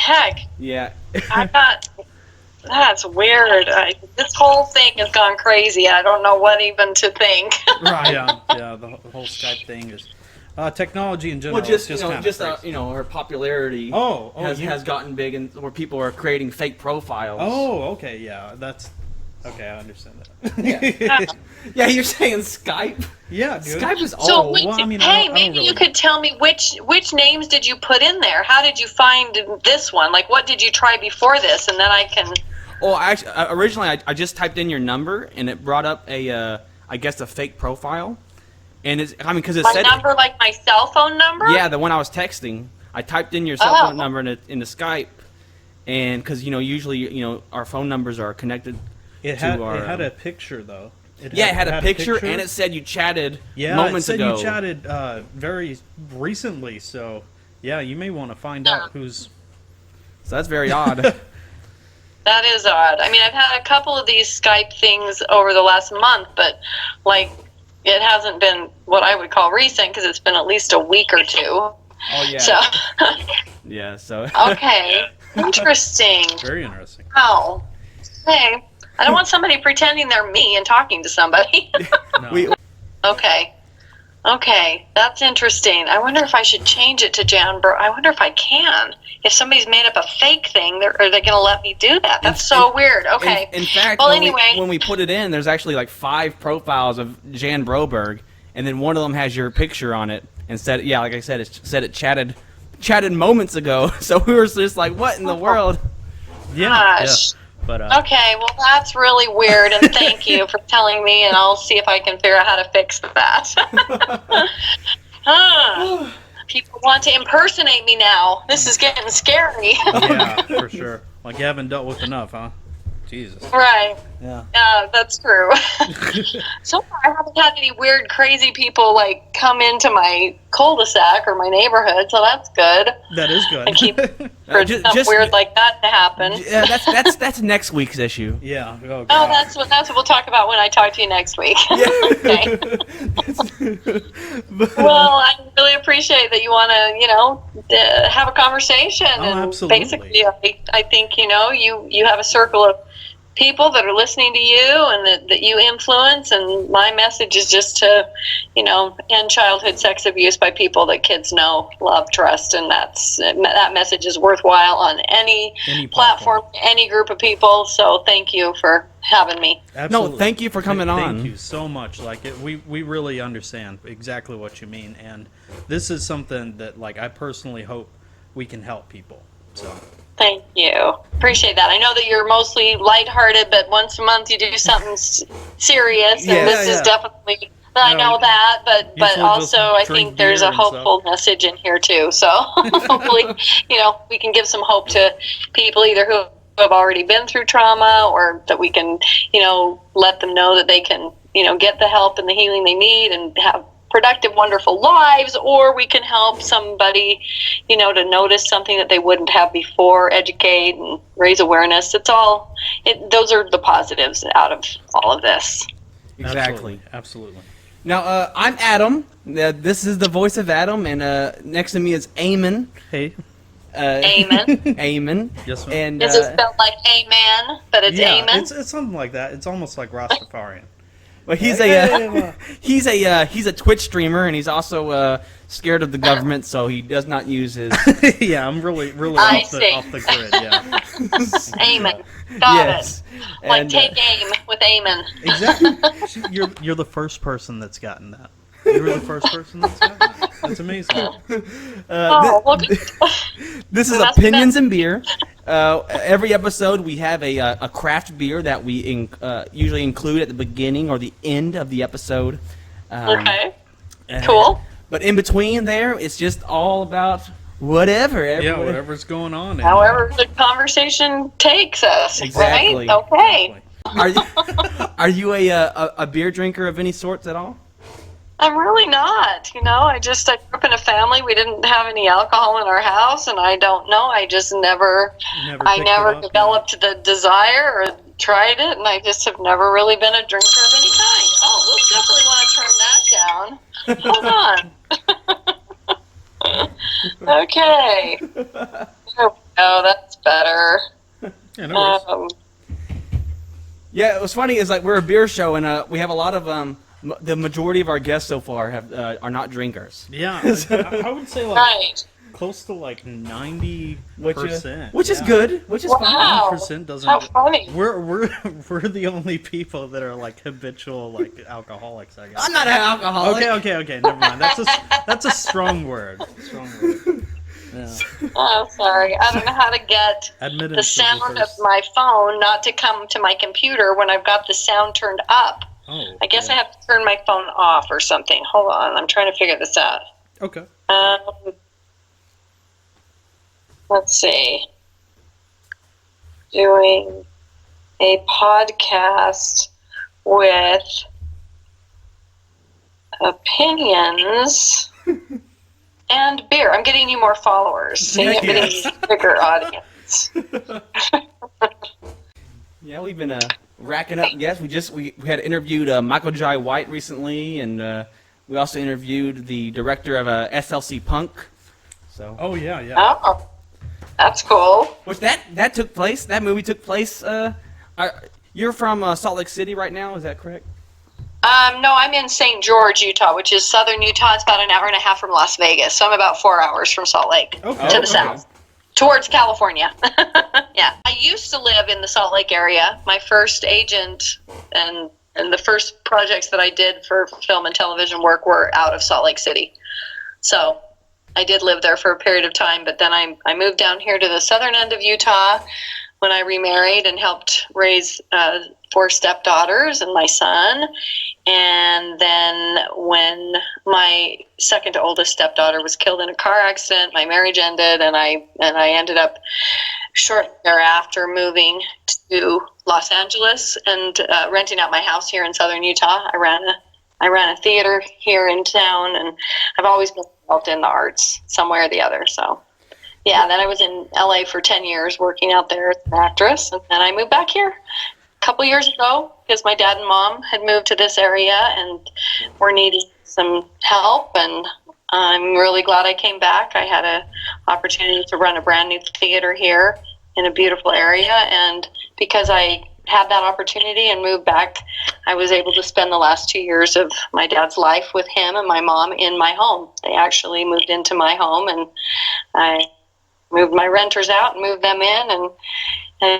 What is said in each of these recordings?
heck? Yeah. That's weird. This whole thing has gone crazy. I don't know what even to think. Right. Yeah. The whole Skype thing is technology in general. Well, just her popularity has gotten big, and where people are creating fake profiles. Oh, okay, yeah, that's okay. I understand that. Yeah, you're saying Skype? Yeah, dude. Skype is old. So, maybe you could tell me which names did you put in there? How did you find this one? Like, what did you try before this? And then I can. Oh, originally I just typed in your number, and it brought up I guess a fake profile. And because it said number, like my cell phone number. Yeah, the one I was texting. I typed in your cell phone number into Skype, and because usually our phone numbers are connected. It had a picture though. It had a picture, and it said you chatted moments ago. Yeah, it said you chatted very recently. So yeah, you may want to find out who's. So that's very odd. That is odd. I mean, I've had a couple of these Skype things over the last month, but like. It hasn't been what I would call recent because it's been at least a week or two. Oh, yeah. So. Yeah, so. Okay. Interesting. Very interesting. Oh. Hey, I don't want somebody pretending they're me and talking to somebody. No. Okay, that's interesting. I wonder if I should change it to Jan Broberg. I wonder if I can. If somebody's made up a fake thing, are they going to let me do that? That's so weird. Okay. In fact, when we put it in, there's actually like 5 profiles of Jan Broberg, and then one of them has your picture on it, and said, yeah, like I said, it said it chatted moments ago. So we were just like, what in the world? Yeah. Gosh. Yeah. But, okay, well, that's really weird, and thank you for telling me, and I'll see if I can figure out how to fix that. People want to impersonate me now. This is getting scary. Yeah, for sure. Like you haven't dealt with enough, huh? Jesus. Right. Yeah. That's true. So far, I haven't had any weird, crazy people like come into my cul-de-sac or my neighborhood, so that's good. That is good. I keep for stuff weird like that to happen. Yeah, that's next week's issue. Yeah. Oh, that's what we'll talk about when I talk to you next week. Okay. Well, I really appreciate that you want to, have a conversation. Oh, and absolutely. Basically, I think you have a circle of people that are listening to you and that you influence, and my message is just to end childhood sex abuse by people that kids know, love, trust, and that message is worthwhile on any platform, any group of people. So thank you for having me. Absolutely. No, thank you for coming on. Thank you so much. We really understand exactly what you mean, and this is something that I personally hope we can help people. So thank you. Appreciate that. I know that you're mostly lighthearted, but once a month you do something serious, and this is definitely. I know that, but also I think there's a hopeful message in here too. So hopefully, we can give some hope to people either who have already been through trauma, or that we can, let them know that they can, get the help and the healing they need and have productive, wonderful lives, or we can help somebody, to notice something that they wouldn't have before, educate and raise awareness. Those are the positives out of all of this. Exactly. Absolutely. Now, I'm Adam. This is the voice of Adam, and next to me is Eamon. Hey. Amen. Eamon. Yes, ma'am. And Is it spelled like amen, but it's amen? It's something like that. It's almost like Rastafarian. Well, he's a Twitch streamer, and he's also scared of the government, so he does not use his. Yeah, I'm really off the grid. Yeah. Amen. Got Yes. it. Like And, take aim with amen. Exactly. You're the first person that's gotten that. You were the first person that's gotten that. That's amazing. This is Opinions and Beer. Every episode we have a craft beer that we usually include at the beginning or the end of the episode. Okay. Cool. But in between there, it's just all about whatever. Yeah, whatever's going on. However the conversation takes us. Exactly. Right? Okay. Are you a beer drinker of any sorts at all? I'm really not. I grew up in a family. We didn't have any alcohol in our house, and I don't know. I just never developed the desire or tried it, and I just have never really been a drinker of any kind. Oh, we'll definitely want to turn that down. Hold on. Okay. Oh, that's better. Yeah, no worries. Yeah, what's funny is like we're a beer show, and we have a lot of the majority of our guests so far are not drinkers. Yeah, I would say like Right. close to like 90%, which is good, which is fine. Wow. 1% doesn't. How funny. We're the only people that are like habitual like alcoholics, I guess. I'm not an alcoholic. Okay. Never mind. That's a strong word. Yeah. Oh, sorry. I don't know how to get Admittance the sound of my phone not to come to my computer when I've got the sound turned up. Oh. I guess I have to turn my phone off or something. Hold on. I'm trying to figure this out. Okay. Let's see. Doing a podcast with opinions and beer. I'm getting you more followers. See, I'm getting a bigger audience. Yeah, we've been racking up guests. We had interviewed Michael Jai White recently, and we also interviewed the director of SLC Punk. So. Oh yeah. Oh, that's cool. Which that took place. That movie took place. You're from Salt Lake City right now. Is that correct? No, I'm in St. George, Utah, which is southern Utah. It's about an hour and a half from Las Vegas, so I'm about 4 hours from Salt Lake to the south, towards California. Yeah, I used to live in the Salt Lake area. My first agent and the first projects that I did for film and television work were out of Salt Lake City. So I did live there for a period of time, but then I moved down here to the southern end of Utah when I remarried and helped raise 4 stepdaughters and my son. And then when my second oldest stepdaughter was killed in a car accident, my marriage ended, and I ended up shortly thereafter moving to Los Angeles and renting out my house here in southern Utah. I ran a theater here in town, and I've always been involved in the arts some way or the other. So, yeah, then I was in LA for 10 years working out there as an actress, and then I moved back here a couple years ago because my dad and mom had moved to this area and were needing some help, and I'm really glad I came back. I had an opportunity to run a brand new theater here in a beautiful area, and because I had that opportunity and moved back, I was able to spend the last 2 years of my dad's life with him and my mom in my home. They actually moved into my home, and I moved my renters out and moved them in, and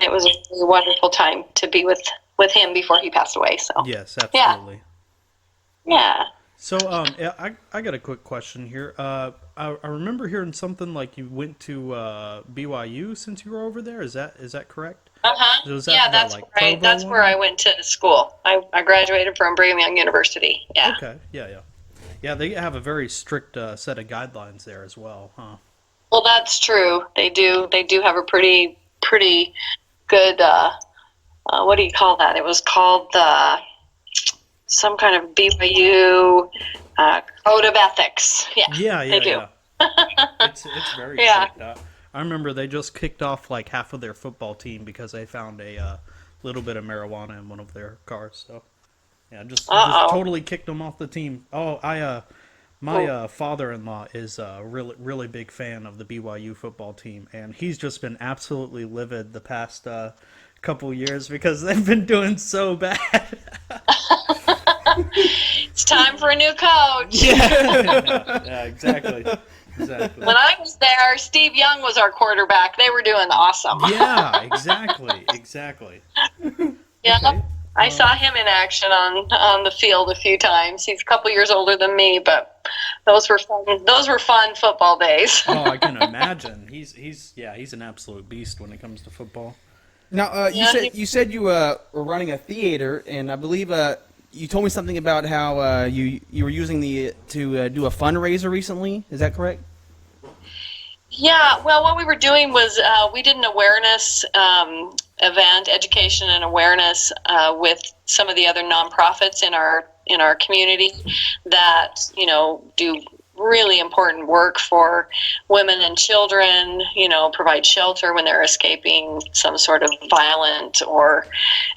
it was a really wonderful time to be with him before he passed away. So yes, absolutely. Yeah. So I got a quick question here. I remember hearing something like you went to BYU since you were over there. Is that correct? Yeah, that's right. That's where I went to school. I graduated from Brigham Young University. Yeah. Okay. Yeah. They have a very strict set of guidelines there as well, huh? Well, that's true. They do have a pretty good. What do you call that? It was called some kind of BYU code of ethics. Yeah. They do. Yeah. It's very strict. I remember they just kicked off like half of their football team because they found a little bit of marijuana in one of their cars. So yeah, just totally kicked them off the team. Oh, my father-in-law is a really big fan of the BYU football team, and he's just been absolutely livid the past couple years because they've been doing so bad. It's time for a new coach. Yeah, exactly. When I was there, Steve Young was our quarterback. They were doing awesome. Yeah, exactly. Yeah, okay. I saw him in action on the field a few times. He's a couple years older than me, but those were fun football days. Oh, I can imagine. He's an absolute beast when it comes to football. Now, you said you were running a theater, and I believe you told me something about how you were using to do a fundraiser recently. Is that correct? Yeah. Well, what we were doing was we did an awareness event, education and awareness with some of the other nonprofits in our community that do really important work for women and children, provide shelter when they're escaping some sort of violent or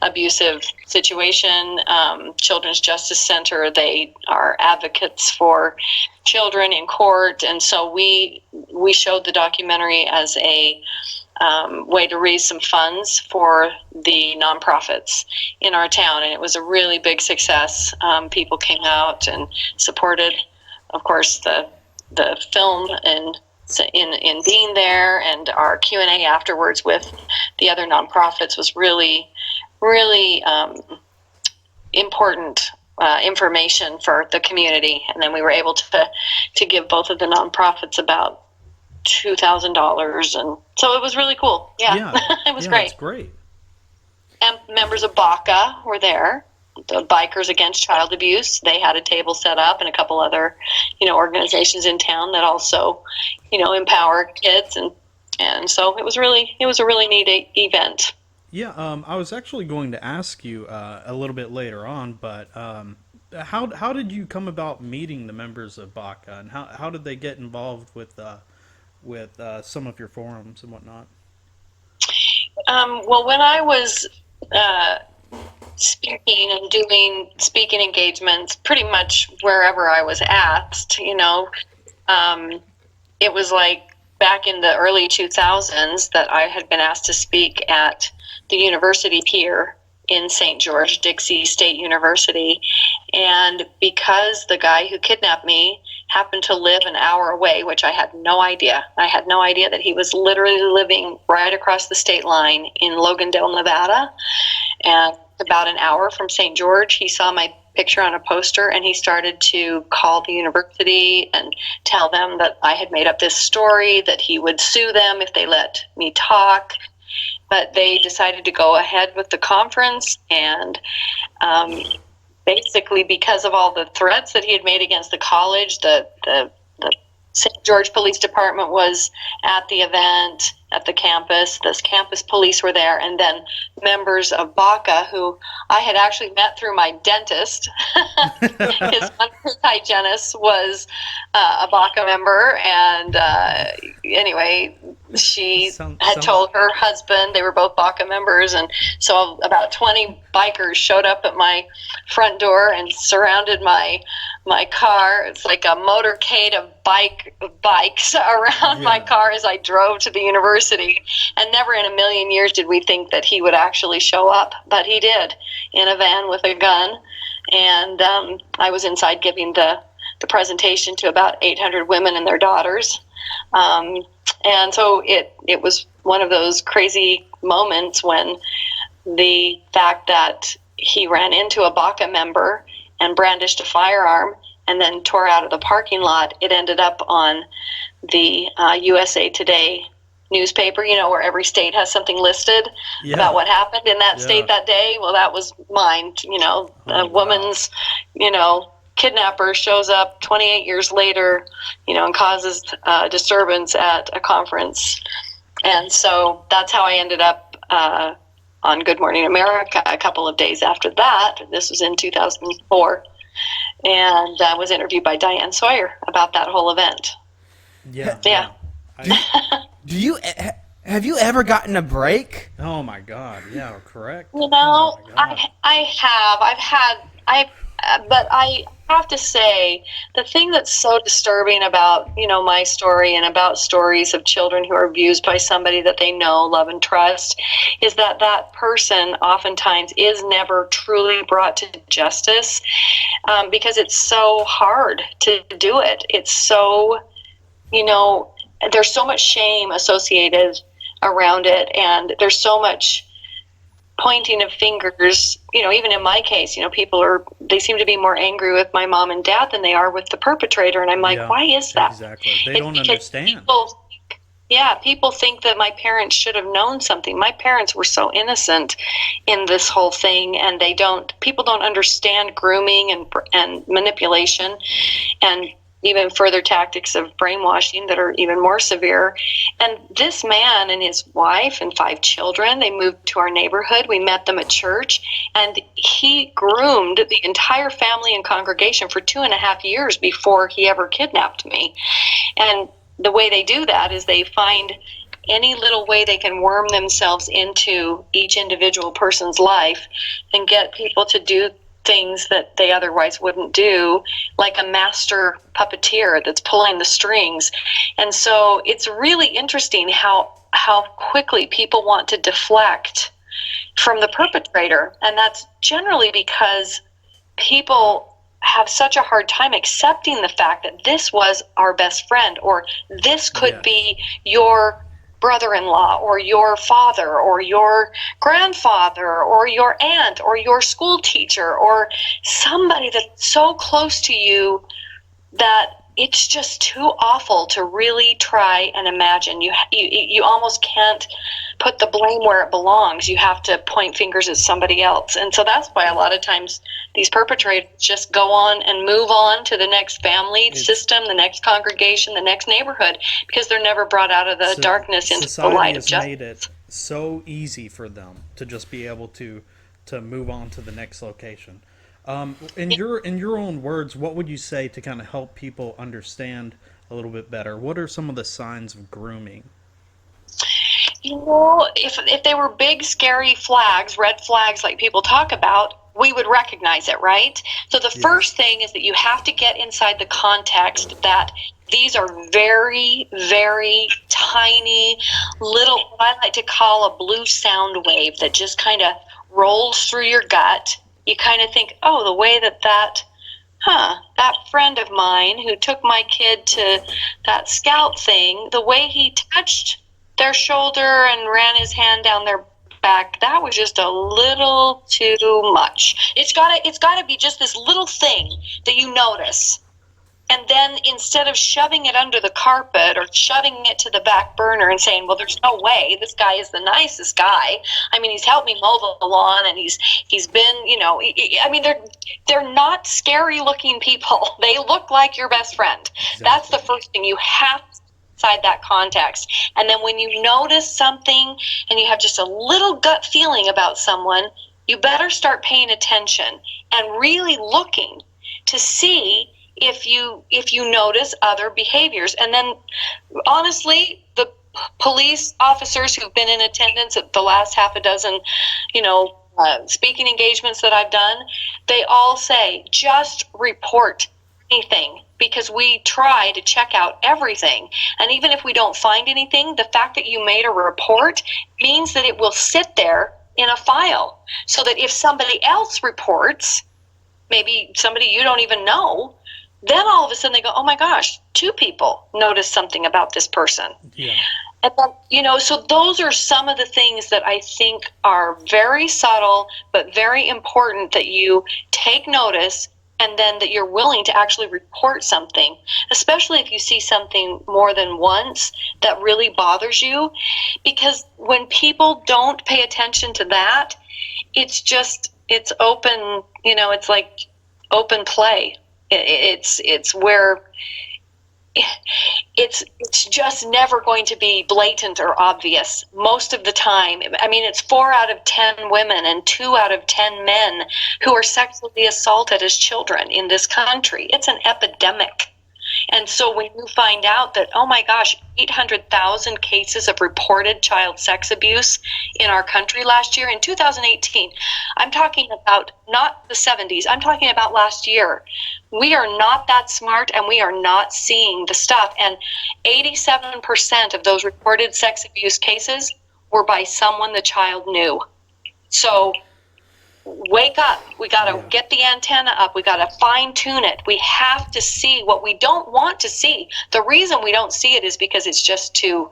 abusive situation. Children's Justice Center, they are advocates for children in court, and so we showed the documentary as a way to raise some funds for the nonprofits in our town, and it was a really big success. People came out and supported, of course, the film and in being there, and our Q&A afterwards with the other nonprofits was really important information for the community. And then we were able to give both of the nonprofits about $2,000, and so it was really cool. Yeah. It was great. That's great. And members of BACA were there, the Bikers Against Child Abuse. They had a table set up, and a couple other, organizations in town that also, empower kids, and so it was a really neat event. Yeah, I was actually going to ask you a little bit later on, but how did you come about meeting the members of BACA, and how did they get involved with some of your forums and whatnot? Well, when I was speaking and doing speaking engagements, pretty much wherever I was asked, it was like back in the early 2000s that I had been asked to speak at the university here in St. George, Dixie State University. And because the guy who kidnapped me happened to live an hour away, which I had no idea. I had no idea that he was literally living right across the state line in Logandale, Nevada, and about an hour from St. George. He saw my picture on a poster, and he started to call the university and tell them that I had made up this story, that he would sue them if they let me talk. But they decided to go ahead with the conference, and basically because of all the threats that he had made against the college, the St. George Police Department was at the event, at the campus. The campus police were there, and then members of BACA, who I had actually met through my dentist. his hygienist was a BACA member, and anyway, she had told her husband, they were both BACA members, and so about 20 bikers showed up at my front door and surrounded my car. It's like a motorcade of bikes around my car as I drove to the university. And never in a million years did we think that he would actually show up, but he did, in a van with a gun. And I was inside giving the presentation to about 800 women and their daughters. And so it was one of those crazy moments when the fact that he ran into a BACA member and brandished a firearm and then tore out of the parking lot, it ended up on the USA Today newspaper, where every state has something listed about what happened in that state that day. Well, that was mine. A woman's, kidnapper shows up 28 years later, and causes disturbance at a conference. And so that's how I ended up on Good Morning America a couple of days after that. This was in 2004. And I was interviewed by Diane Sawyer about that whole event. Yeah. Have you ever gotten a break? Oh my God! Yeah, correct. But I have to say, the thing that's so disturbing about, my story and about stories of children who are abused by somebody that they know, love, and trust, is that that person oftentimes is never truly brought to justice, because it's so hard to do it. It's so, there's so much shame associated around it, and there's so much pointing of fingers, even in my case, people they seem to be more angry with my mom and dad than they are with the perpetrator. And I'm like, why is that? Exactly. They don't understand. People think that my parents should have known something. My parents were so innocent in this whole thing, and people don't understand grooming and manipulation and even further tactics of brainwashing that are even more severe. And this man and his wife and 5 children, they moved to our neighborhood. We met them at church, and he groomed the entire family and congregation for 2.5 years before he ever kidnapped me. And the way they do that is they find any little way they can worm themselves into each individual person's life and get people to do things that they otherwise wouldn't do, like a master puppeteer that's pulling the strings. And so it's really interesting how how quickly people want to deflect from the perpetrator. And that's generally because people have such a hard time accepting the fact that this was our best friend, or this could be your brother-in-law, or your father, or your grandfather, or your aunt, or your school teacher, or somebody that's so close to you that it's just too awful to really try and imagine. You almost can't put the blame where it belongs. You have to point fingers at somebody else. And so that's why a lot of times these perpetrators just go on and move on to the next family system, the next congregation, the next neighborhood, because they're never brought out of the darkness into the light of justice. Society has made it so easy for them to just be able to move on to the next location. In your own words, what would you say to kind of help people understand a little bit better? What are some of the signs of grooming? If they were big, scary flags, red flags like people talk about, we would recognize it, right? So the first thing is that you have to get inside the context that these are very, very tiny little, what I like to call a blue sound wave that just kind of rolls through your gut. You kind of think, oh, the way that friend of mine who took my kid to that scout thing, the way he touched their shoulder and ran his hand down their back, that was just a little too much. It's gotta be just this little thing that you notice. And then instead of shoving it under the carpet or shoving it to the back burner and saying, well, there's no way, this guy is the nicest guy. I mean, he's helped me mow the lawn, and he's been, I mean, they're not scary looking people. They look like your best friend. Exactly. That's the first thing. You have to inside that context. And then when you notice something and you have just a little gut feeling about someone, you better start paying attention and really looking to see if you notice other behaviors. And then honestly, the police officers who've been in attendance at the last half a dozen speaking engagements that I've done, they all say just report anything, because we try to check out everything. And even if we don't find anything, the fact that you made a report means that it will sit there in a file, so that if somebody else reports, maybe somebody you don't even know, then all of a sudden they go, oh my gosh, 2 people noticed something about this person. Yeah. And then, so those are some of the things that I think are very subtle, but very important that you take notice, and then that you're willing to actually report something, especially if you see something more than once that really bothers you. Because when people don't pay attention to that, it's open, it's like open play. It's where it's just never going to be blatant or obvious most of the time. I mean, it's 4 out of 10 women and 2 out of 10 men who are sexually assaulted as children in this country. It's an epidemic. And so when you find out that, oh my gosh, 800,000 cases of reported child sex abuse in our country last year, in 2018, I'm talking about not the 70s, I'm talking about last year. We are not that smart, and we are not seeing the stuff. And 87% of those reported sex abuse cases were by someone the child knew. So wake up. We got to get the antenna up. We got to fine tune it. We have to see what we don't want to see. The reason we don't see it is because it's just too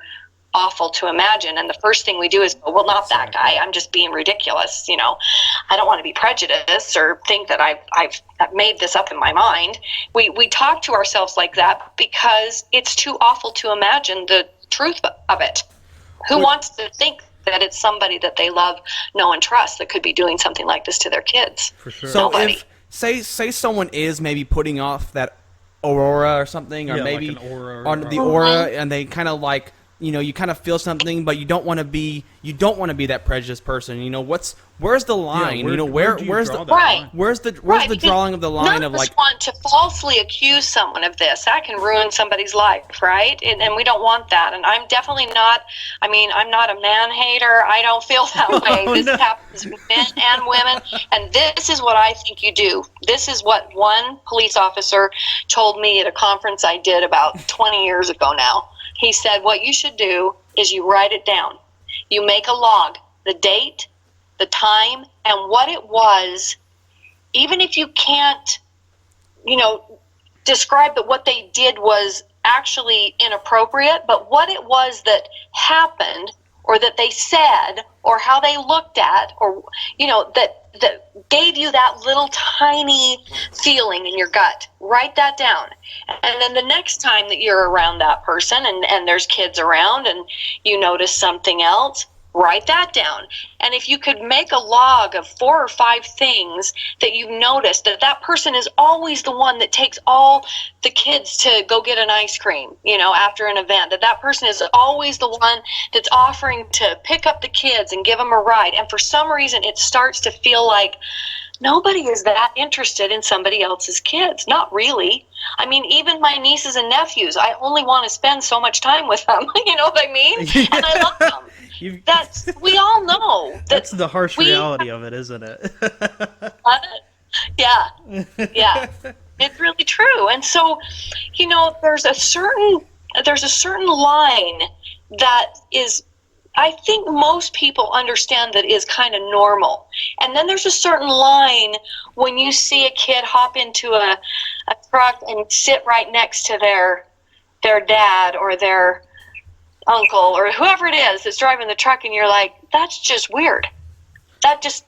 awful to imagine. And the first thing we do is, well, not that guy. I'm just being ridiculous. I don't want to be prejudiced or think that I've made this up in my mind. We talk to ourselves like that because it's too awful to imagine the truth of it. Who wants to think that it's somebody that they love, know, and trust that could be doing something like this to their kids? For sure. So nobody. If say someone is maybe putting off that aurora or something, or maybe like an aura on the aura, and they kind of like, you kind of feel something, but you don't want to be that prejudiced person. Where's the line? Where's the drawing of the line none of us like want to falsely accuse someone of this. That can ruin somebody's life, right? And we don't want that. And I'm definitely not. I mean, I'm not a man hater. I don't feel that way. This happens with men and women. And this is what I think you do. This is what one police officer told me at a conference I did about 20 years ago now. He said, what you should do is you write it down. You make a log, the date, the time, and what it was. Even if you can't, describe that what they did was actually inappropriate, but what it was that happened, or that they said, or how they looked at, or that gave you that little tiny feeling in your gut. Write that down. And then the next time that you're around that person and there's kids around and you notice something else, write that down. And if you could make a log of 4 or 5 things that you've noticed, that person is always the one that takes all the kids to go get an ice cream, after an event, that person is always the one that's offering to pick up the kids and give them a ride. And for some reason, it starts to feel like nobody is that interested in somebody else's kids. Not really. I mean, even my nieces and nephews, I only want to spend so much time with them. You know what I mean? And I love them. We all know. That's the harsh reality of it, isn't it? Yeah. It's really true. And so, there's a certain line that is, I think most people understand, that is kind of normal. And then there's a certain line when you see a kid hop into a truck and sit right next to their dad or their uncle or whoever it is that's driving the truck, and you're like, that's just weird. That just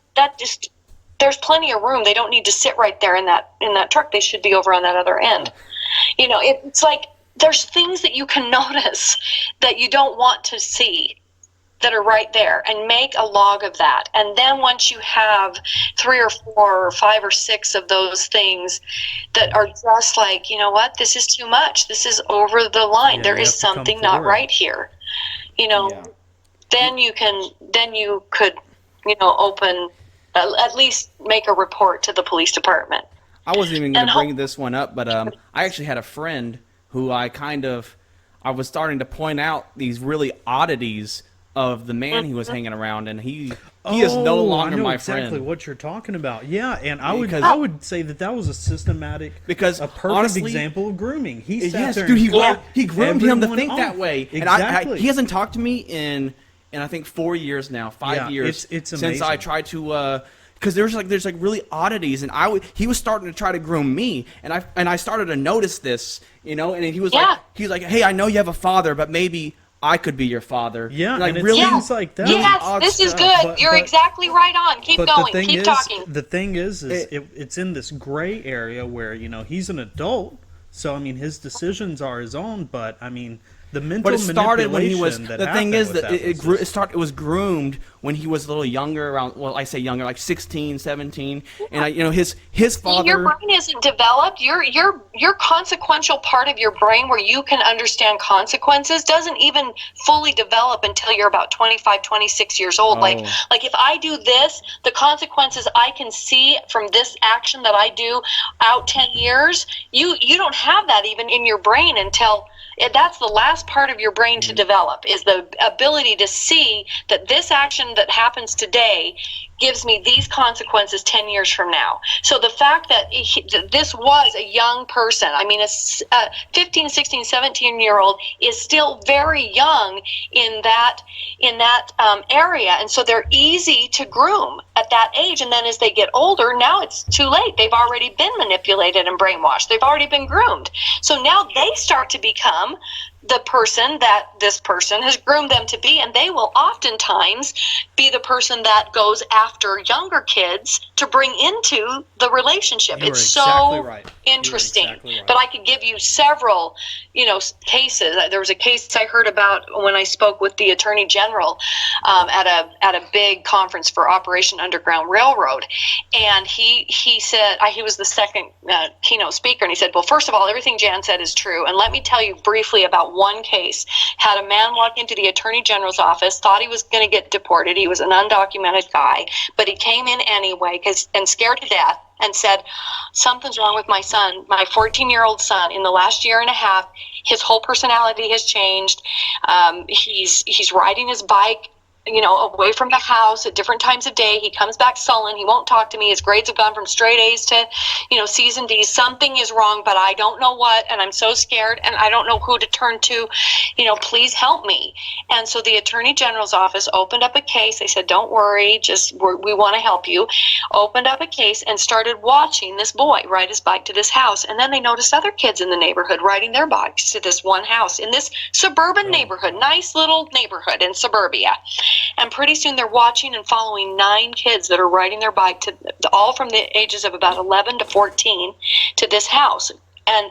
there's plenty of room. They don't need to sit right there in that truck. They should be over on that other end. It's like there's things that you can notice that you don't want to see that are right there, and make a log of that. And then once you have 3 or 4 or 5 or 6 of those things that are just like, you know what, this is too much. This is over the line. There is something not right here. Then you could open, at least make a report to the police department. I wasn't even going to bring this one up, but I actually had a friend who I was starting to point out these really oddities of the man he was hanging around, and he is no longer my friend. Exactly what you're talking about. Yeah, and I would say that was a systematic, a perfect example of grooming. He sat there, dude, he groomed him to think that way. Exactly. And he hasn't talked to me in I think 4 years now, 5 years it's since I tried to. Because there's really oddities, and he was starting to try to groom me, and I started to notice this, and he was like, hey, I know you have a father, but maybe I could be your father. Yeah, like, and really, things like that. Yes, this is good. You're exactly right on. Keep going. Keep talking. The thing is it's in this gray area where he's an adult, so I mean his decisions are his own. But I mean the mental manipulation. But it started when he was. The thing is that it was groomed when he was a little younger, around. Well, I say younger, like 16, 17, and his father. Your brain isn't developed. Your consequential part of your brain, where you can understand consequences, doesn't even fully develop until you're about 25, 26 years old. Like if I do this, the consequences I can see from this action that I do out 10 years. You don't have that even in your brain until. That's the last part of your brain to develop, is the ability to see that this action that happens today gives me these consequences 10 years from now. So the fact that this was a young person, I mean, a 15, 16, 17-year-old is still very young in that area. And so they're easy to groom at that age. And then as they get older, now it's too late. They've already been manipulated and brainwashed. They've already been groomed. So now they start to become the person that this person has groomed them to be, and they will oftentimes be the person that goes after younger kids to bring into the relationship. It's so interesting. Exactly right. But I could give you several, cases. There was a case I heard about when I spoke with the Attorney General at a big conference for Operation Underground Railroad, and he said he was the second keynote speaker, and he said, well, first of all, everything Jan said is true, and let me tell you briefly about one case. Had a man walk into the Attorney General's office, thought he was going to get deported. He was an undocumented guy, but he came in anyway and scared to death, and said, something's wrong with my son, my 14-year-old son. In the last year and a half, his whole personality has changed. He's riding his bike away from the house at different times of day. He comes back sullen. He won't talk to me. His grades have gone from straight A's to, C's and D's. Something is wrong, but I don't know what, and I'm so scared, and I don't know who to turn to. Please help me. And so the Attorney General's office opened up a case. They said, don't worry, we want to help you. Opened up a case and started watching this boy ride his bike to this house. And then they noticed other kids in the neighborhood riding their bikes to this one house in this suburban neighborhood, nice little neighborhood in suburbia. And pretty soon they're watching and following 9 kids that are riding their bike all from the ages of about 11 to 14 to this house. And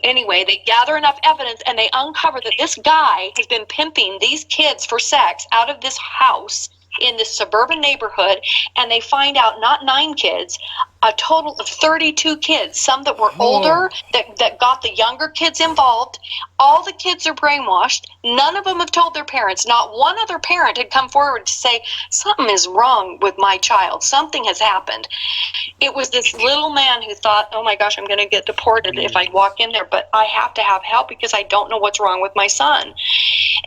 anyway, they gather enough evidence and they uncover that this guy has been pimping these kids for sex out of this house in this suburban neighborhood, and they find out not 9 kids, a total of 32 kids, some that were older, that got the younger kids involved. All the kids are brainwashed. None of them have told their parents. Not one other parent had come forward to say, something is wrong with my child. Something has happened. It was this little man who thought, oh my gosh, I'm going to get deported if I walk in there, but I have to have help because I don't know what's wrong with my son.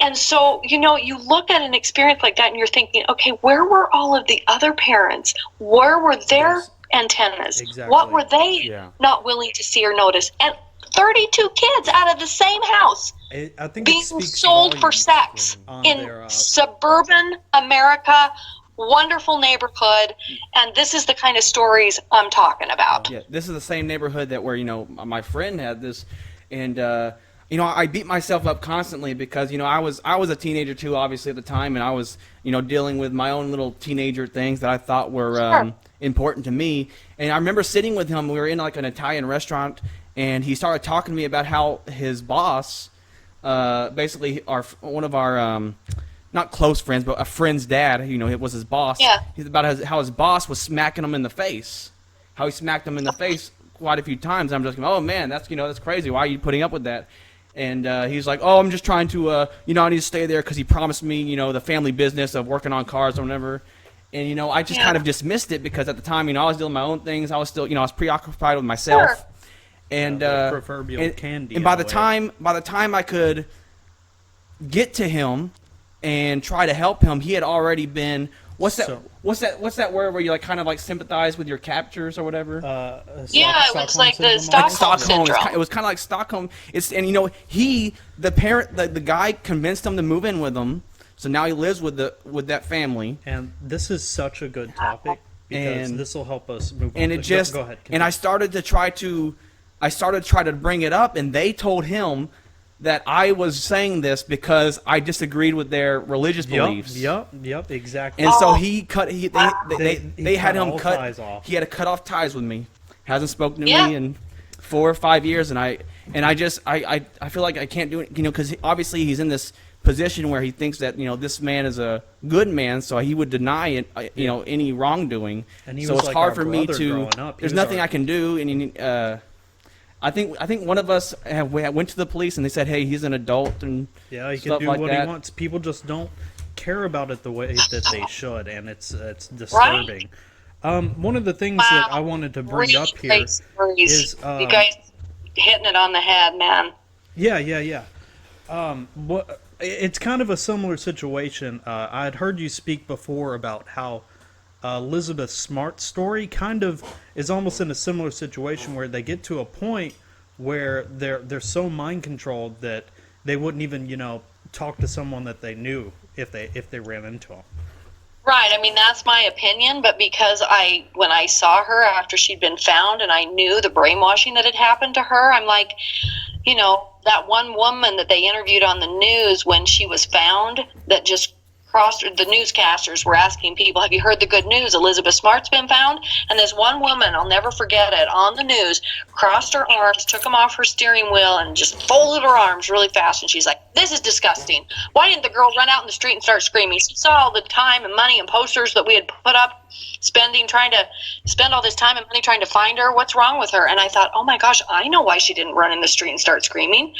And so, you look at an experience like that and you're thinking, okay, where were all of the other parents? Where were their antennas? Exactly. What were they not willing to see or notice? And 32 kids out of the same house I think being sold for sex in suburban America, wonderful neighborhood, and this is the kind of stories I'm talking about. Yeah, this is the same neighborhood that where my friend had this, and I beat myself up constantly because I was a teenager too, obviously at the time, and I was dealing with my own little teenager things that I thought were important to me. And I remember sitting with him. We were in like an Italian restaurant, and he started talking to me about how his boss, basically one of our not close friends, but a friend's dad, it was his boss. Yeah. He's about how his boss was smacking him in the face. How he smacked him in the face quite a few times. I'm just going, oh man, that's crazy. Why are you putting up with that? And he's like, oh, I'm just trying to, I need to stay there because he promised me, the family business of working on cars or whatever. And, I just kind of dismissed it because at the time, I was doing my own things. I was still, I was preoccupied with myself. Sure. And, proverbial candy. And by the time I could get to him and try to help him, he had already been, what's that word where you kind of sympathize with your captors or whatever? It was like the Stockholm syndrome. It was kind of like Stockholm. The guy convinced him to move in with him. So now he lives with that family. And this is such a good topic because this will help us move on. And it just go ahead. And I started to try to bring it up, and they told him that I was saying this because I disagreed with their religious beliefs. Yep, exactly. And so they had him cut ties off. He had to cut off ties with me. Hasn't spoken to me in 4 or 5 years, and I feel like I can't do it, because obviously he's in this position where he thinks that this man is a good man, so he would deny it, any wrongdoing. And so it's hard for me to. There's nothing I can do, and I think one of us went to the police and they said, hey, he's an adult and he can do what he wants. People just don't care about it the way that they should, and it's disturbing. Right? One of the things that I wanted to bring up here is you guys hitting it on the head, man. Yeah. It's kind of a similar situation. I'd heard you speak before about how Elizabeth Smart's story kind of is almost in a similar situation where they get to a point where they're so mind controlled that they wouldn't even talk to someone that they knew if they ran into them. Right. I mean, that's my opinion, but because when I saw her after she'd been found and I knew the brainwashing that had happened to her, I'm like, that one woman that they interviewed on the news when she was found that just the newscasters were asking people, have you heard the good news? Elizabeth Smart's been found. And this one woman, I'll never forget it, on the news, crossed her arms, took them off her steering wheel, and just folded her arms really fast. And she's like, this is disgusting. Why didn't the girl run out in the street and start screaming? She saw all the time and money and posters that we had put up, trying to spend all this time and money trying to find her. What's wrong with her? And I thought, oh my gosh, I know why she didn't run in the street and start screaming.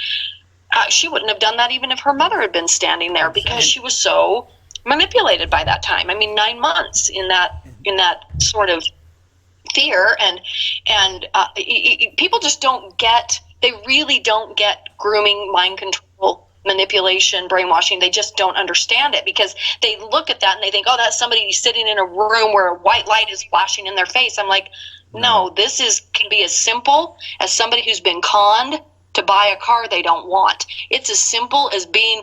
She wouldn't have done that even if her mother had been standing there, because she was so manipulated by that time. I mean, 9 months in that sort of fear, and people just don't get. They really don't get grooming, mind control, manipulation, brainwashing. They just don't understand it because they look at that and they think, oh, that's somebody sitting in a room where a white light is flashing in their face. I'm like, no, this can be as simple as somebody who's been conned to buy a car they don't want. It's as simple as being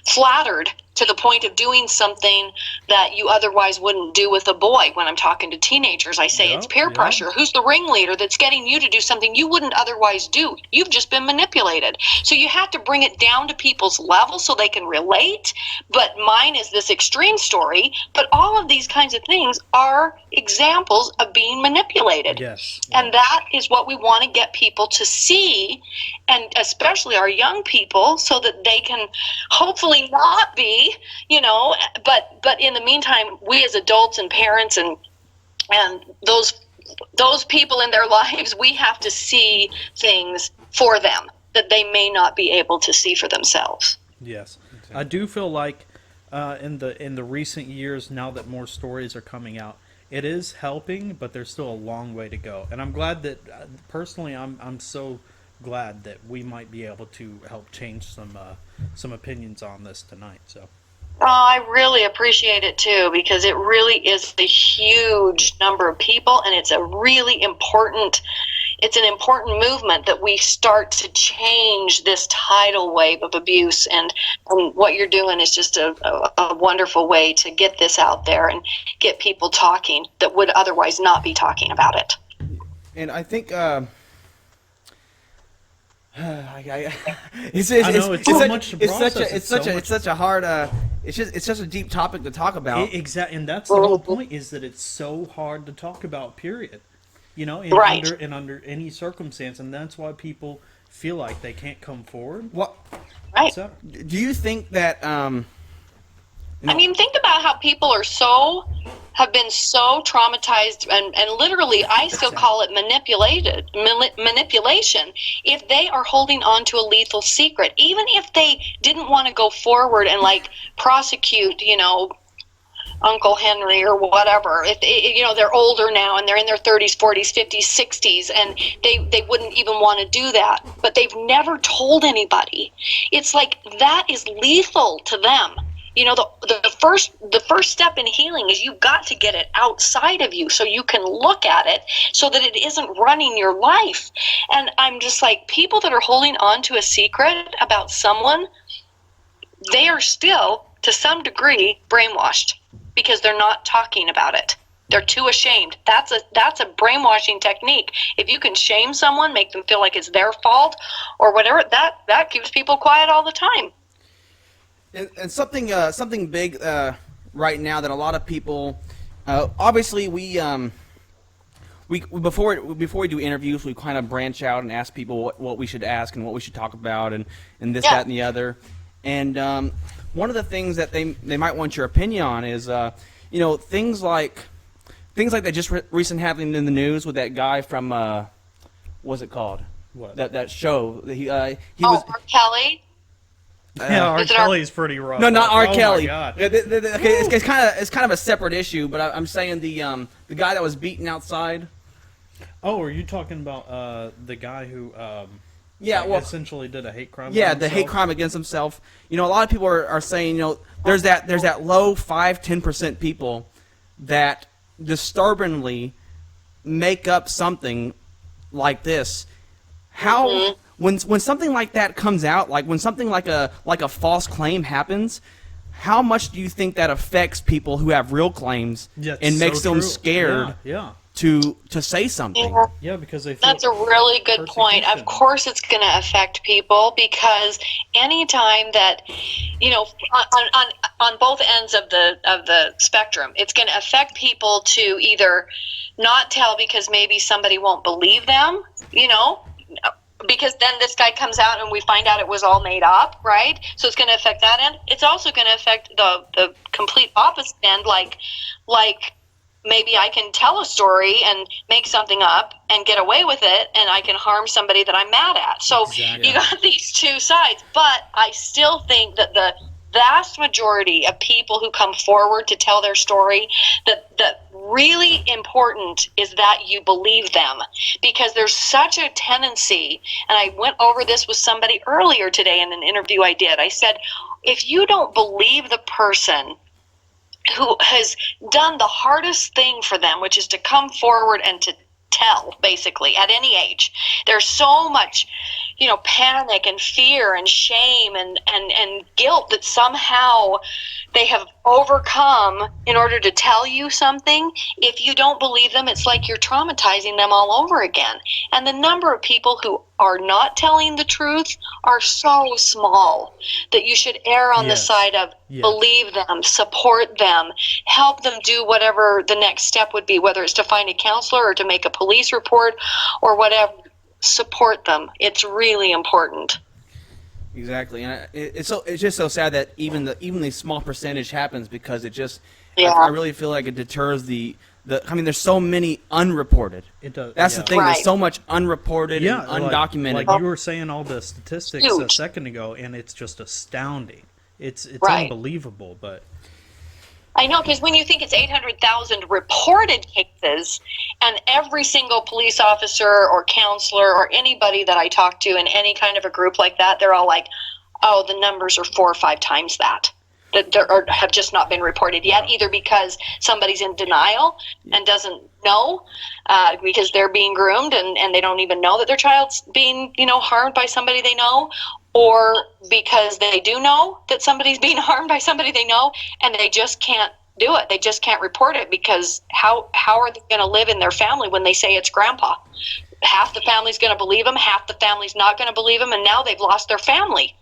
flattered to the point of doing something that you otherwise wouldn't do with a boy. When I'm talking to teenagers, I say it's peer pressure. Who's the ringleader that's getting you to do something you wouldn't otherwise do? You've just been manipulated. So you have to bring it down to people's level so they can relate. But mine is this extreme story. But all of these kinds of things are examples of being manipulated. Yes. And that is what we want to get people to see, and especially our young people, so that they can hopefully not be, but in the meantime, we as adults and parents and those people in their lives, we have to see things for them that they may not be able to see for themselves. Yes. Exactly. I do feel like in the recent years, now that more stories are coming out, it is helping, but there's still a long way to go. And I'm glad that personally, I'm so glad that we might be able to help change some opinions on this tonight. So. Oh, I really appreciate it too, because it really is a huge number of people, and it's an important movement that we start to change this tidal wave of abuse, and what you're doing is just a wonderful way to get this out there and get people talking that would otherwise not be talking about it. And I think it's such a deep topic to talk about. Exactly, and that's the whole point, is that it's so hard to talk about, period. Under any circumstance, and that's why people feel like they can't come forward. What? Right. So, do you think that? Think about how people have been so traumatized, and literally, I still call it manipulation. If they are holding on to a lethal secret, even if they didn't want to go forward and prosecute, Uncle Henry or whatever, if they're older now and they're in their 30s, 40s, 50s, 60s, and they wouldn't even want to do that, but they've never told anybody. It's like that is lethal to them. The first step in healing is you've got to get it outside of you so you can look at it so that it isn't running your life. And I'm just like, people that are holding on to a secret about someone, they are still, to some degree, brainwashed because they're not talking about it. They're too ashamed. That's a brainwashing technique. If you can shame someone, make them feel like it's their fault or whatever, that keeps people quiet all the time. And something big right now that a lot of people, obviously we before we do interviews, we kind of branch out and ask people what we should ask and what we should talk about and this, that, and the other. And one of the things that they might want your opinion on is things like that just recent happening in the news with that guy from what's it called? What? That show that he was R. Kelly. R. Kelly's pretty rough. No, not R. Kelly. My God. Okay, it's kind of a separate issue, but I'm saying the guy that was beaten outside. Oh, are you talking about the guy who essentially did a hate crime? Yeah, the hate crime against himself. A lot of people are saying there's that low 5-10% people that disturbingly make up something like this. How? When something like that comes out, like when something like a false claim happens, how much do you think that affects people who have real claims and makes them scared to say something? Yeah, because they feel that's a really good point. Of course it's going to affect people, because anytime that, on both ends of the spectrum, it's going to affect people to either not tell because maybe somebody won't believe them, because then this guy comes out and we find out it was all made up, right? So it's going to affect that end. It's also going to affect the complete opposite end, like maybe I can tell a story and make something up and get away with it, and I can harm somebody that I'm mad at. So You got these two sides, but I still think that the vast majority of people who come forward to tell their story that really important is that you believe them, because there's such a tendency, and I went over this with somebody earlier today in an interview I did. I said, if you don't believe the person who has done the hardest thing for them, which is to come forward and to tell, basically, at any age, there's so much, panic and fear and shame and guilt that somehow they have overcome in order to tell you something. If you don't believe them, it's like you're traumatizing them all over again. And the number of people who are not telling the truth are so small that you should err on the side of believe them, support them, help them do whatever the next step would be, whether it's to find a counselor or to make a police report or whatever. Support them. It's really important. Exactly, and it's just so sad that even the small percentage happens, because it just I really feel like it deters the. I mean, there's so many unreported. It does. That's the thing. Right. There's so much unreported and undocumented. Like you were saying all the statistics a second ago, and it's just astounding. It's unbelievable, but. I know, because when you think it's 800,000 reported cases, and every single police officer or counselor or anybody that I talk to in any kind of a group like that, they're all like, oh, the numbers are 4 or 5 times that have just not been reported yet, either because somebody's in denial and doesn't know, because they're being groomed and they don't even know that their child's being, harmed by somebody they know, or because they do know that somebody's being harmed by somebody they know, and they just can't do it. They just can't report it, because how are they going to live in their family when they say it's grandpa? Half the family's going to believe them, half the family's not going to believe them, and now they've lost their family.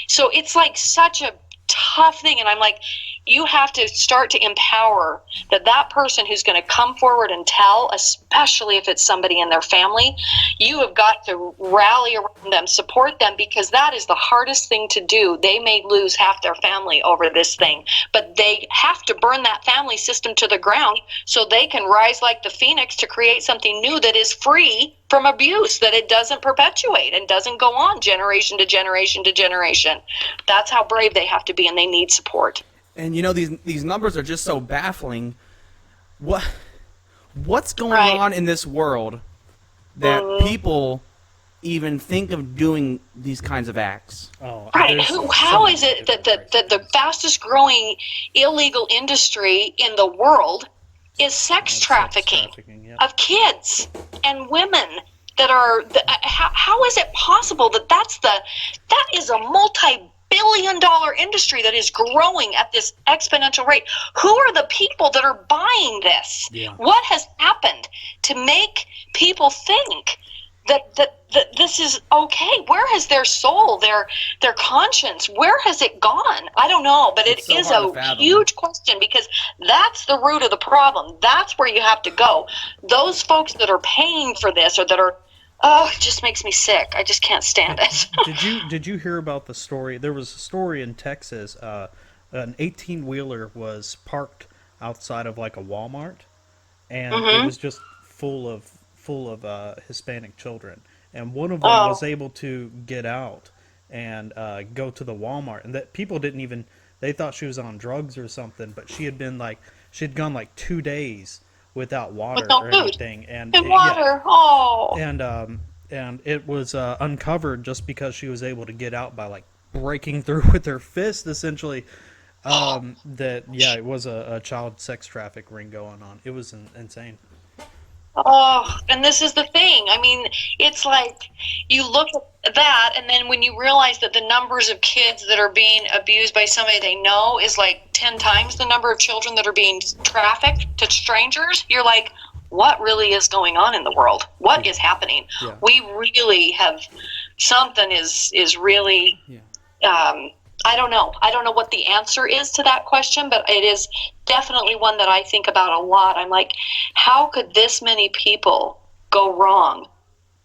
So it's like such a tough thing, and I'm like, you have to start to empower that person who's going to come forward and tell, especially if it's somebody in their family. You have got to rally around them, support them, because that is the hardest thing to do. They may lose half their family over this thing, but they have to burn that family system to the ground so they can rise like the phoenix to create something new that is free from abuse, that it doesn't perpetuate and doesn't go on generation to generation to generation. That's how brave they have to be, and they need support. And these numbers are just so baffling. What's going on in this world that people even think of doing these kinds of acts? How is it that the fastest growing illegal industry in the world is sex trafficking of kids and women that are? How is it possible that is a multi-billion-dollar industry that is growing at this exponential rate? Who are the people that are buying this? What has happened to make people think that this is okay? Where has their soul, their conscience, where has it gone? I don't know, but it is a huge question, because that's the root of the problem. That's where you have to go. Those folks that are paying for this, or that are, it just makes me sick. I just can't stand it. Did you hear about the story? There was a story in Texas. An 18-wheeler was parked outside of like a Walmart, and it was just full of Hispanic children. And one of them was able to get out and go to the Walmart, and that people didn't even. They thought she was on drugs or something, but she had gone like 2 days without water or anything, and it was uncovered just because she was able to get out by like breaking through with her fist, essentially. It was a child sex traffic ring going on. It was insane. And this is the thing. I mean, it's like you look at that, and then when you realize that the numbers of kids that are being abused by somebody they know is like 10 times the number of children that are being trafficked to strangers, you're like, what really is going on in the world? What is happening? Yeah. We really have something is really. Yeah. I don't know. I don't know what the answer is to that question, but it is definitely one that I think about a lot. I'm like, how could this many people go wrong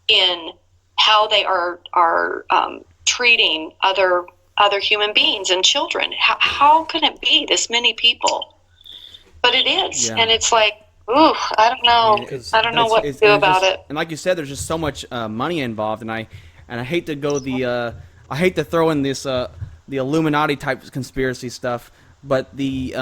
in how they are treating other human beings and children? How can it be this many people? But it is, and it's like, ooh, I don't know. I don't know what to do about it. And like you said, there's just so much money involved, and I hate to go I hate to throw in this. The Illuminati type conspiracy stuff, but the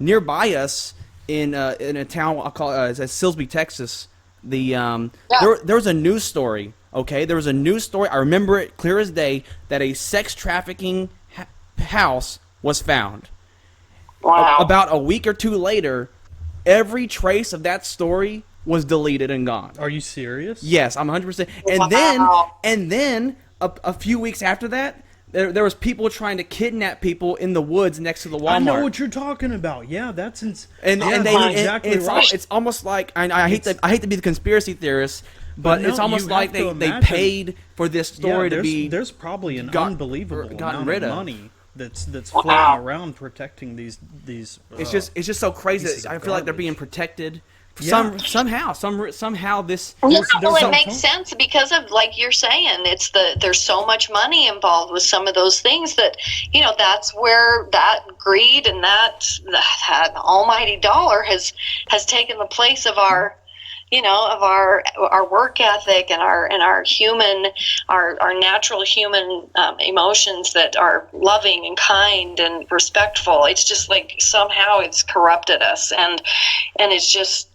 nearby us in a town I'll call it's Silsbee, Texas. There was a news story. Okay, there was a news story. I remember it clear as day that a sex trafficking house was found. Wow. About a week or two later, every trace of that story was deleted and gone. Are you serious? Yes, I'm 100%. And then a few weeks after that, there was people trying to kidnap people in the woods next to the Walmart. I know what you're talking about. Yeah, that's it's almost like I hate to be the conspiracy theorist, but no, it's almost like they paid for this story to be. There's probably an unbelievable amount of money that's floating around protecting these. It's just so crazy. I feel like they're being protected. Somehow this. It makes sense because of, like you're saying, there's so much money involved with some of those things that, that's where that greed and that almighty dollar has taken the place of our work ethic and our natural human emotions that are loving and kind and respectful. It's just like somehow it's corrupted us, and it's just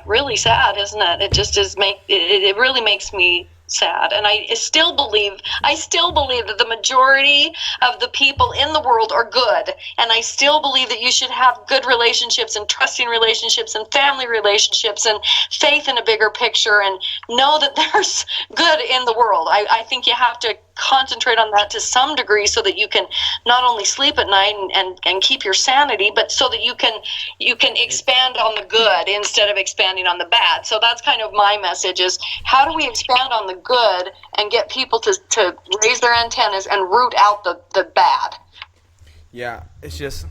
really sad, isn't it? It just is it really makes me sad, and I still believe that the majority of the people in the world are good, and I still believe that you should have good relationships and trusting relationships and family relationships and faith in a bigger picture, and know that there's good in the world. I think you have to concentrate on that to some degree so that you can not only sleep at night and keep your sanity, but so that you can expand on the good instead of expanding on the bad. So that's kind of my message, is how do we expand on the good and get people to raise their antennas and root out the bad? Yeah, it's just,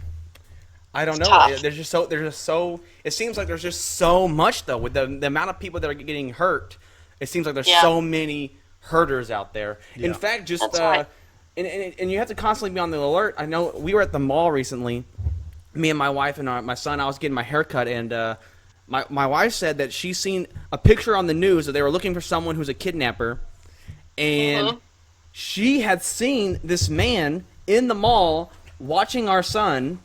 I don't know. Tough. There's just so it seems like there's just so much, though, with the amount of people that are getting hurt. It seems like there's so many herders out there. In fact, just right. and you have to constantly be on the alert. I know we were at the mall recently, me and my wife and my son. I was getting my hair cut, and my wife said that she's seen a picture on the news that they were looking for someone who's a kidnapper, and she had seen this man in the mall watching our son,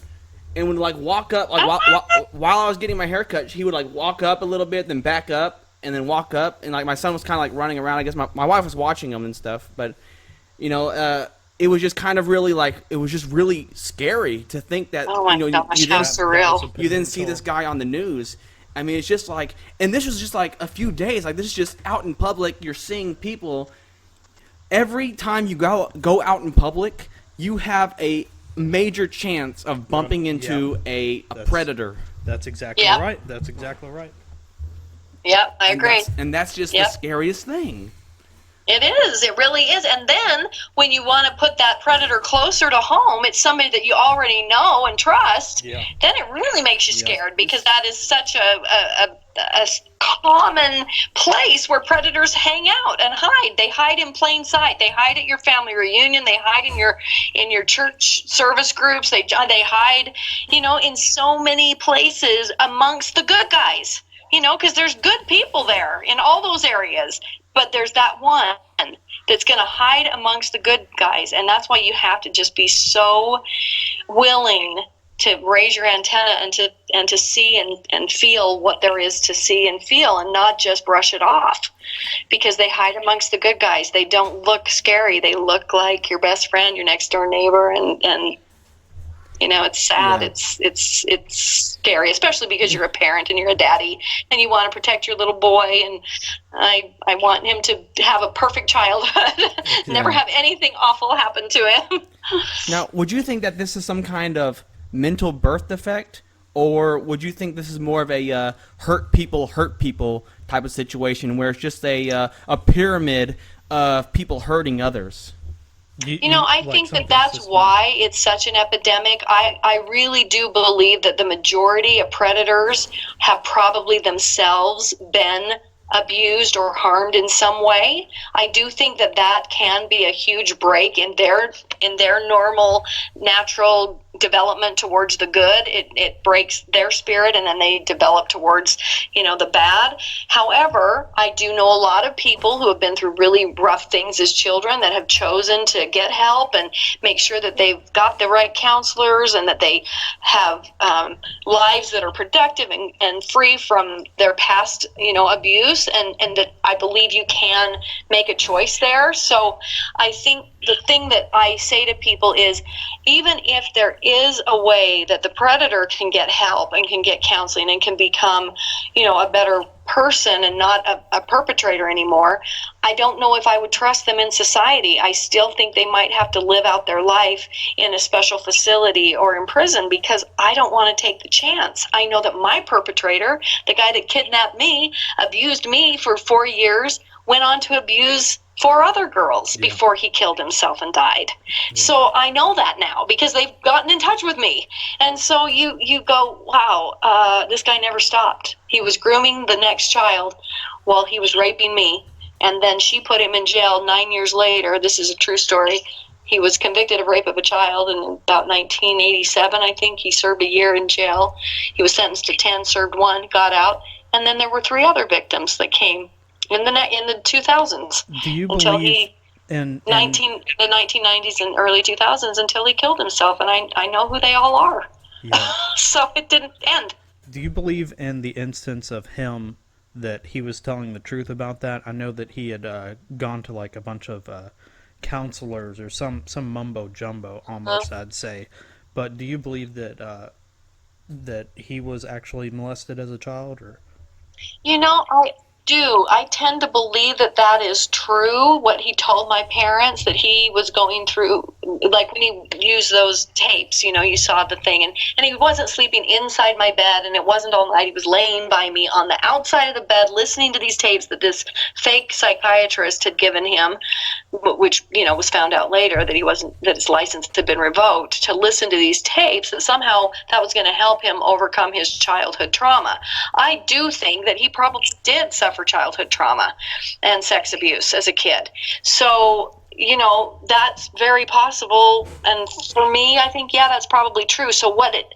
and would like walk up while I was getting my hair cut. He would like walk up a little bit, then back up, and then walk up, and like my son was kind of like running around. I guess my wife was watching him and stuff, but it was just kind of really it was just really scary to think that you then see this guy on the news. I mean, it's just like, and this was just like a few days. Like, this is just out in public. You're seeing people. Every time you go out in public, you have a major chance of bumping into a predator. That's exactly right. That's exactly right. Yep, I agree. And that's just the scariest thing. It is. It really is. And then when you want to put that predator closer to home, it's somebody that you already know and trust. Yeah. Then it really makes you scared, because that is such a common place where predators hang out and hide. They hide in plain sight. They hide at your family reunion. They hide in your church service groups. They hide, in so many places amongst the good guys. Because there's good people there in all those areas, but there's that one that's going to hide amongst the good guys, and that's why you have to just be so willing to raise your antenna and to see and feel what there is to see and feel, and not just brush it off, because they hide amongst the good guys. They don't look scary. They look like your best friend, your next door neighbor, and it's sad. Yeah. It's scary, especially because you're a parent and you're a daddy and you want to protect your little boy. And I want him to have a perfect childhood, never have anything awful happen to him. Now, would you think that this is some kind of mental birth defect, or would you think this is more of a hurt people type of situation where it's just a pyramid of people hurting others? I think that's why it's such an epidemic. I really do believe that the majority of predators have probably themselves been abused or harmed in some way. I do think that can be a huge break in their normal, natural development towards the good. It breaks their spirit, and then they develop towards, the bad. However, I do know a lot of people who have been through really rough things as children that have chosen to get help and make sure that they've got the right counselors and that they have lives that are productive and free from their past, abuse, and that I believe you can make a choice there. So I think the thing that I say to people is, even if there is a way that the predator can get help and can get counseling and can become, a better person and not a perpetrator anymore, I don't know if I would trust them in society. I still think they might have to live out their life in a special facility or in prison, because I don't want to take the chance. I know that my perpetrator, the guy that kidnapped me, abused me for 4 years, went on to abuse 4 other girls before he killed himself and died. So I know that now because they've gotten in touch with me. And so you go, wow, this guy never stopped. He was grooming the next child while he was raping me. And then she put him in jail 9 years later. This is a true story. He was convicted of rape of a child in about 1987, I think. He served a year in jail. He was sentenced to 10, served 1, got out. And then there were 3 other victims that came in the 2000s. Do you until believe the 1990s and early 2000s, until he killed himself, and I know who they all are. Yeah. So it didn't end. Do you believe in the instance of him that he was telling the truth about that? I know that he had gone to like a bunch of counselors or some mumbo jumbo almost, I'd say. But do you believe that that he was actually molested as a child, or? I do. I tend to believe that is true, what he told my parents, that he was going through, like when he used those tapes, you saw the thing, and he wasn't sleeping inside my bed, and it wasn't all night. He was laying by me on the outside of the bed listening to these tapes that this fake psychiatrist had given him, which, was found out later that his license had been revoked, to listen to these tapes, that somehow that was going to help him overcome his childhood trauma. I do think that he probably did suffer childhood trauma and sex abuse as a kid. So, that's very possible. And for me, I think, that's probably true. So what it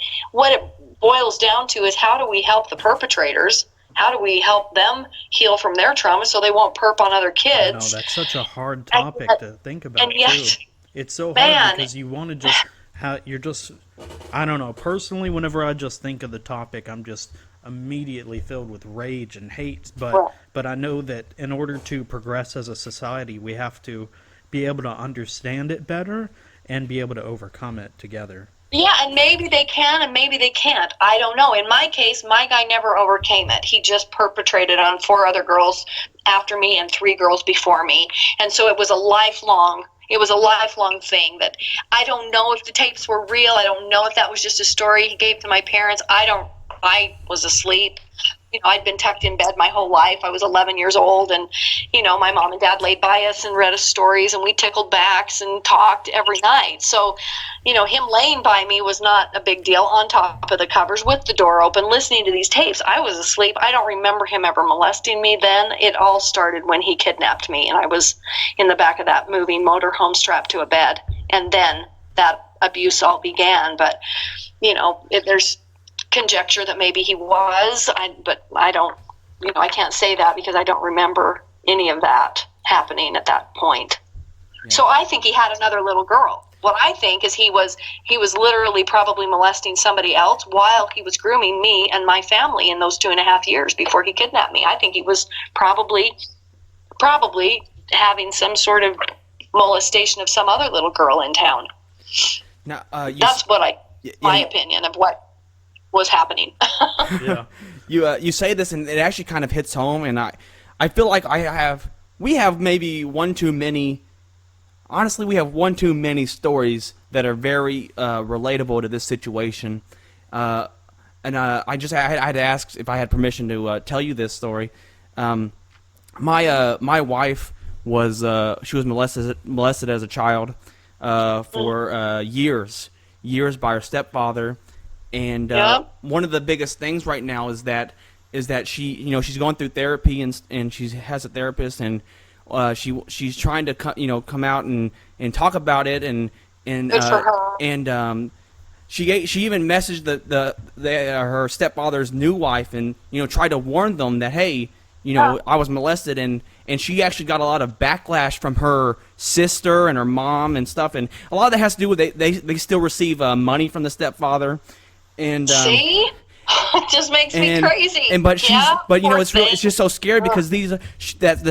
boils down to is, how do we help the perpetrators? How do we help them heal from their trauma so they won't perp on other kids? I know, that's such a hard topic to think about, too. It's so hard because you want to just, I don't know, personally, whenever I just think of the topic, I'm just immediately filled with rage and hate, but I know that in order to progress as a society, we have to be able to understand it better and be able to overcome it together. Yeah, and maybe they can and maybe they can't. I don't know. In my case, my guy never overcame it. He just perpetrated on 4 other girls after me and 3 girls before me. And so it was a lifelong thing that I don't know if the tapes were real. I don't know if that was just a story he gave to my parents. I was asleep. I'd been tucked in bed my whole life. I was 11 years old, and, my mom and dad laid by us and read us stories, and we tickled backs and talked every night. So, him laying by me was not a big deal, on top of the covers with the door open, listening to these tapes. I was asleep. I don't remember him ever molesting me then. It all started when he kidnapped me, and I was in the back of that moving motorhome strapped to a bed, and then that abuse all began. But, there's conjecture that maybe he was, but I don't, I can't say that because I don't remember any of that happening at that point. Yeah. So I think he had another little girl. What I think is he was literally probably molesting somebody else while he was grooming me and my family in those 2.5 years before he kidnapped me. I think he was probably having some sort of molestation of some other little girl in town. Now, that's what my opinion of what was happening. Yeah. You say this and it actually kind of hits home, and I feel like we have maybe one too many. Honestly, we have one too many stories that are very relatable to this situation. I had to ask if I had permission to tell you this story. My wife was molested as a child for years by her stepfather. And one of the biggest things right now is that she she's going through therapy and she has a therapist, and she's trying to come out and talk about it and she even messaged her stepfather's new wife and tried to warn them that, hey, I was molested, and she actually got a lot of backlash from her sister and her mom and stuff, and a lot of that has to do with they still receive money from the stepfather, and see. It just makes me crazy. But it's just so scary because the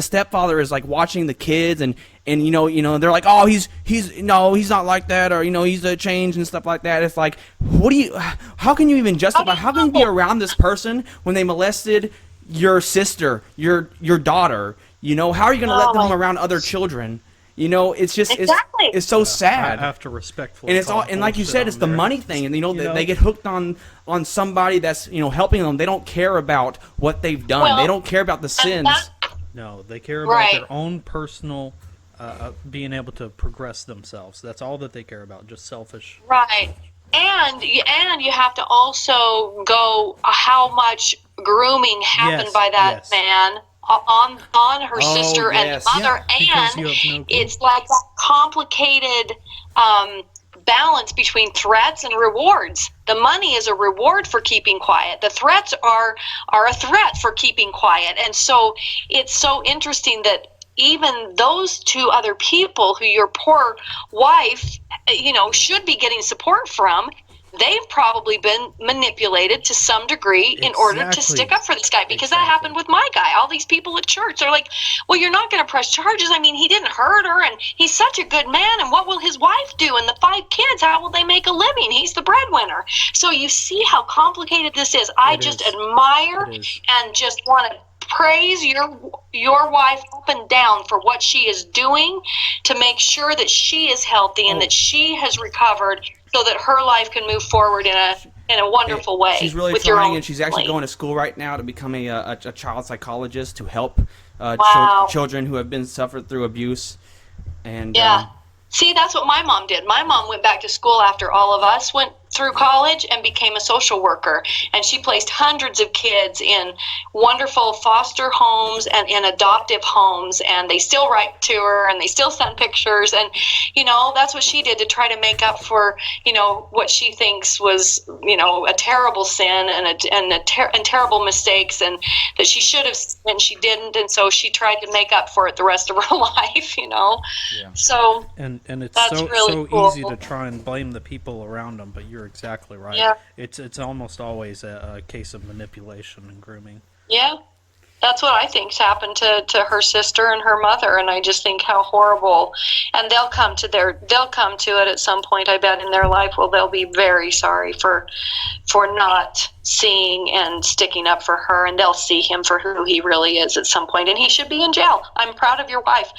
stepfather is like watching the kids and they're like, oh, he's not like that, or he's a change and stuff like that. It's like, how can you even justify? How can you be around this person when they molested your sister, your daughter? How are you going to let them around other children? It's just it's so sad. I have to respectfully. And it's all, and like you said, it's the money thing, and they get hooked on somebody that's helping them. They don't care about what they've done. They don't care about the sins. No, they care about their own personal being able to progress themselves. That's all that they care about. Just selfish. Right. And you have to also go how much grooming happened by that man on her sister and mother, and it's like that complicated balance between threats and rewards. The money is a reward for keeping quiet. The threats are a threat for keeping quiet. And so it's so interesting that even those two other people who your poor wife, should be getting support from, they've probably been manipulated to some degree in order to stick up for this guy, because that happened with my guy. All these people at church, they're like, well, you're not going to press charges. I mean, he didn't hurt her, and he's such a good man, and what will his wife do? And the 5 kids, how will they make a living? He's the breadwinner. So you see how complicated this is. I just admire and just want to praise your wife up and down for what she is doing to make sure that she is healthy and that she has recovered, so that her life can move forward in a wonderful way. She's really trying, and she's actually going to school right now to become a child psychologist to help children who have been suffered through abuse. And see, that's what my mom did. My mom went back to school after all of us went through college and became a social worker, and she placed hundreds of kids in wonderful foster homes and in adoptive homes, and they still write to her and they still send pictures, and that's what she did to try to make up for what she thinks was a terrible sin and terrible mistakes, and that she should have and she didn't, and so she tried to make up for it the rest of her life. So and it's that's so really cool. easy to try and blame the people around them, but you're exactly right. Yeah. It's almost always a case of manipulation and grooming. Yeah, that's what I think's happened to her sister and her mother, and I just think how horrible. And they'll come to it at some point, I bet, in their life. Well, they'll be very sorry for not seeing and sticking up for her, and they'll see him for who he really is at some point, and he should be in jail. I'm proud of your wife.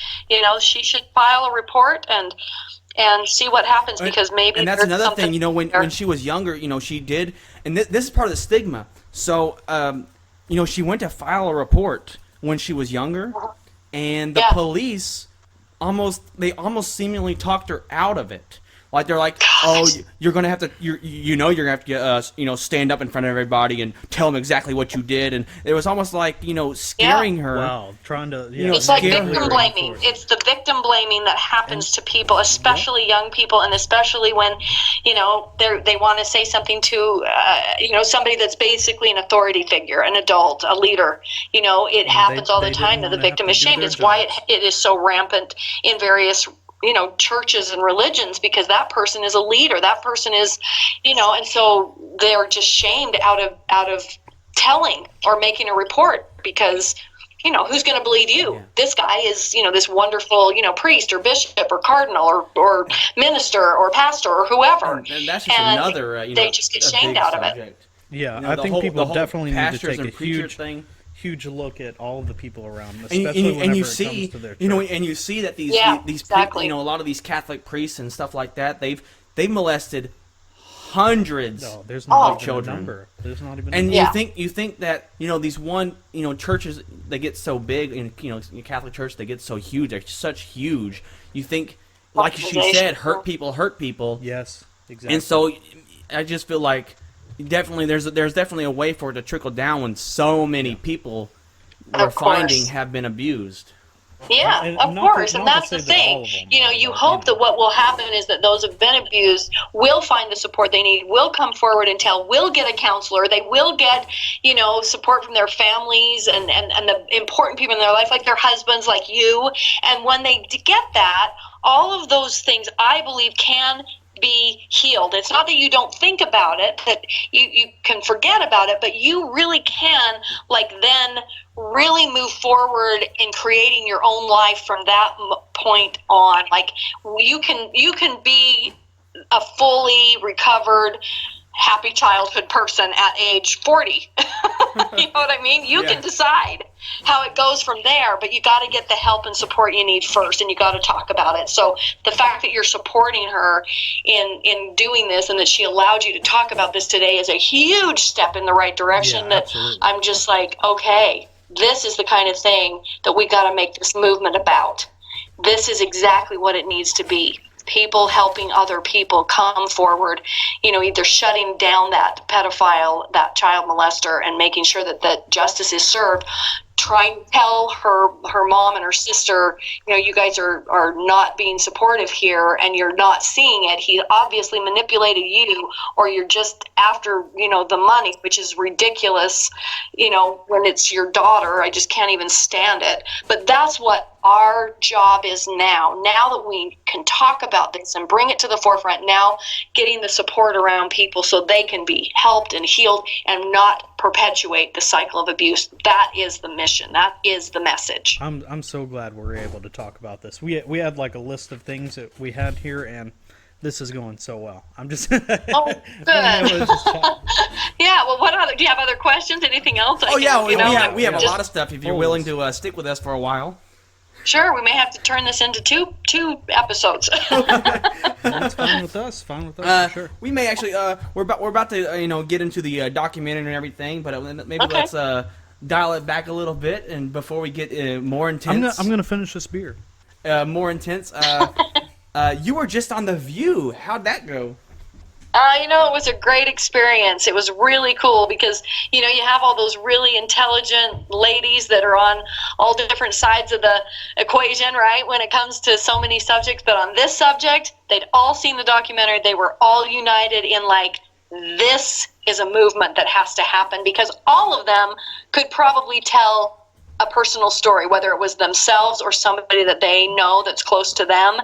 She should file a report and see what happens, because maybe. And that's another thing, when she was younger, she did, and this is part of the stigma. So, she went to file a report when she was younger, and the police almost seemingly talked her out of it. Like, they're like, oh, you're gonna have to, you're gonna have to, stand up in front of everybody and tell them exactly what you did, and it was almost like, scaring her. Wow, trying to, it's like victim blaming. It's the victim blaming that happens to people, especially young people, and especially when, they want to say something to, somebody that's basically an authority figure, an adult, a leader. It happens all the time that the victim is shamed. It's why it is so rampant in various churches and religions, because that person is a leader. That person is, and so they're just shamed out of telling or making a report, because, who's going to believe you? Yeah. This guy is, this wonderful, priest or bishop or cardinal or minister or pastor or whoever. And that's just another, they just get shamed out of it. Yeah, I think people definitely need to take a huge look at all of the people around them, especially whenever it comes to their church. And you see that these people, a lot of these Catholic priests and stuff like that, they've molested hundreds of children. There's not even. And you think that these churches, they get so big, and Catholic Church, they get so huge, they're such huge. You think, like she said, hurt people. Yes, exactly. And so I just feel like. Definitely, there's definitely a way for it to trickle down when so many people we're finding have been abused. Yeah, of course, and that's the thing. You hope that what will happen is that those who've been abused will find the support they need, will come forward and tell, will get a counselor, they will get, support from their families and the important people in their life, like their husbands, like you. And when they get that, all of those things, I believe, can be healed. It's not that you don't think about it, that you can forget about it, but you really can, then really move forward in creating your own life from that point on. You can be a fully recovered, happy childhood person at age 40. You know what I mean? You can decide how it goes from there, but you got to get the help and support you need first, and you got to talk about it. So the fact that you're supporting her in doing this, and that she allowed you to talk about this today, is a huge step in the right direction. Absolutely. I'm just okay, this is the kind of thing that we got to make this movement about. This is exactly what it needs to be. People helping other people come forward, either shutting down that pedophile, that child molester, and making sure that justice is served. Trying to tell her mom and her sister, you guys are not being supportive here, and you're not seeing it. He obviously manipulated you, or you're just after, the money, which is ridiculous, when it's your daughter. I just can't even stand it. But that's what our job is now. Now that we can talk about this and bring it to the forefront, now getting the support around people so they can be helped and healed and not perpetuate the cycle of abuse. That is the mission. That is the message. I'm so glad we're able to talk about this. We had a list of things that we had here, and this is going so well. I'm just oh, good. Yeah. Well, what other? Do you have other questions? Anything else? We have a lot of stuff. If you're willing to stick with us for a while. Sure, we may have to turn this into two episodes. It's fine with us. For sure. We may actually. We're about to get into the documentary and everything, but maybe let's dial it back a little bit, and before we get more intense. I'm gonna finish this beer. More intense. You were just on The View. How'd that go? It was a great experience. It was really cool because, you have all those really intelligent ladies that are on all different sides of the equation, right, when it comes to so many subjects. But on this subject, they'd all seen the documentary. They were all united in, this is a movement that has to happen, because all of them could probably tell a personal story, whether it was themselves or somebody that they know that's close to them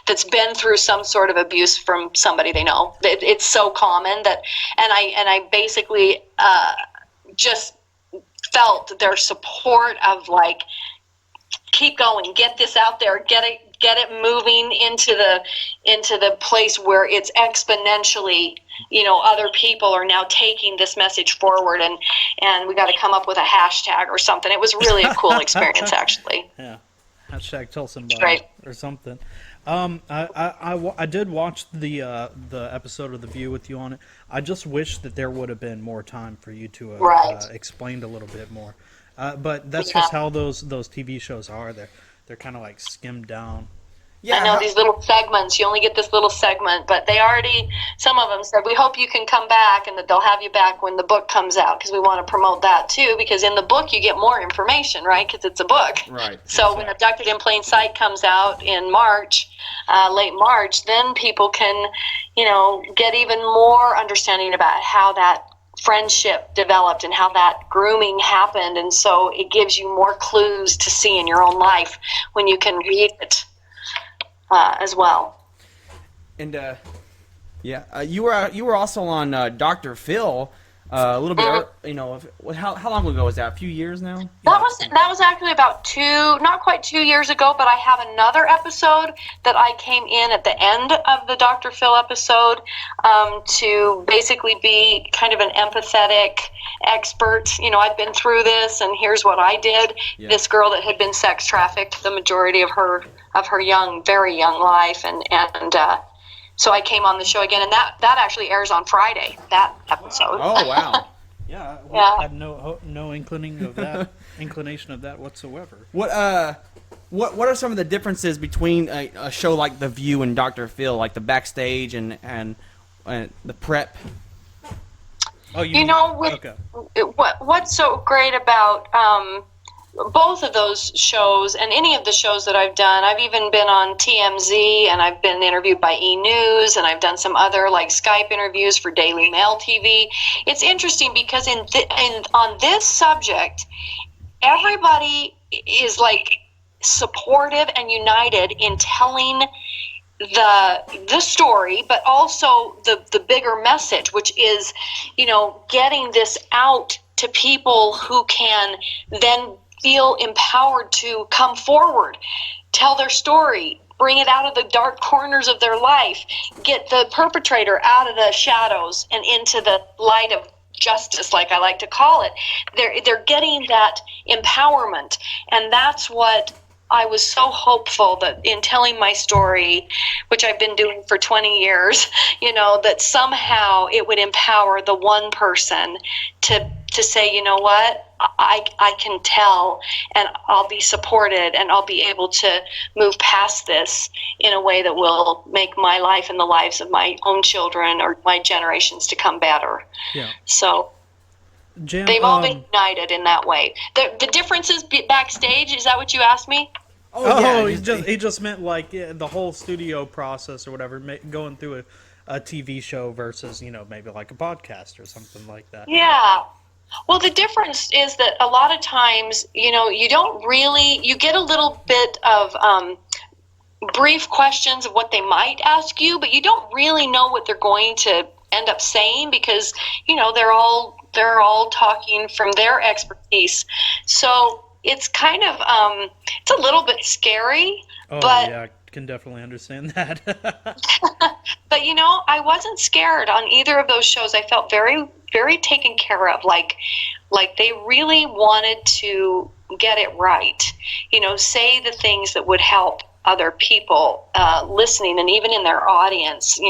that's been through some sort of abuse from somebody they know. It's so common that, and I basically just felt their support of keep going, get this out there, get it moving into the place where it's exponentially, other people are now taking this message forward, and we got to come up with a hashtag or something. It was really a cool experience, actually. Yeah, hashtag tell somebody right. Or something. I did watch the episode of The View with you on it. I just wish that there would have been more time for you to have explained a little bit more. But that's just how those TV shows are. They're kind of skimmed down. Yeah, I know, these little segments. You only get this little segment, but some of them said, we hope you can come back, and that they'll have you back when the book comes out, because we want to promote that too, because in the book you get more information, right, because it's a book. Right. So when Abducted in Plain Sight comes out in March, late March, then people can, get even more understanding about how that friendship developed and how that grooming happened, and so it gives you more clues to see in your own life when you can read it. As well. And you were also on Dr. Phill a little bit. How long ago was that? A few years now. That was actually about not quite 2 years ago. But I have another episode that I came in at the end of the Dr. Phill episode to basically be kind of an empathetic expert. I've been through this, and here's what I did. Yeah. This girl that had been sex trafficked the majority of her very young life, and so I came on the show again, and that actually airs on Friday, that episode. Oh, wow. Yeah, I had no inclination of that whatsoever. What are some of the differences between a show like The View and Dr. Phill, like the backstage and the prep? Oh, okay. What's so great about both of those shows and any of the shows that I've done, I've even been on TMZ, and I've been interviewed by E! News, and I've done some other like Skype interviews for Daily Mail TV. It's interesting because on this subject, everybody is like supportive and united in telling the story, but also the bigger message, which is, getting this out to people who can then feel empowered to come forward, tell their story, bring it out of the dark corners of their life, get the perpetrator out of the shadows and into the light of justice, like I like to call it. They're getting that empowerment, and that's what I was so hopeful that in telling my story, which I've been doing for 20 years, that somehow it would empower the one person to say, you know what, I can tell, and I'll be supported, and I'll be able to move past this in a way that will make my life and the lives of my own children or my generations to come better. Yeah. So Jan, they've all been united in that way. The differences backstage, is that what you asked me? Oh, yeah. He just meant like the whole studio process or whatever, going through a TV show versus, maybe like a podcast or something like that. Yeah. Well, the difference is that a lot of times, you get a little bit of brief questions of what they might ask you, but you don't really know what they're going to end up saying because, they're all talking from their expertise. So it's kind of, it's a little bit scary. Oh, but, yeah, I can definitely understand that. But, I wasn't scared on either of those shows. I felt very, very taken care of. Like they really wanted to get it right. Say the things that would help other people listening, and even in their audience,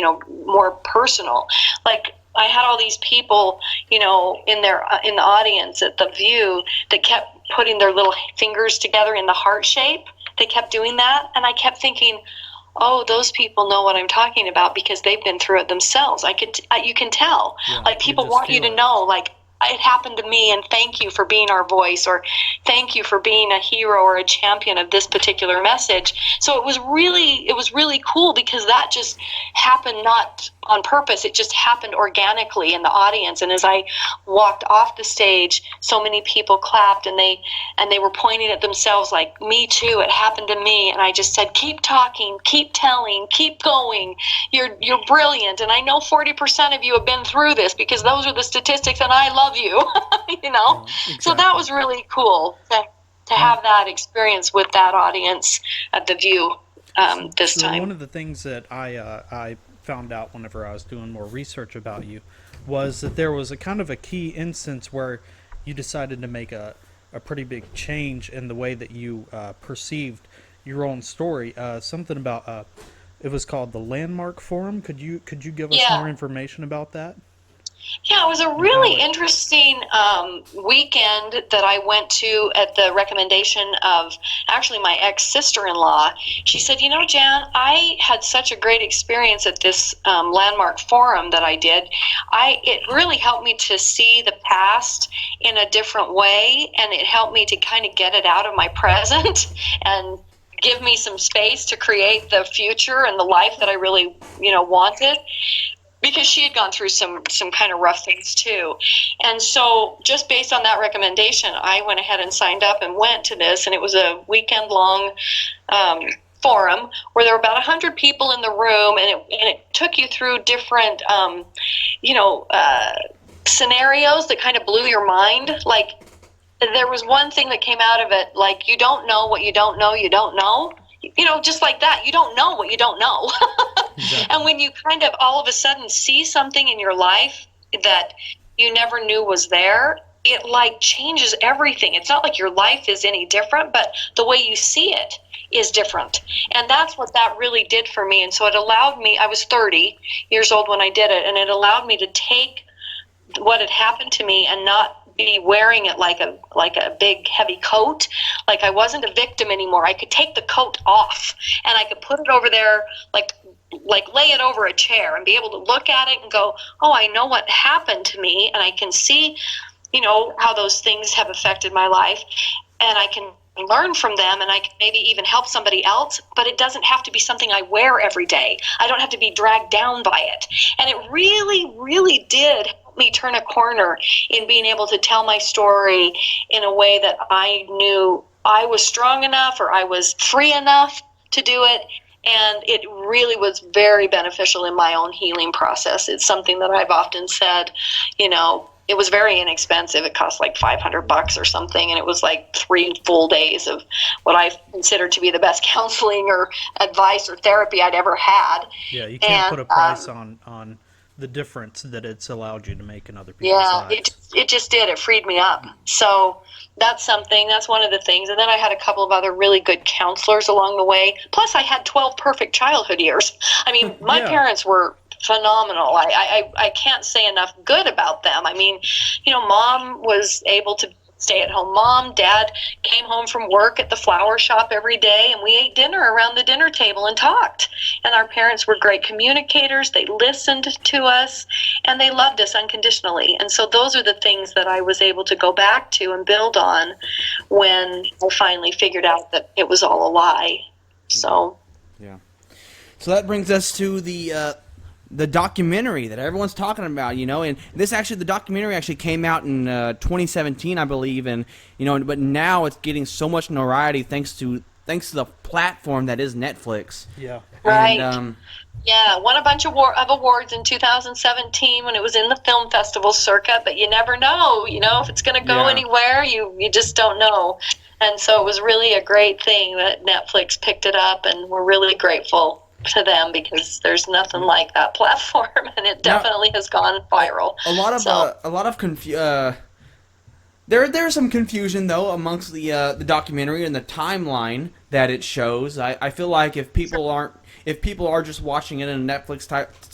more personal. Like, I had all these people, in the audience at The View that kept putting their little fingers together in the heart shape. They kept doing that, and I kept thinking, oh, those people know what I'm talking about because they've been through it themselves. You can tell. Yeah, like, people want you to know, like, it happened to me, and thank you for being our voice, or thank you for being a hero or a champion of this particular message. So it was really cool because that just happened not on purpose. It just happened organically in the audience. And as I walked off the stage, so many people clapped, and they were pointing at themselves like, me too, it happened to me. And I just said, keep talking, keep telling, keep going. You're brilliant. And I know 40% of you have been through this because those are the statistics, and I love you. Exactly. So that was really cool to have that experience with that audience at The View this time. One of the things that I found out whenever I was doing more research about you was that there was a kind of a key instance where you decided to make a pretty big change in the way that you perceived your own story. Something about it was called the Landmark Forum. Could you give us more information about that? Yeah, it was a really interesting weekend that I went to at the recommendation of actually my ex-sister-in-law. She said, Jan, I had such a great experience at this Landmark Forum that I did. It really helped me to see the past in a different way, and it helped me to kind of get it out of my present and give me some space to create the future and the life that I really, wanted. Because she had gone through some kind of rough things too. And so just based on that recommendation, I went ahead and signed up and went to this, and it was a weekend-long forum where there were about 100 people in the room, and it took you through different, scenarios that kind of blew your mind. Like, there was one thing that came out of it, like, you don't know what you don't know you don't know. Just like that, you don't know what you don't know. Exactly. And when you kind of all of a sudden see something in your life that you never knew was there, it like changes everything. It's not like your life is any different, but the way you see it is different. And that's what that really did for me. And so it allowed me, I was 30 years old when I did it, and it allowed me to take what had happened to me and not be wearing it like a big heavy coat. Like, I wasn't a victim anymore. I could take the coat off, and I could put it over there, like lay it over a chair and be able to look at it and go, oh, I know what happened to me, and I can see, how those things have affected my life. and I can learn from them, and I can maybe even help somebody else, but it doesn't have to be something I wear every day. I don't have to be dragged down by it. And it really, really did help me turn a corner in being able to tell my story in a way that I knew I was strong enough or I was free enough to do it. And it really was very beneficial in my own healing process. It's something that I've often said, it was very inexpensive. It cost like $500 or something, and it was like 3 full days of what I consider to be the best counseling or advice or therapy I'd ever had. Yeah, you can't put a price on the difference that it's allowed you to make in other people's lives. It just did. It freed me up. So that's one of the things. And then I had a couple of other really good counselors along the way. Plus, I had 12 perfect childhood years. I mean, my parents were phenomenal. I can't say enough good about them. I mean, Mom was able to stay at home mom. Dad came home from work at the flower shop every day, and we ate dinner around the dinner table and talked. And our parents were great communicators. They listened to us, and they loved us unconditionally. And so those are the things that I was able to go back to and build on when I finally figured out that it was all a lie. So so that brings us to the documentary that everyone's talking about, and the documentary actually came out in 2017, I believe, and but now it's getting so much notoriety thanks to the platform that is Netflix. Yeah. Right. And, won a bunch of awards in 2017 when it was in the film festival circuit, but you never know, if it's going to go anywhere, you just don't know. And so it was really a great thing that Netflix picked it up, and we're really grateful to them because there's nothing like that platform, and it definitely has gone viral. There's some confusion though amongst the documentary and the timeline that it shows. I feel like if people are just watching it in a Netflix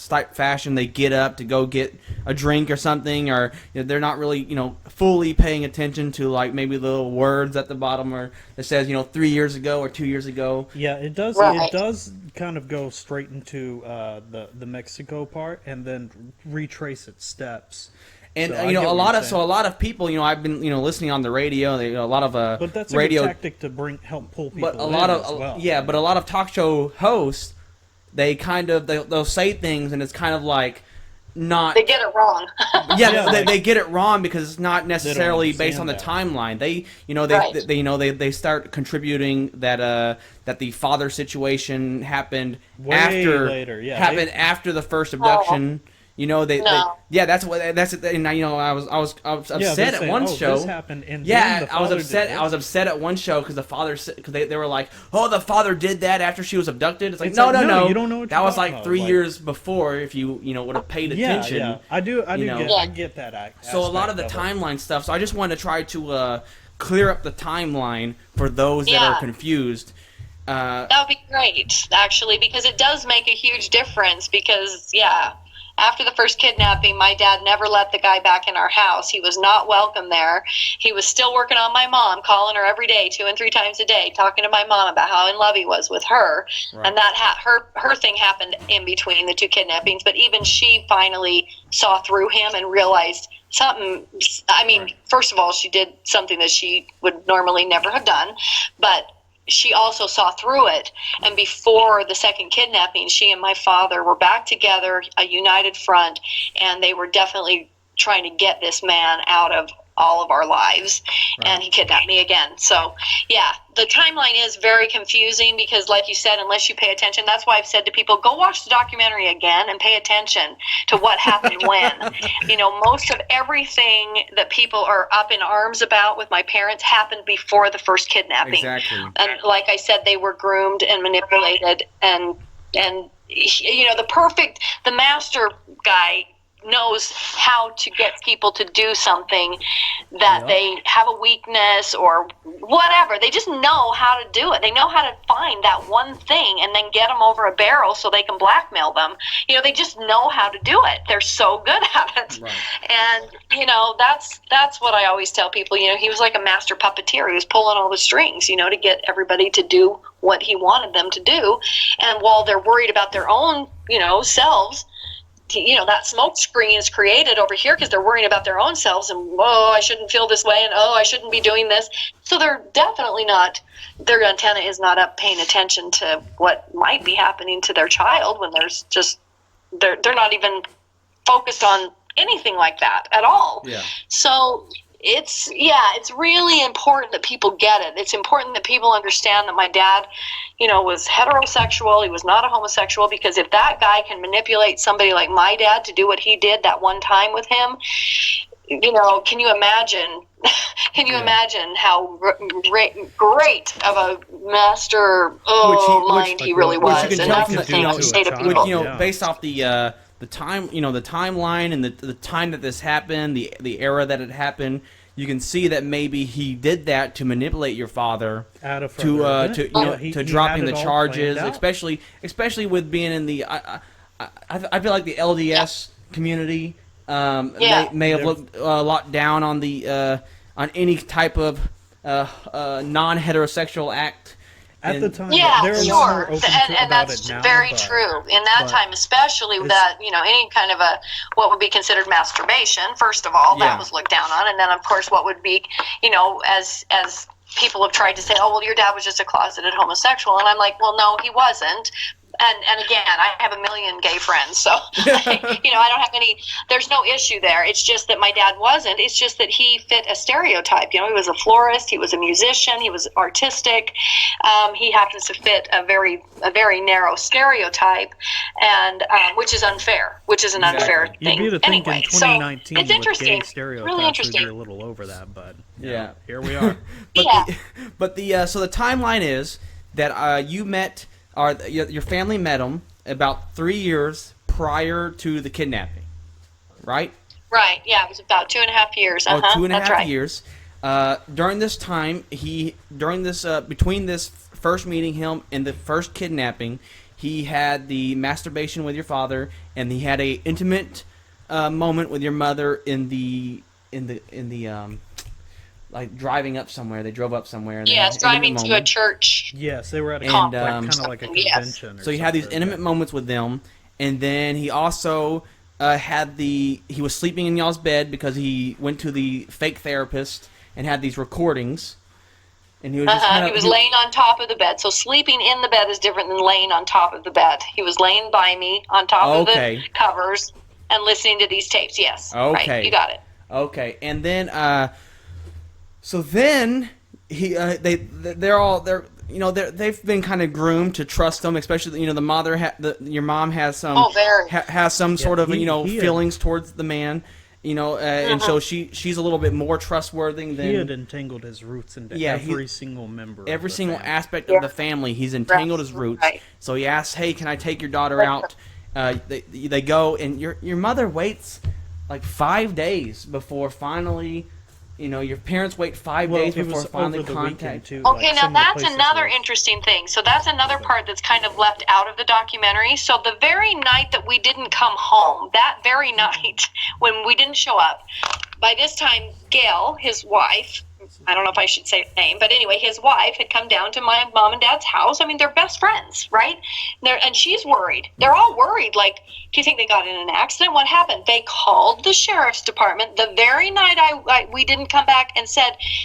type fashion, they get up to go get a drink or something, or they're not really fully paying attention to like maybe the little words at the bottom or that says 3 years ago or 2 years ago. Yeah, it does. Right. It does kind of go straight into the Mexico part and then retrace its steps. And so a lot of people, I've been listening on the radio. A lot of but that's radio a good tactic to help pull people. But a lot of talk show hosts, they'll say things and it's kind of like not. They get it wrong. They get it wrong because it's not necessarily based on the timeline. They start contributing that the father situation happened after the first abduction. That's it. And I was upset at one show. This happened I was upset at one show because the father, because they were like, oh, the father did that after she was abducted. It's like, no, you don't know what that was like 3 years before. If you would have paid attention. Yeah, I get that. So a lot of the timeline stuff. So I just wanted to try to clear up the timeline for those that are confused. That would be great, actually, because it does make a huge difference. Because after the first kidnapping, my dad never let the guy back in our house. He was not welcome there. He was still working on my mom, calling her every day, 2 and 3 times a day, talking to my mom about how in love he was with her. Right. And that her thing happened in between the 2 kidnappings. But even she finally saw through him and realized something. I mean, first of all, she did something that she would normally never have done, but she also saw through it. And before the second kidnapping, she and my father were back together, a united front, and they were definitely trying to get this man out of all of our lives. Right. And he kidnapped me again. So the timeline is very confusing because, like you said, unless you pay attention, that's why I've said to people, go watch the documentary again and pay attention to what happened when. Most of everything that people are up in arms about with my parents happened before the first kidnapping. Exactly. And like I said, they were groomed and manipulated, and the master guy knows how to get people to do something that they have a weakness or whatever. They just know how to do it. They know how to find that one thing and then get them over a barrel so they can blackmail them. They just know how to do it. They're so good at it. Right. And that's what I always tell people. He was like a master puppeteer. He was pulling all the strings, to get everybody to do what he wanted them to do. And while they're worried about their own, selves, that smoke screen is created over here because they're worrying about their own selves and, whoa, I shouldn't feel this way, and I shouldn't be doing this. So they're definitely not, their antenna is not up paying attention to what might be happening to their child when there's just, they're not even focused on anything like that at all. Yeah. So it's really important that people get it. It's important that people understand that my dad, was heterosexual. He was not a homosexual, because if that guy can manipulate somebody like my dad to do what he did that one time with him, can you imagine? Can you imagine how great of a master mind he really was? And that's the thing I say to people. Based off the time, the timeline and the time that this happened, the era that it happened, you can see that maybe he did that to manipulate your father to dropping the charges, especially with being in the. I feel like the LDS community may have looked a lot down on the on any type of non-heterosexual act. At the time, sure, and that's very true. In that time, especially with that, any kind of what would be considered masturbation. First of all, that was looked down on, and then of course, what would be, as people have tried to say, oh well, your dad was just a closeted homosexual, and I'm like, well, no, he wasn't. And again, I have a million gay friends, so I don't have any. There's no issue there. It's just that my dad wasn't. It's just that he fit a stereotype. He was a florist. He was a musician. He was artistic. He happens to fit a very narrow stereotype, and which is unfair. Which is an unfair thing. You'd be to think anyway, in 2019 so it's interesting. With gay stereotypes, really interesting. we'd be a little over that, but here we are. So the timeline is that you met. Your family met him about 3 years prior to the kidnapping, right? Right, yeah, it was about 2.5 years. Oh, 2.5 years. During this time, between this first meeting him and the first kidnapping, he had the masturbation with your father, and he had a intimate moment with your mother in the like driving up somewhere. They drove up somewhere. And driving to a church. Yes, they were at kind of like a convention. So he had these intimate moments with them, and then he also he was sleeping in y'all's bed because he went to the fake therapist and had these recordings. And he was he was laying on top of the bed. So sleeping in the bed is different than laying on top of the bed. He was laying by me on top of the covers and listening to these tapes. Yes. Okay. Right, you got it. Okay, and then. So then they've been kind of groomed to trust him, especially the mother your mom has some has some sort of feelings towards the man, and so she's a little bit more trustworthy than he had entangled his roots into every single member, every single aspect of the family. He's entangled his roots. Right. So he asks, "Hey, can I take your daughter out?" They go, and your mother waits like 5 days before finally. Your parents wait 5 days before finally contact. Okay, now that's another interesting thing. So that's another part that's kind of left out of the documentary. So the very night that we didn't come home, that very night when we didn't show up, by this time, Gail, his wife, I don't know if I should say her name, but anyway, his wife had come down to my mom and dad's house. I mean, they're best friends, right? And she's worried. They're all worried. Like, do you think they got in an accident? What happened? They called the sheriff's department the very night we didn't come back and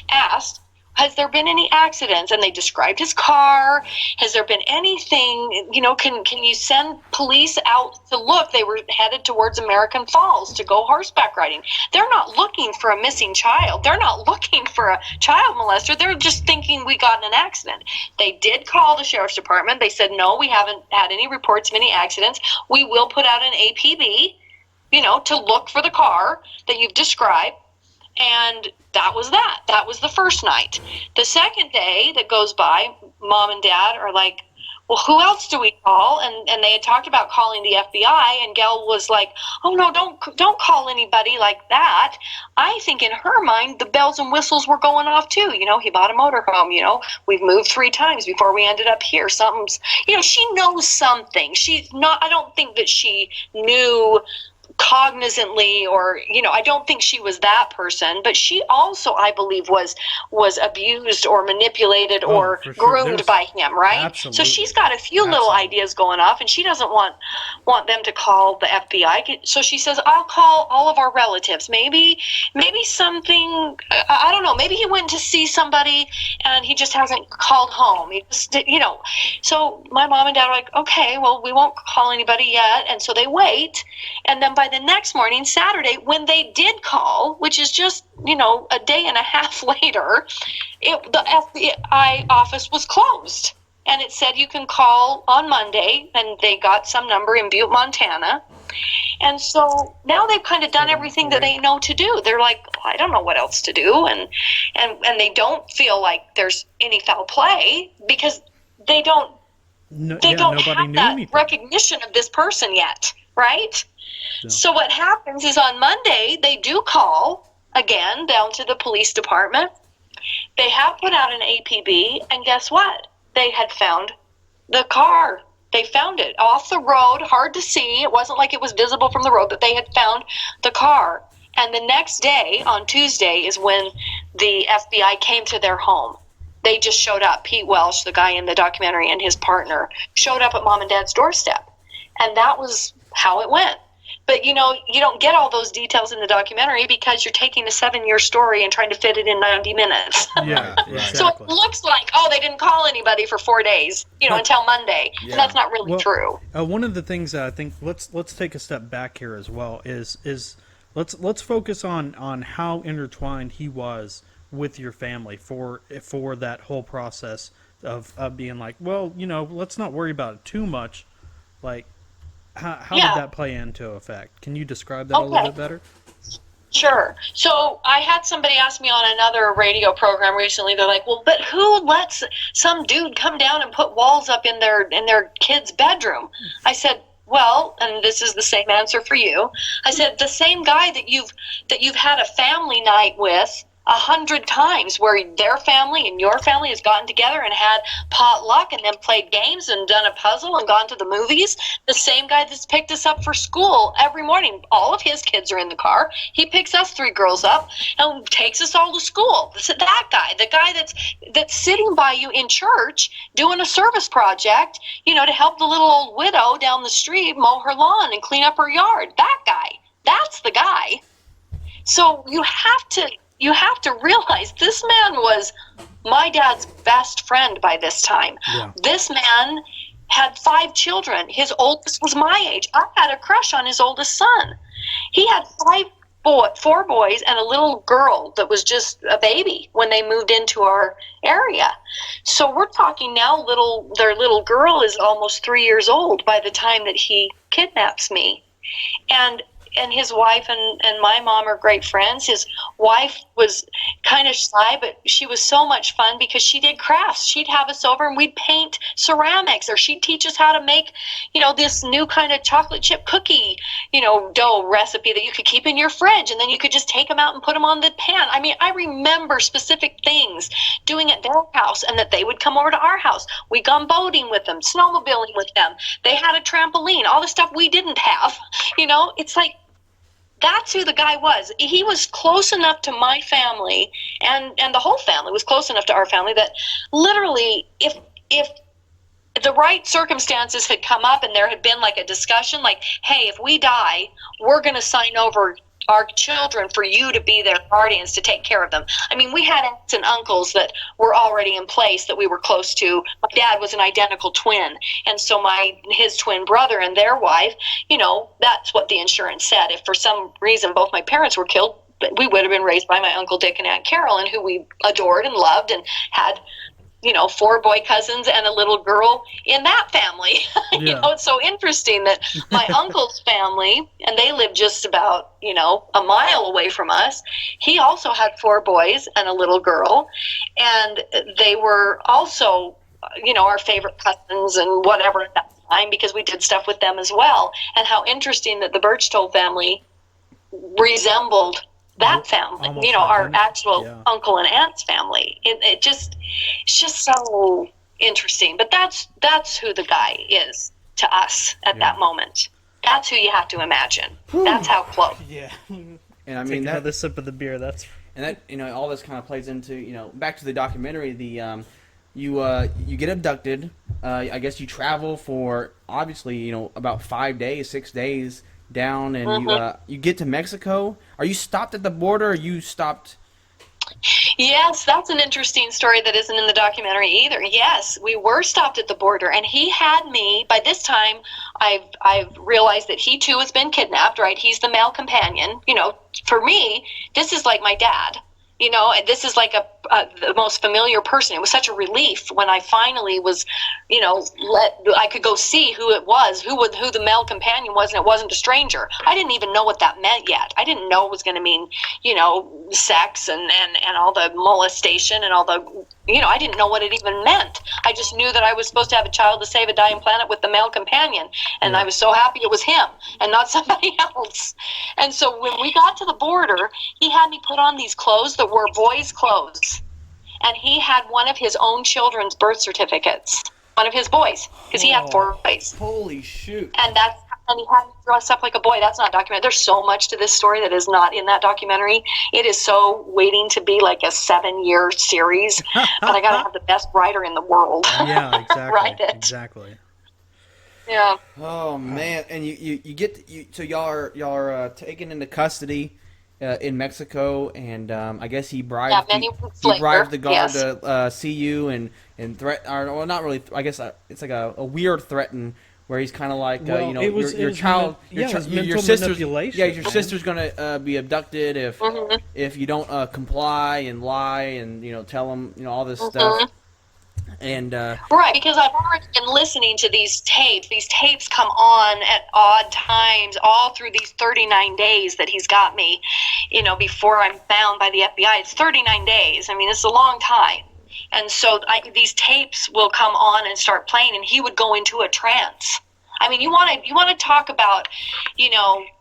asked, has there been any accidents? And they described his car. Has there been anything, can you send police out to look? They were headed towards American Falls to go horseback riding. They're not looking for a missing child. They're not looking for a child molester. They're just thinking we got in an accident. They did call the sheriff's department. They said, no, we haven't had any reports of any accidents. We will put out an APB, to look for the car that you've described. And that was that. That was the first night. The second day that goes by, mom and dad are like, well, who else do we call? And they had talked about calling the FBI, and Gail was like, oh, no, don't call anybody like that. I think in her mind, the bells and whistles were going off too. He bought a motorhome. We've moved 3 times before we ended up here. Something's, she knows something. She's not, I don't think that she knew cognizantly, or I don't think she was that person, but she also, I believe, was abused or manipulated or groomed by him, right? Absolutely. So she's got a few little ideas going off, and she doesn't want them to call the FBI. So she says, I'll call all of our relatives. Maybe something, I don't know, maybe he went to see somebody and he just hasn't called home. He just So my mom and dad are like, okay, well, we won't call anybody yet. And so they wait. And then by the next morning, Saturday, when they did call, which is just, a day and a half later, the FBI office was closed. And it said you can call on Monday, and they got some number in Butte, Montana. And so now they've kind of done everything that they know to do. They're like, I don't know what else to do. And they don't feel like there's any foul play because they don't have that recognition of this person yet, right? No. So what happens is on Monday, they do call again down to the police department. They have put out an APB, and guess what? They had found the car. They found it off the road, hard to see. It wasn't like it was visible from the road, but they had found the car. And the next day, on Tuesday, is when the FBI came to their home. They just showed up. Pete Welsh, the guy in the documentary, and his partner showed up at Mom and Dad's doorstep. And that was how it went. But, you don't get all those details in the documentary because you're taking a 7-year story and trying to fit it in 90 minutes. Yeah, exactly. So it looks like, they didn't call anybody for 4 days, until Monday. Yeah. And that's not really true. One of the things that I think, let's take a step back here as well, is let's focus on how intertwined he was with your family for that whole process of being like, well, let's not worry about it too much. Like, how did that play into effect? Can you describe that a little bit better? Sure. So I had somebody ask me on another radio program recently. They're like, well, but who lets some dude come down and put walls up in their kid's bedroom? I said, well, and this is the same answer for you. I said, the same guy that you've had a family night with 100 times, where their family and your family has gotten together and had potluck and then played games and done a puzzle and gone to the movies. The same guy that's picked us up for school every morning. All of his kids are in the car. He picks us 3 girls up and takes us all to school. That guy, the guy that's sitting by you in church doing a service project, to help the little old widow down the street mow her lawn and clean up her yard. That guy. That's the guy. So you have to realize this man was my dad's best friend by this time. Yeah. This man had 5 children. His oldest was my age. I had a crush on his oldest son. He had 4 boys and a little girl that was just a baby when they moved into our area. So we're talking now, their little girl is almost 3 years old by the time that he kidnaps me. And his wife and my mom are great friends. His wife was kind of shy, but she was so much fun because she did crafts. She'd have us over and we'd paint ceramics, or she'd teach us how to make, this new kind of chocolate chip cookie, dough recipe that you could keep in your fridge, and then you could just take them out and put them on the pan. I mean, I remember specific things doing at their house, and that they would come over to our house. We'd gone boating with them, snowmobiling with them. They had a trampoline, all the stuff we didn't have. It's like, that's who the guy was. He was close enough to my family, and the whole family was close enough to our family that literally if the right circumstances had come up and there had been like a discussion like, hey, if we die, we're going to sign over our children for you to be their guardians, to take care of them. I mean, we had aunts and uncles that were already in place that we were close to. My dad was an identical twin, and so his twin brother and their wife, that's what the insurance said. If for some reason both my parents were killed, we would have been raised by my Uncle Dick and Aunt Carolyn, who we adored and loved and had 4 boy cousins and a little girl in that family. Yeah. It's so interesting that my uncle's family, and they lived just about, a mile away from us. He also had 4 boys and a little girl, and they were also, our favorite cousins and whatever at that time, because we did stuff with them as well. And how interesting that the Birchtold family resembled that family, our actual uncle and aunt's family. It's just so interesting. But that's who the guy is to us at that moment. That's who you have to imagine. That's how close. Yeah. And I mean, Take another sip of the beer. And that, all this kind of plays into, back to the documentary. The you get abducted. I guess you travel for obviously, about 5 days, 6 days down, and you get to Mexico. Are you stopped at the border? Or you stopped? Yes, that's an interesting story that isn't in the documentary either. Yes, we were stopped at the border, and he had me. By this time, I've realized that he too has been kidnapped. Right? He's the male companion. For me, this is like my dad. And this is like the most familiar person. It was such a relief when I finally was, I could go see who it was, who the male companion was, and it wasn't a stranger. I didn't even know what that meant yet. I didn't know it was going to mean, sex and all the molestation and all the, I didn't know what it even meant. I just knew that I was supposed to have a child to save a dying planet with the male companion, and I was so happy it was him and not somebody else. And so when we got to the border, he had me put on these clothes that were boys' clothes, and he had one of his own children's birth certificates, one of his boys, because he had 4 boys. Holy shoot! And he had me dress up like a boy. That's not documented. There's so much to this story that is not in that documentary. It is so waiting to be like a 7-year series, but I got to have the best writer in the world. Yeah, exactly. Write it. Exactly. Yeah. Oh man! And so y'all are taken into custody in Mexico, and I guess he bribed the guard to see you and threat. Or well, not really. I guess it's like a weird threaten. Where he's kind of like, your child, your sister's, your sister's gonna be abducted if you don't comply and lie and tell them all this stuff. And right, because I've already been listening to these tapes. These tapes come on at odd times all through these 39 days that he's got me. Before I'm found by the FBI, it's 39 days. I mean, it's a long time. And so these tapes will come on and start playing, and he would go into a trance. I mean, you want to talk about,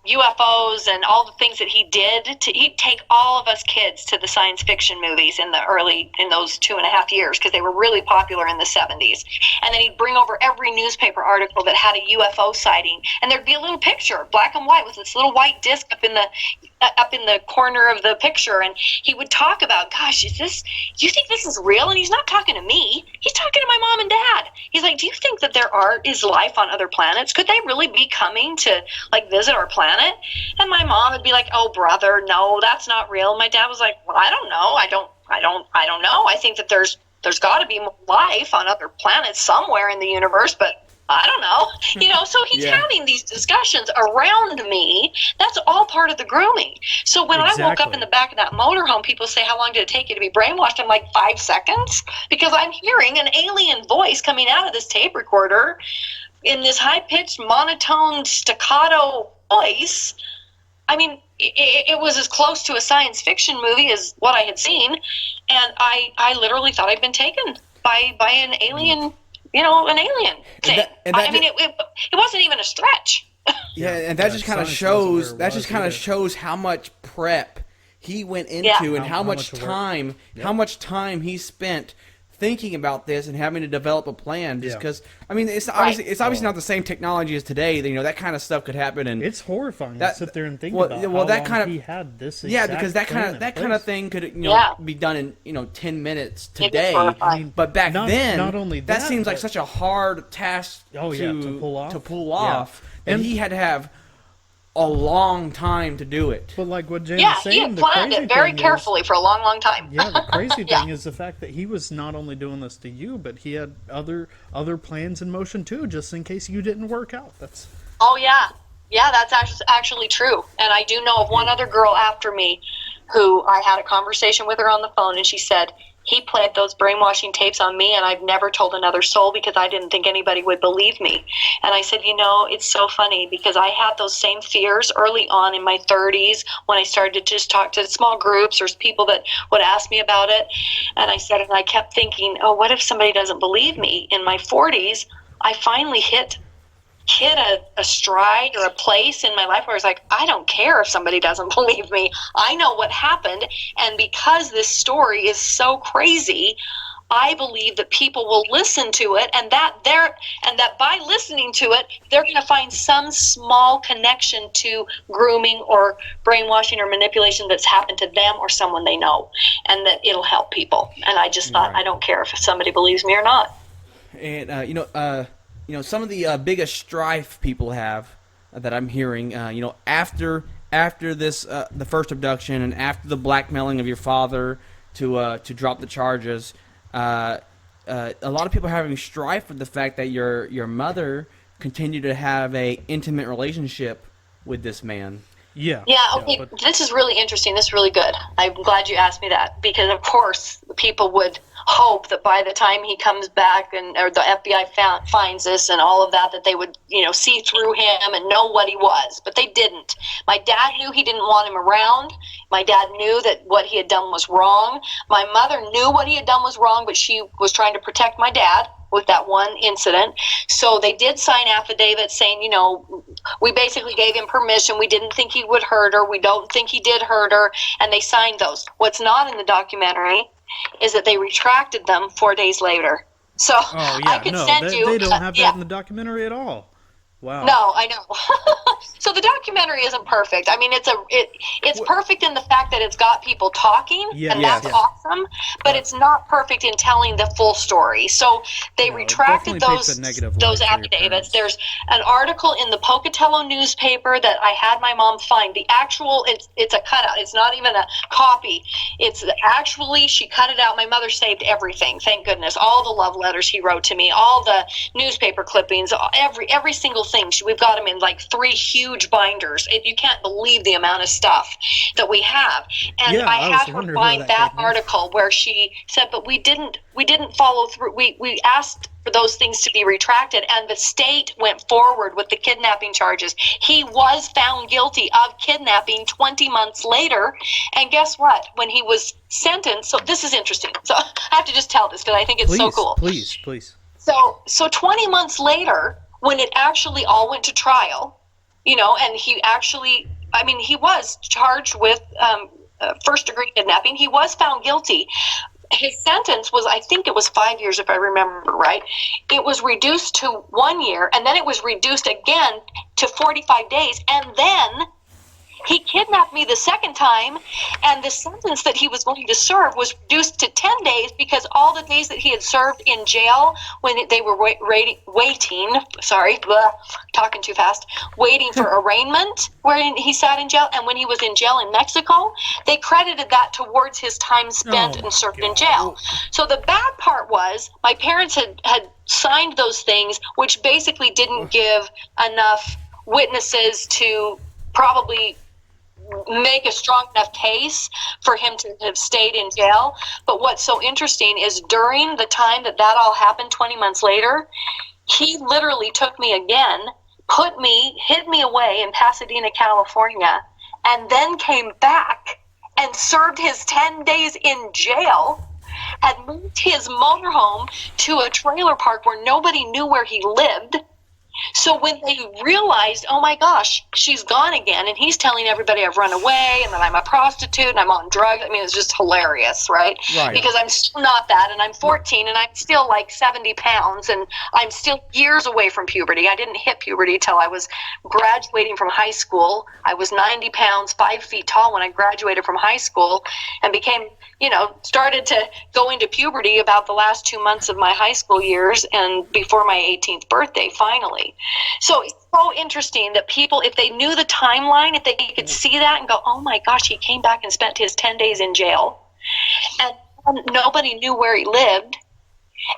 UFOs and all the things that he did. He'd take all of us kids to the science fiction movies in those 2.5 years, because they were really popular in the 70s. And then he'd bring over every newspaper article that had a UFO sighting, and there'd be a little picture, black and white, with this little white disc up in the corner of the picture, and he would talk about, gosh, do you think this is real? And he's not talking to me. He's talking to my mom and dad. He's like, do you think that there is life on other planets? Could they really be coming to visit our planet? And my mom would be like, oh brother, no, that's not real. My dad was like, well, I don't know. I don't know. I think that there's got to be life on other planets somewhere in the universe, but I don't know. So he's having these discussions around me. That's all part of the grooming. So when I woke up in the back of that motorhome, people say, how long did it take you to be brainwashed? I'm like, 5 seconds, because I'm hearing an alien voice coming out of this tape recorder in this high-pitched, monotone, staccato voice. I mean, it was as close to a science fiction movie as what I had seen, and I literally thought I'd been taken by an alien, an alien thing. It wasn't even a stretch. Yeah, and that just kind of shows how much prep he went into and how much time he spent thinking about this and having to develop a plan, just because it's obviously not the same technology as today. That kind of stuff could happen, and it's horrifying to sit there and think about how long he had this. Because that kind of thing could be done in 10 minutes today. But back then, not only that seems like such a hard task to pull off, and he had to have a long time to do it. But like what Jan was saying, he had planned it very carefully for a long, long time. Yeah, the crazy thing is the fact that he was not only doing this to you, but he had other plans in motion too, just in case you didn't work out. Yeah, that's actually true. And I do know of one other girl after me who I had a conversation with her on the phone, and she said, he played those brainwashing tapes on me, and I've never told another soul because I didn't think anybody would believe me. And I said, it's so funny, because I had those same fears early on in my 30s when I started to just talk to small groups or people that would ask me about it. And I said, and I kept thinking, oh, what if somebody doesn't believe me? In my 40s, I finally hit a stride or a place in my life where I was like, I don't care if somebody doesn't believe me. I know what happened, and because this story is so crazy, I believe that people will listen to it, and that by listening to it, they're going to find some small connection to grooming or brainwashing or manipulation that's happened to them or someone they know, and that it'll help people. And I just thought, I don't care if somebody believes me or not. And some of the biggest strife people have that I'm hearing, after this the first abduction and after the blackmailing of your father to drop the charges. A lot of people are having strife with the fact that your mother continued to have a intimate relationship with this man. Yeah, okay, this is really interesting. This is really good. I'm glad you asked me that, because, of course, people would hope that by the time he comes back or the FBI finds this and all of that they would, see through him and know what he was. But they didn't. My dad knew he didn't want him around. My dad knew that what he had done was wrong. My mother knew what he had done was wrong, but she was trying to protect my dad with that one incident. So they did sign affidavits saying, we basically gave him permission. We didn't think he would hurt her. We don't think he did hurt her. And they signed those. What's not in the documentary is that they retracted them 4 days later. So I could send you. They don't have that in the documentary at all. Wow. No, I know. So the documentary isn't perfect. I mean, it's perfect in the fact that it's got people talking, and that's awesome. But it's not perfect in telling the full story. So they retracted those affidavits. There's an article in the Pocatello newspaper that I had my mom find. The actual, it's a cutout. It's not even a copy. It's actually, she cut it out. My mother saved everything. Thank goodness. All the love letters he wrote to me, all the newspaper clippings, every single thing. We've got them in like 3 huge binders. You can't believe the amount of stuff that we have. And I had her find that article where she said, but we didn't follow through. We asked for those things to be retracted, and the state went forward with the kidnapping charges. He was found guilty of kidnapping 20 months later, and guess what? When he was sentenced, so this is interesting. So I have to just tell this because I think it's so cool. Please. So 20 months later, when it actually all went to trial, and he actually, he was charged with first-degree kidnapping. He was found guilty. His sentence was, I think it was 5 years, if I remember right. It was reduced to 1 year, and then it was reduced again to 45 days, and then he kidnapped me the second time, and the sentence that he was going to serve was reduced to 10 days because all the days that he had served in jail when they were waiting for arraignment, where he sat in jail, and when he was in jail in Mexico, they credited that towards his time spent and served in jail. So the bad part was my parents had signed those things, which basically didn't give enough witnesses to probably make a strong enough case for him to have stayed in jail. But what's so interesting is during the time that all happened 20 months later, he literally took me again, hid me away in Pasadena, California, and then came back and served his 10 days in jail and moved his motorhome to a trailer park where nobody knew where he lived. So when they realized, oh my gosh, she's gone again, and he's telling everybody I've run away and that I'm a prostitute and I'm on drugs. I mean, it's just hilarious, right? Because I'm still not that, and I'm 14, and I'm still like 70 pounds, and I'm still years away from puberty. I didn't hit puberty till I was graduating from high school. I was 90 pounds, 5 feet tall when I graduated from high school, and became, started to go into puberty about the last 2 months of my high school years and before my 18th birthday, finally. So it's so interesting that people, if they knew the timeline, if they could see that and go, oh my gosh, he came back and spent his 10 days in jail, and nobody knew where he lived,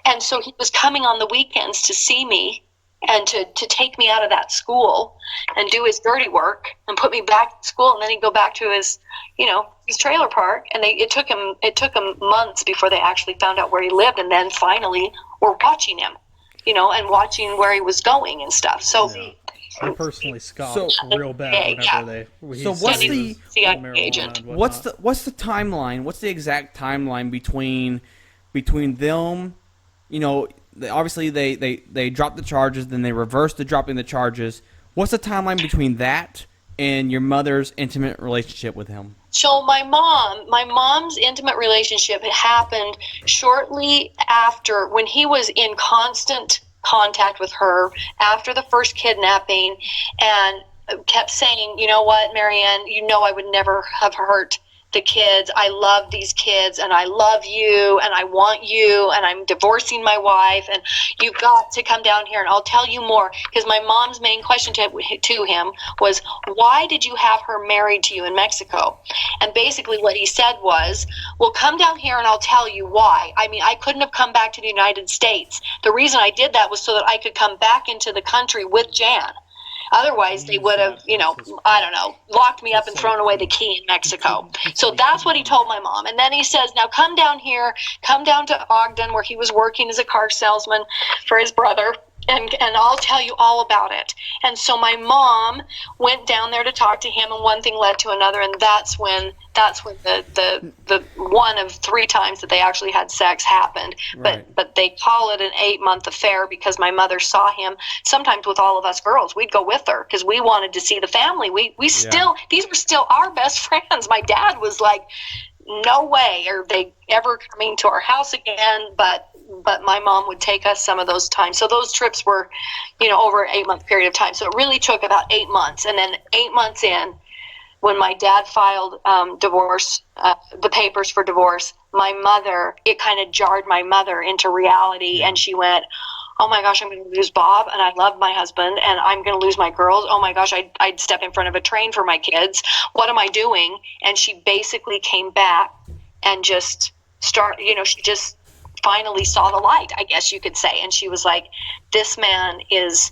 and so he was coming on the weekends to see me and to take me out of that school and do his dirty work and put me back to school, and then he'd go back to his trailer park, and it took him months before they actually found out where he lived, and then finally were watching him, and watching where he was going and stuff. So I personally scoffed real bad whenever what's the CIA agent? What's the timeline? What's the exact timeline between them? Obviously they dropped the charges, then they reversed the dropping the charges. What's the timeline between that in your mother's intimate relationship with him? So my mom's intimate relationship happened shortly after, when he was in constant contact with her after the first kidnapping, and kept saying, you know what, Marianne, you know I would never have hurt the kids. I love these kids, and I love you, and I want you, and I'm divorcing my wife, and you've got to come down here and I'll tell you more. Because my mom's main question to him was, why did you have her married to you in Mexico? And basically what he said was, well, come down here and I'll tell you why. I mean, I couldn't have come back to the United States. The reason I did that was so that I could come back into the country with Jan. Otherwise, they would have, I don't know, locked me up and thrown away the key in Mexico. So that's what he told my mom. And then he says, now come down here, come down to Ogden, where he was working as a car salesman for his brother, and I'll tell you all about it. And so my mom went down there to talk to him, and one thing led to another, and that's when the one of 3 times that they actually had sex happened. Right. But they call it an 8-month affair because my mother saw him. Sometimes with all of us girls, we'd go with her because we wanted to see the family. We still, these were still our best friends. My dad was like, no way are they ever coming to our house again, but my mom would take us some of those times. So those trips were, over an 8-month period of time. So it really took about 8 months. And then 8 months in, when my dad filed divorce, the papers for divorce, my mother, it kind of jarred my mother into reality. And she went, oh my gosh, I'm going to lose Bob, and I love my husband, and I'm going to lose my girls. Oh my gosh, I'd step in front of a train for my kids. What am I doing? And she basically came back and just she just finally saw the light, I guess you could say. And she was like, this man is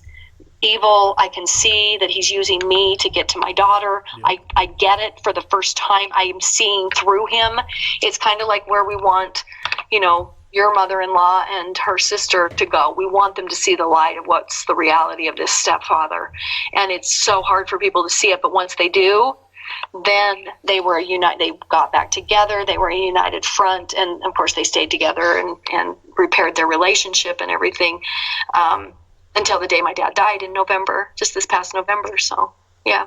evil. I can see that he's using me to get to my daughter. Yeah. I get it. For the first time, I am seeing through him. It's kind of like where we want, your mother-in-law and her sister to go. We want them to see the light of what's the reality of this stepfather. And it's so hard for people to see it, but once they do, then they were they got back together. They were a united front, and of course they stayed together and repaired their relationship and everything, until the day my dad died in November, just this past November. So, yeah.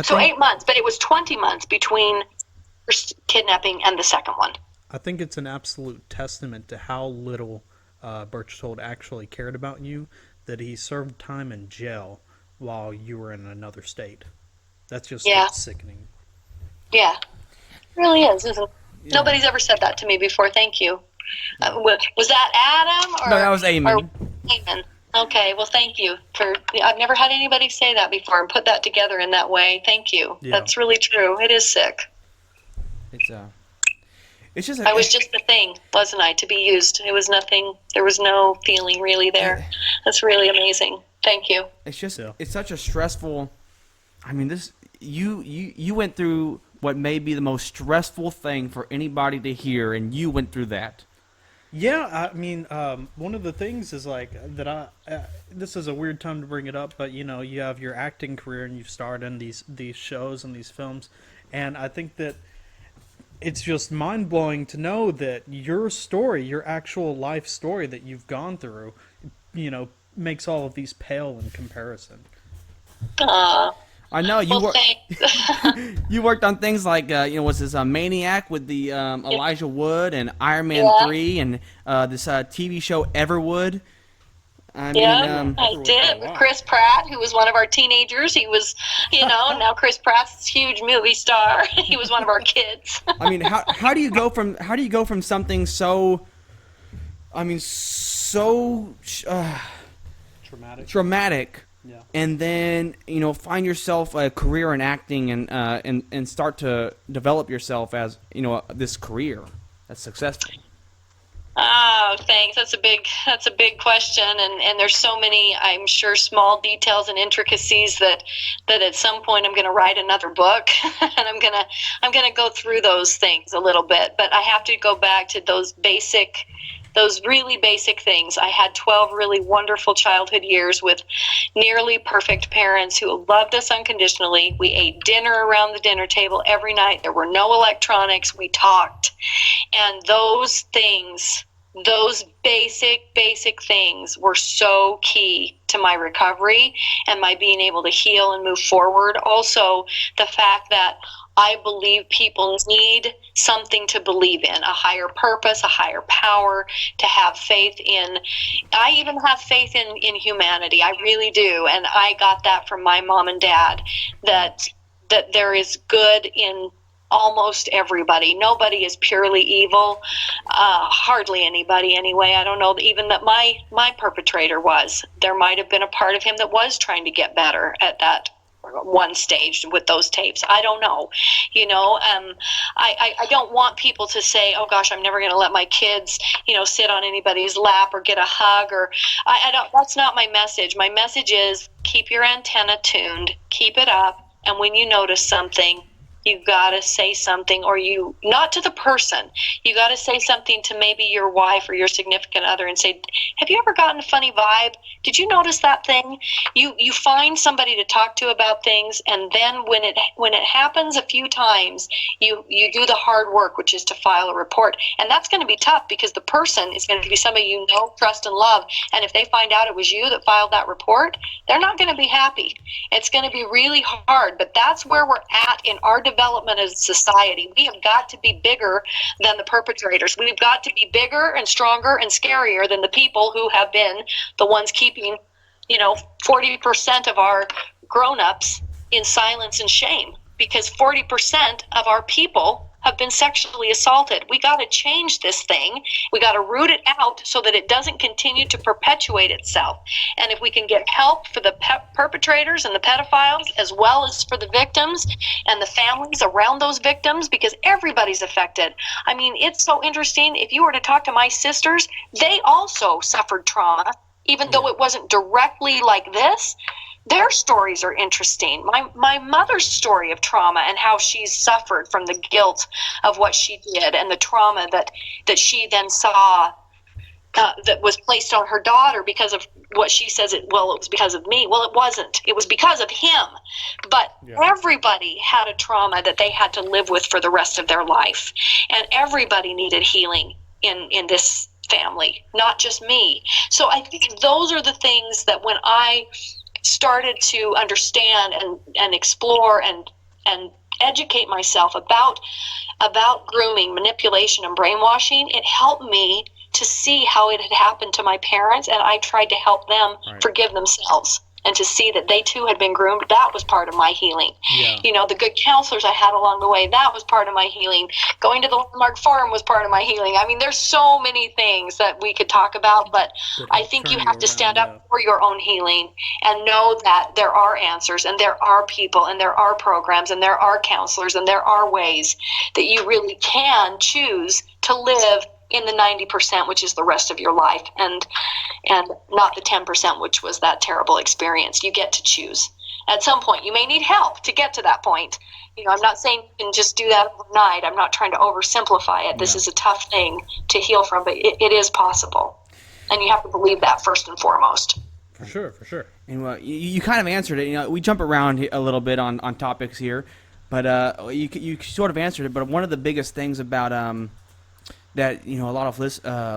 So 8 months, but it was 20 months between first kidnapping and the second one. I think it's an absolute testament to how little Berchtold actually cared about you, that he served time in jail while you were in another state. That's just sickening. Yeah, it really is, isn't it? Yeah. Nobody's ever said that to me before. Thank you. Was that Adam? Or, no, that was Eamon. Eamon. Okay, well, thank you. I've never had anybody say that before and put that together in that way. Thank you. Yeah. That's really true. It is sick. It's just. I was just a thing, wasn't I, to be used? It was nothing. There was no feeling really there. That's really amazing. Thank you. It's just. It's such a stressful. I mean, you went through what may be the most stressful thing for anybody to hear, and you went through that. Yeah, I mean, one of the things is like that. This is a weird time to bring it up, but you have your acting career and you've starred in these shows and these films, and I think that it's just mind blowing to know that your story, your actual life story that you've gone through, makes all of these pale in comparison. I know you worked on things like was this Maniac with the Elijah Wood and Iron Man 3 and this TV show Everwood. I did with Chris Pratt, who was one of our teenagers. He was, now Chris Pratt's this huge movie star. He was one of our kids. I mean, how do you go from something so, traumatic. Yeah. And then find yourself a career in acting and start to develop yourself as this career that's successful. Oh, thanks. That's a big question, and there's so many, I'm sure, small details and intricacies that at some point I'm going to write another book, and I'm gonna go through those things a little bit. But I have to go back to those really basic things. I had 12 really wonderful childhood years with nearly perfect parents who loved us unconditionally. We ate dinner around the dinner table every night. There were no electronics. We talked. And those things those basic things were so key to my recovery and my being able to heal and move forward. Also, the fact that I believe people need something to believe in, a higher purpose, a higher power, to have faith in. I even have faith in humanity. I really do. And I got that from my mom and dad, that there is good in almost everybody. Nobody is purely evil. Hardly anybody anyway. I don't know even that my perpetrator was. There might have been a part of him that was trying to get better at that one stage with those tapes. I don't know. I don't want people to say, oh gosh, I'm never going to let my kids, sit on anybody's lap or get a hug, or I don't. That's not my message. My message is keep your antenna tuned, keep it up, and when you notice something, you got to say something, or not to the person. You got to say something to maybe your wife or your significant other and say, have you ever gotten a funny vibe? Did you notice that thing? You find somebody to talk to about things, and then when it happens a few times, you do the hard work, which is to file a report. And that's going to be tough because the person is going to be somebody you know, trust, and love. And if they find out it was you that filed that report, they're not going to be happy. It's going to be really hard, but that's where we're at in our development as a society. We have got to be bigger than the perpetrators. We've got to be bigger and stronger and scarier than the people who have been the ones keeping, 40% of our grown-ups in silence and shame, because 40% of our people have been sexually assaulted. We got to change this thing. We got to root it out so that it doesn't continue to perpetuate itself. And if we can get help for the perpetrators and the pedophiles, as well as for the victims and the families around those victims, because everybody's affected. I mean, it's so interesting. If you were to talk to my sisters, they also suffered trauma, even though it wasn't directly like this. Their stories are interesting. My mother's story of trauma and how she's suffered from the guilt of what she did and the trauma that she then saw that was placed on her daughter because of what she says it was because of me. Well, it wasn't. It was because of him. But everybody had a trauma that they had to live with for the rest of their life. And everybody needed healing in this family, not just me. So I think those are the things that when I started to understand and explore and educate myself about grooming, manipulation, and brainwashing, it helped me to see how it had happened to my parents, and I tried to help them forgive themselves and to see that they too had been groomed. That was part of my healing. The good counselors I had along the way, that was part of my healing. Going to the Landmark Farm was part of my healing. I mean, there's so many things that we could talk about, but I think you have to stand up for your own healing and know that there are answers, and there are people, and there are programs, and there are counselors, and there are ways that you really can choose to live in the 90%, which is the rest of your life, and not the 10%, which was that terrible experience. You get to choose. At some point, you may need help to get to that point. I'm not saying you can just do that overnight. I'm not trying to oversimplify it. This is a tough thing to heal from, but it is possible. And you have to believe that first and foremost. For sure. And you kind of answered it. We jump around a little bit on topics here, but you sort of answered it. But one of the biggest things about that a lot of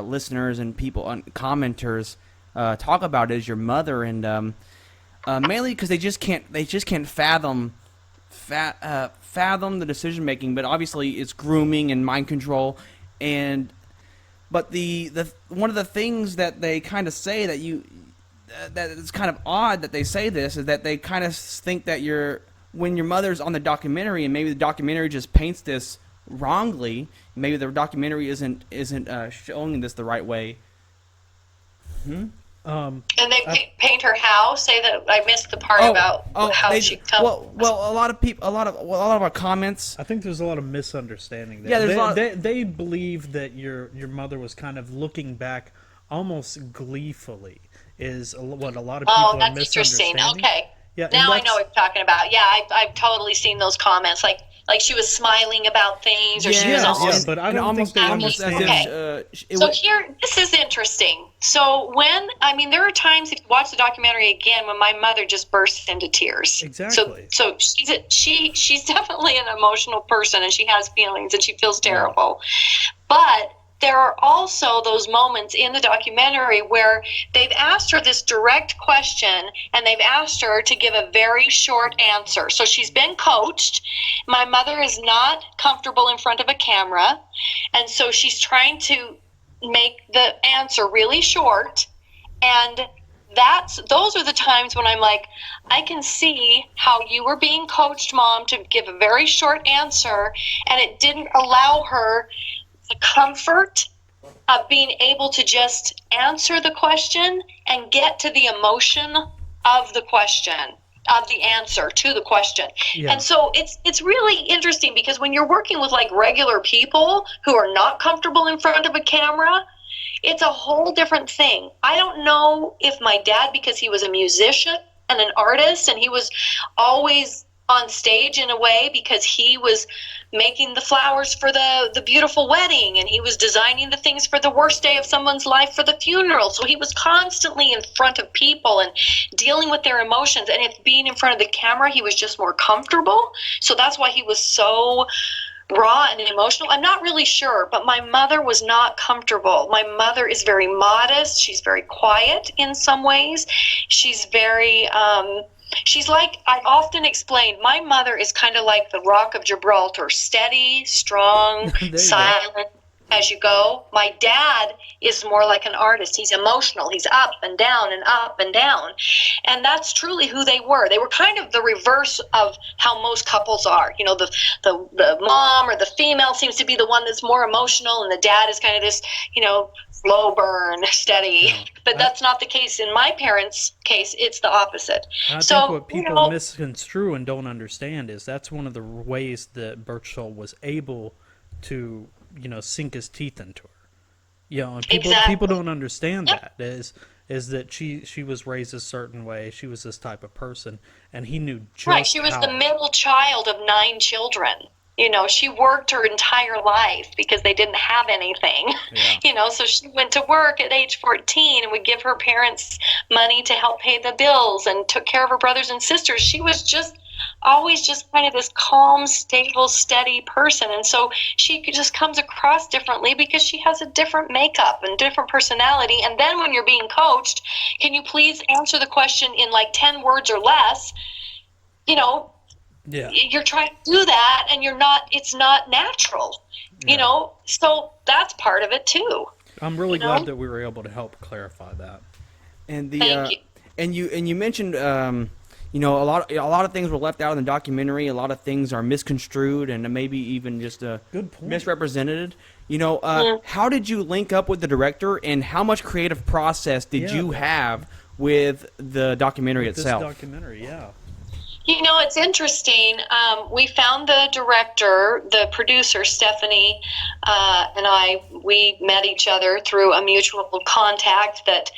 listeners and people commenters talk about is your mother, and mainly because they just can't fathom the decision making. But obviously it's grooming and mind control, but the one of the things that they kind of say that it's kind of odd that they say this is that they kind of think that when your mother's on the documentary, and maybe the documentary just paints this wrongly, maybe the documentary isn't showing this the right way. And they paint her how? Say that I missed the part about how she comes. Well, a lot of our comments. I think there's a lot of misunderstanding there. Yeah, they believe that your mother was kind of looking back almost gleefully. Is what a lot of people are misunderstanding. Interesting. Okay. Yeah, now I know what you're talking about. Yeah, I've totally seen those comments. Like she was smiling about things, or she was almost. Yeah, but I don't think they understand. Okay. So here, this is interesting. So there are times if you watch the documentary again when my mother just bursts into tears. Exactly. So she's definitely an emotional person, and she has feelings, and she feels terrible. But there are also those moments in the documentary where they've asked her this direct question and they've asked her to give a very short answer. So she's been coached. My mother is not comfortable in front of a camera, and so she's trying to make the answer really short. And those are the times when I'm like, I can see how you were being coached, Mom, to give a very short answer, and it didn't allow her the comfort of being able to just answer the question and get to the emotion of the question, of the answer to the question. Yeah. And so it's really interesting, because when you're working with like regular people who are not comfortable in front of a camera, it's a whole different thing. I don't know if my dad, because he was a musician and an artist, and he was always on stage in a way because he was making the flowers for the beautiful wedding, and he was designing the things for the worst day of someone's life for the funeral. So he was constantly in front of people and dealing with their emotions. And if being in front of the camera, he was just more comfortable. So that's why he was so raw and emotional. I'm not really sure, but my mother was not comfortable. My mother is very modest. She's very quiet in some ways. She's very, she's like, I often explain, my mother is kind of like the Rock of Gibraltar, steady, strong, silent as you go. My dad is more like an artist. He's emotional. He's up and down and up and down. And that's truly who they were. They were kind of the reverse of how most couples are. You know, the mom or the female seems to be the one that's more emotional, and the dad is kind of this, you know, slow burn, steady. Yeah. But that's not the case in my parents' case. It's the opposite. I think what people misconstrue and don't understand is that's one of the ways that Birchall was able to, you know, sink his teeth into her. You know, and people don't understand that is that she was raised a certain way. She was this type of person, and he knew just right. She was the middle child of 9 children. You know, she worked her entire life because they didn't have anything. Yeah. You know, so she went to work at age 14 and would give her parents money to help pay the bills and took care of her brothers and sisters. She was just always just kind of this calm, stable, steady person. And so she just comes across differently because she has a different makeup and different personality. And then when you're being coached, can you please answer the question in like 10 words or less? You know, yeah, you're trying to do that and it's not natural, you know, so that's part of it too. I'm really glad that we were able to help clarify that. And Thank you. And you mentioned, you know, a lot of things were left out in the documentary. A lot of things are misconstrued and maybe even just misrepresented. You know, how did you link up with the director, and how much creative process did you have with the documentary itself? This documentary, yeah. You know, it's interesting. We found the director, the producer, Stephanie, and we met each other through a mutual contact that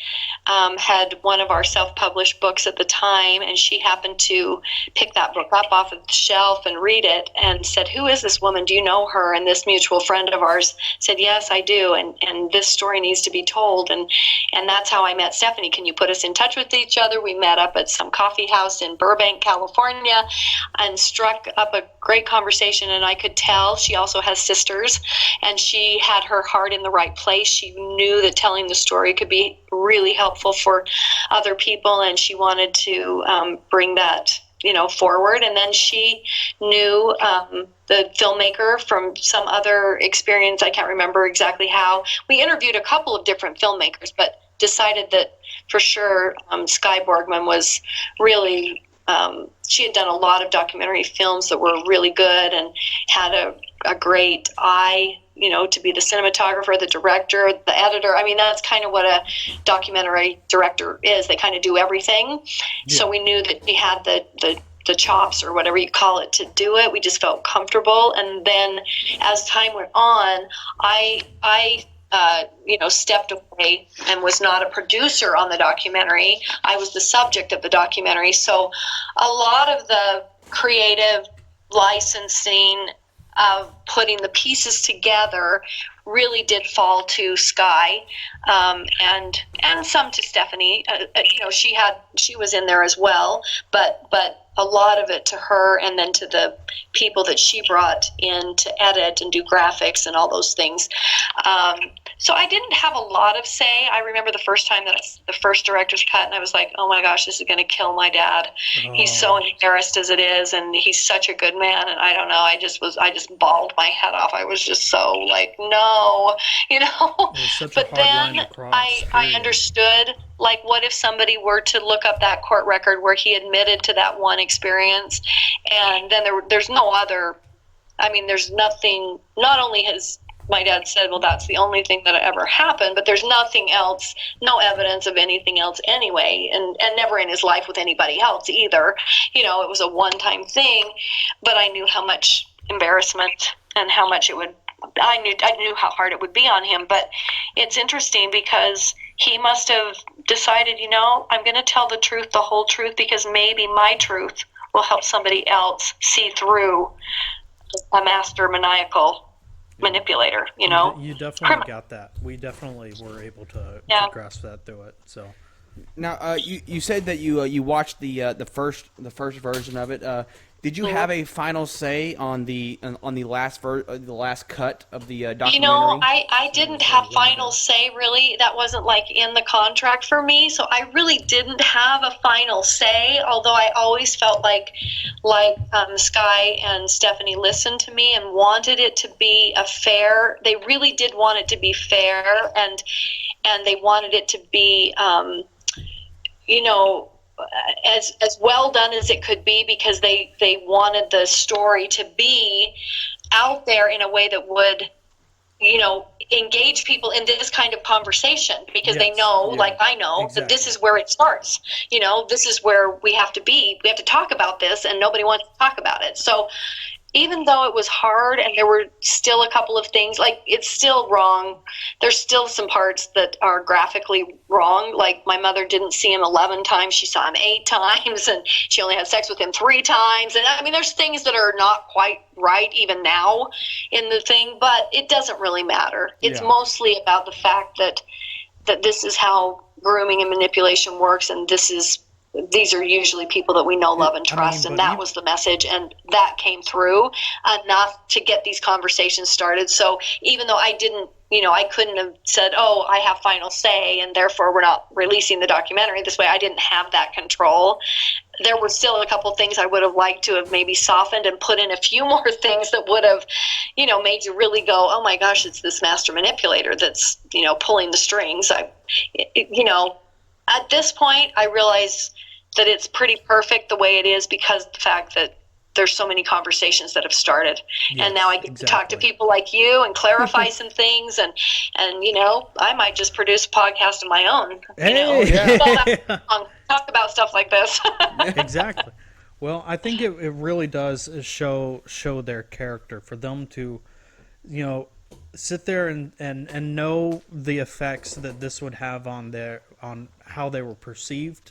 had one of our self-published books at the time, and she happened to pick that book up off of the shelf and read it and said, "Who is this woman? Do you know her?" And this mutual friend of ours said, "Yes, I do, and this story needs to be told." And that's how I met Stephanie. Can you put us in touch with each other? We met up at some coffee house in Burbank, California, and struck up a great conversation. And I could tell she also has sisters, and she had her heart in the right place. She knew that telling the story could be really helpful for other people, and she wanted to bring that, you know, forward. And then she knew the filmmaker from some other experience. I can't remember exactly how. We interviewed a couple of different filmmakers, but decided that for sure Skye Borgman was really she had done a lot of documentary films that were really good and had a great eye, you know, to be the cinematographer, the director, the editor. I mean, that's kind of what a documentary director is. They kind of do everything. Yeah. So we knew that she had the chops, or whatever you call it, to do it. We just felt comfortable. And then as time went on, I you know, stepped away and was not a producer on the documentary. I was the subject of the documentary. So a lot of the creative licensing of putting the pieces together really did fall to Skye, and some to Stephanie. You know, she was in there as well, but a lot of it to her, and then to the people that she brought in to edit and do graphics and all those things. So I didn't have a lot of say. I remember the first time that the first director's cut, and I was like, oh my gosh, this is going to kill my dad. Oh. He's so embarrassed as it is, and he's such a good man. And I don't know, I just bawled my head off. I was just so like, no, you know. But then I understood, like, what if somebody were to look up that court record where he admitted to that one experience, and then there's no other, I mean, there's nothing, not only has my dad said, well, that's the only thing that ever happened, but there's nothing else, no evidence of anything else anyway, and never in his life with anybody else either. You know, it was a one-time thing, but I knew how much embarrassment and how much it would, I knew how hard it would be on him. But it's interesting because he must have decided, you know, I'm going to tell the truth, the whole truth, because maybe my truth will help somebody else see through a master maniacal manipulator, you know. You definitely got that. We definitely were able to grasp that through it. So now, you said that you watched the first version of it. Did you have a final say on the last cut of the documentary? You know, I didn't have final say, really. That wasn't like in the contract for me, so I really didn't have a final say. Although I always felt like Sky and Stephanie listened to me and wanted it to be a fair. They really did want it to be fair, and they wanted it to be, you know, as well done as it could be, because they wanted the story to be out there in a way that would, you know, engage people in this kind of conversation, because they know, like I know, that this is where it starts. You know, this is where we have to be. We have to talk about this, and nobody wants to talk about it. So even though it was hard and there were still a couple of things, like, it's still wrong. There's still some parts that are graphically wrong. Like, my mother didn't see him 11 times. She saw him 8 times, and she only had sex with him 3 times. And I mean, there's things that are not quite right even now in the thing, but it doesn't really matter. It's mostly about the fact that this is how grooming and manipulation works, and these are usually people that we know, love, and trust, and that was the message, and that came through enough to get these conversations started. So even though I didn't, you know, I couldn't have said, oh, I have final say, and therefore we're not releasing the documentary this way, I didn't have that control. There were still a couple things I would have liked to have maybe softened and put in a few more things that would have, you know, made you really go, oh my gosh, it's this master manipulator that's, you know, pulling the strings. You know, at this point, I realize that it's pretty perfect the way it is, because of the fact that there's so many conversations that have started. Yes, and now I get to talk to people like you and clarify some things, and you know, I might just produce a podcast of my own. Hey. You know, talk about stuff like this. Exactly. Well, I think it really does show their character, for them to, you know, sit there and know the effects that this would have on how they were perceived.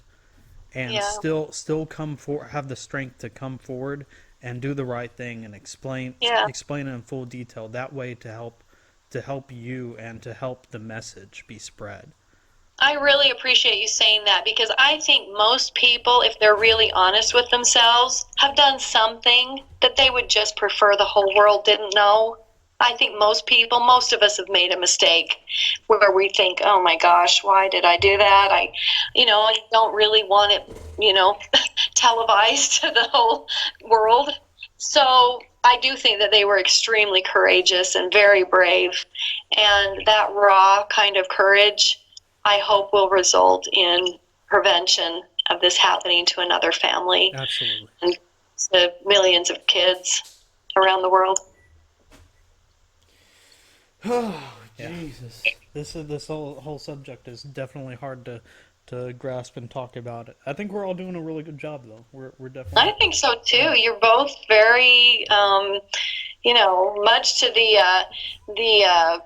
And still come for, have the strength to come forward and do the right thing and explain it in full detail. That way to help you and to help the message be spread. I really appreciate you saying that, because I think most people, if they're really honest with themselves, have done something that they would just prefer the whole world didn't know. I think most of us have made a mistake where we think, oh my gosh, why did I do that? I don't really want it, you know, televised to the whole world. So I do think that they were extremely courageous and very brave. And that raw kind of courage, I hope, will result in prevention of this happening to another family. Absolutely. And to millions of kids around the world. Oh, Jesus. This whole subject is definitely hard to grasp and talk about it. I think we're all doing a really good job, though. We're definitely. I think so too. You're both very, you know, much to the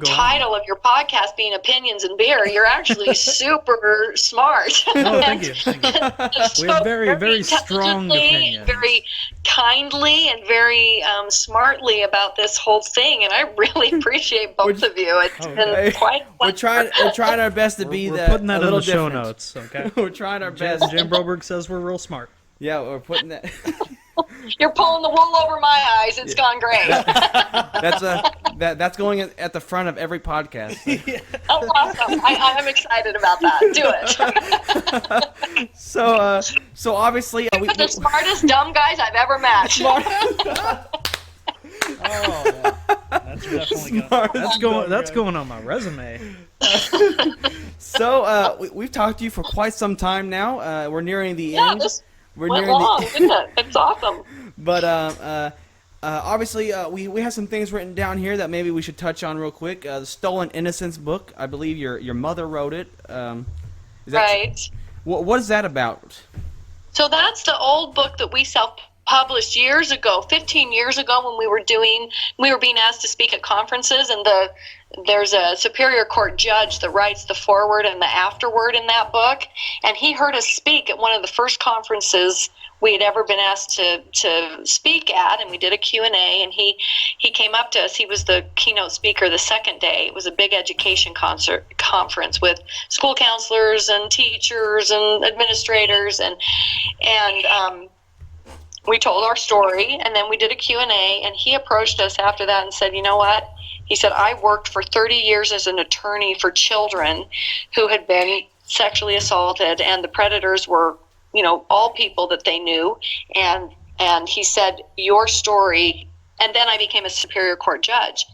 title of your podcast being Opinions and Beer. You're actually super smart. Oh, thank you. We have very, very strong opinions. Very kindly and very smartly about this whole thing, and I really appreciate both of you. It's been quite. We're trying our best to be we're putting that a little in the show different. notes. Okay. We're trying our best. Jan Broberg says we're real smart. Yeah, we're putting that. You're pulling the wool over my eyes. It's gone great. That's going at the front of every podcast. Oh, awesome! I'm excited about that. Do it. So obviously, we're the smartest dumb guys I've ever met. Oh, yeah. That's definitely that's going on my resume. So we've talked to you for quite some time now. We're nearing the end. We're went long, isn't it? It's awesome. But obviously, we have some things written down here that maybe we should touch on real quick. The Stolen Innocence book. I believe your mother wrote it. Right. What is that about? So that's the old book that we self-published years ago, 15 years ago, when we were being asked to speak at conferences, and there's a Superior Court judge that writes the foreword and the afterword in that book, and he heard us speak at one of the first conferences we had ever been asked to speak at, and we did a Q&A, and he came up to us. He was the keynote speaker the second day. It was a big education conference with school counselors and teachers and administrators, and we told our story, and then we did a Q&A, and he approached us after that and said, you know what? He said, I worked for 30 years as an attorney for children who had been sexually assaulted, and the predators were, all people that they knew. And he said, your story, and then I became a Superior Court judge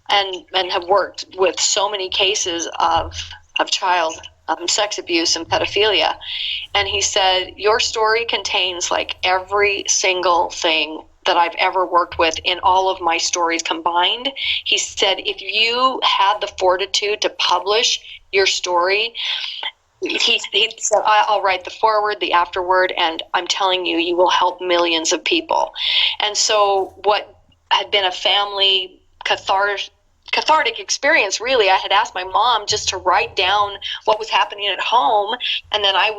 and have worked with so many cases of child sex abuse and pedophilia. And he said, your story contains like every single thing that I've ever worked with in all of my stories combined. He said, if you had the fortitude to publish your story, he said, I'll write the foreword, the afterword, and I'm telling you, you will help millions of people. And so what had been a family cathartic experience, really, I had asked my mom just to write down what was happening at home, and then I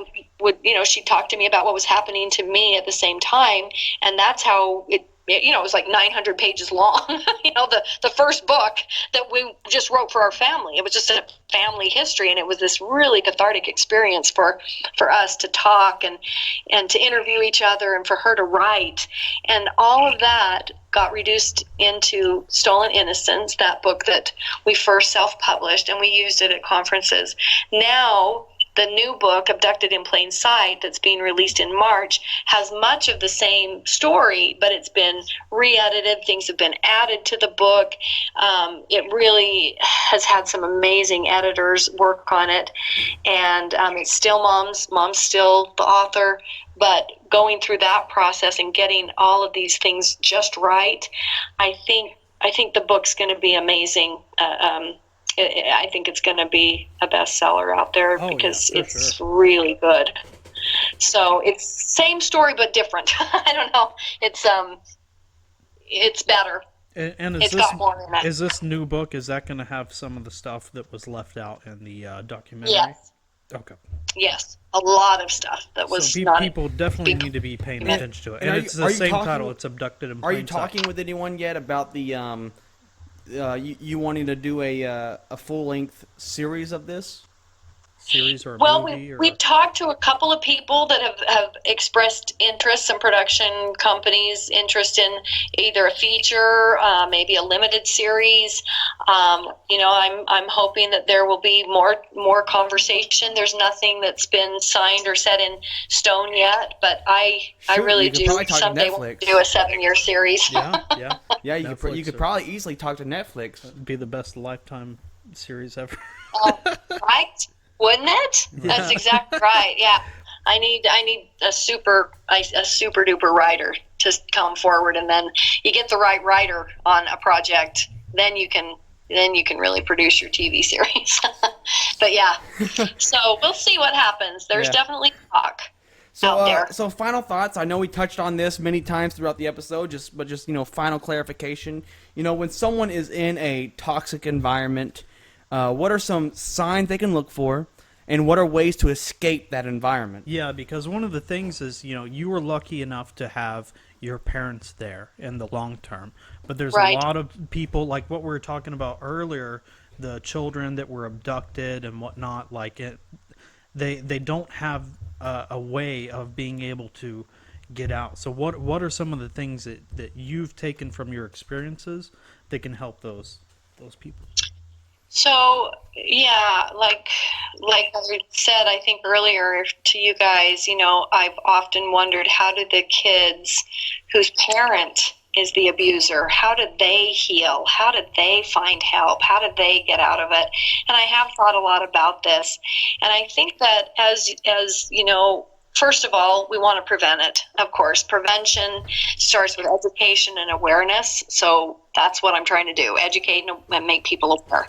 would she'd talk to me about what was happening to me at the same time, and that's how it was like 900 pages long. The first book that we just wrote for our family. It was just a family history, and it was this really cathartic experience for us to talk and to interview each other, and for her to write, and all of that got reduced into Stolen Innocence, that book that we first self-published, and we used it at conferences. Now, the new book, Abducted in Plain Sight, that's being released in March, has much of the same story, but it's been re-edited. Things have been added to the book. It really has had some amazing editors work on it, and it's still Mom's still the author, but going through that process and getting all of these things just right, I think the book's going to be amazing. I think it's going to be a bestseller out there because it's really good. So it's same story but different. I don't know. It's better. And it's got more in it. Is this new book, is that going to have some of the stuff that was left out in the documentary? Yes. Okay. Yes, a lot of stuff that was so people definitely need to be paying attention to it. And it's the same title. It's Abducted in Plain Sight. Are you talking with anyone yet about the you wanting to do a full-length series of this? Series or a movie? We've talked to a couple of people that have expressed interest, some production companies interest in either a feature, maybe a limited series. I'm hoping that there will be more conversation. There's nothing that's been signed or set in stone yet, but I really do someday want to do a 7-year series. Yeah. Yeah, you could probably easily talk to Netflix. That'd be the best Lifetime series ever. Right? Wouldn't it? Yeah. That's exactly right. Yeah, I need a super duper writer to come forward, and then you get the right writer on a project, then you can really produce your TV series. But yeah, so we'll see what happens. There's definitely talk out there. So final thoughts. I know we touched on this many times throughout the episode, just final clarification. When someone is in a toxic environment, what are some signs they can look for, and what are ways to escape that environment? Yeah, because one of the things is, you were lucky enough to have your parents there in the long term. But there's a lot of people, like what we were talking about earlier, the children that were abducted and whatnot, they don't have a way of being able to get out. So what are some of the things that you've taken from your experiences that can help those people? So yeah, like I said, I think earlier to you guys, I've often wondered, how did the kids whose parent is the abuser, how did they heal? How did they find help? How did they get out of it? And I have thought a lot about this, and I think that as first of all, we want to prevent it. Of course, prevention starts with education and awareness. So that's what I'm trying to do: educate and make people aware.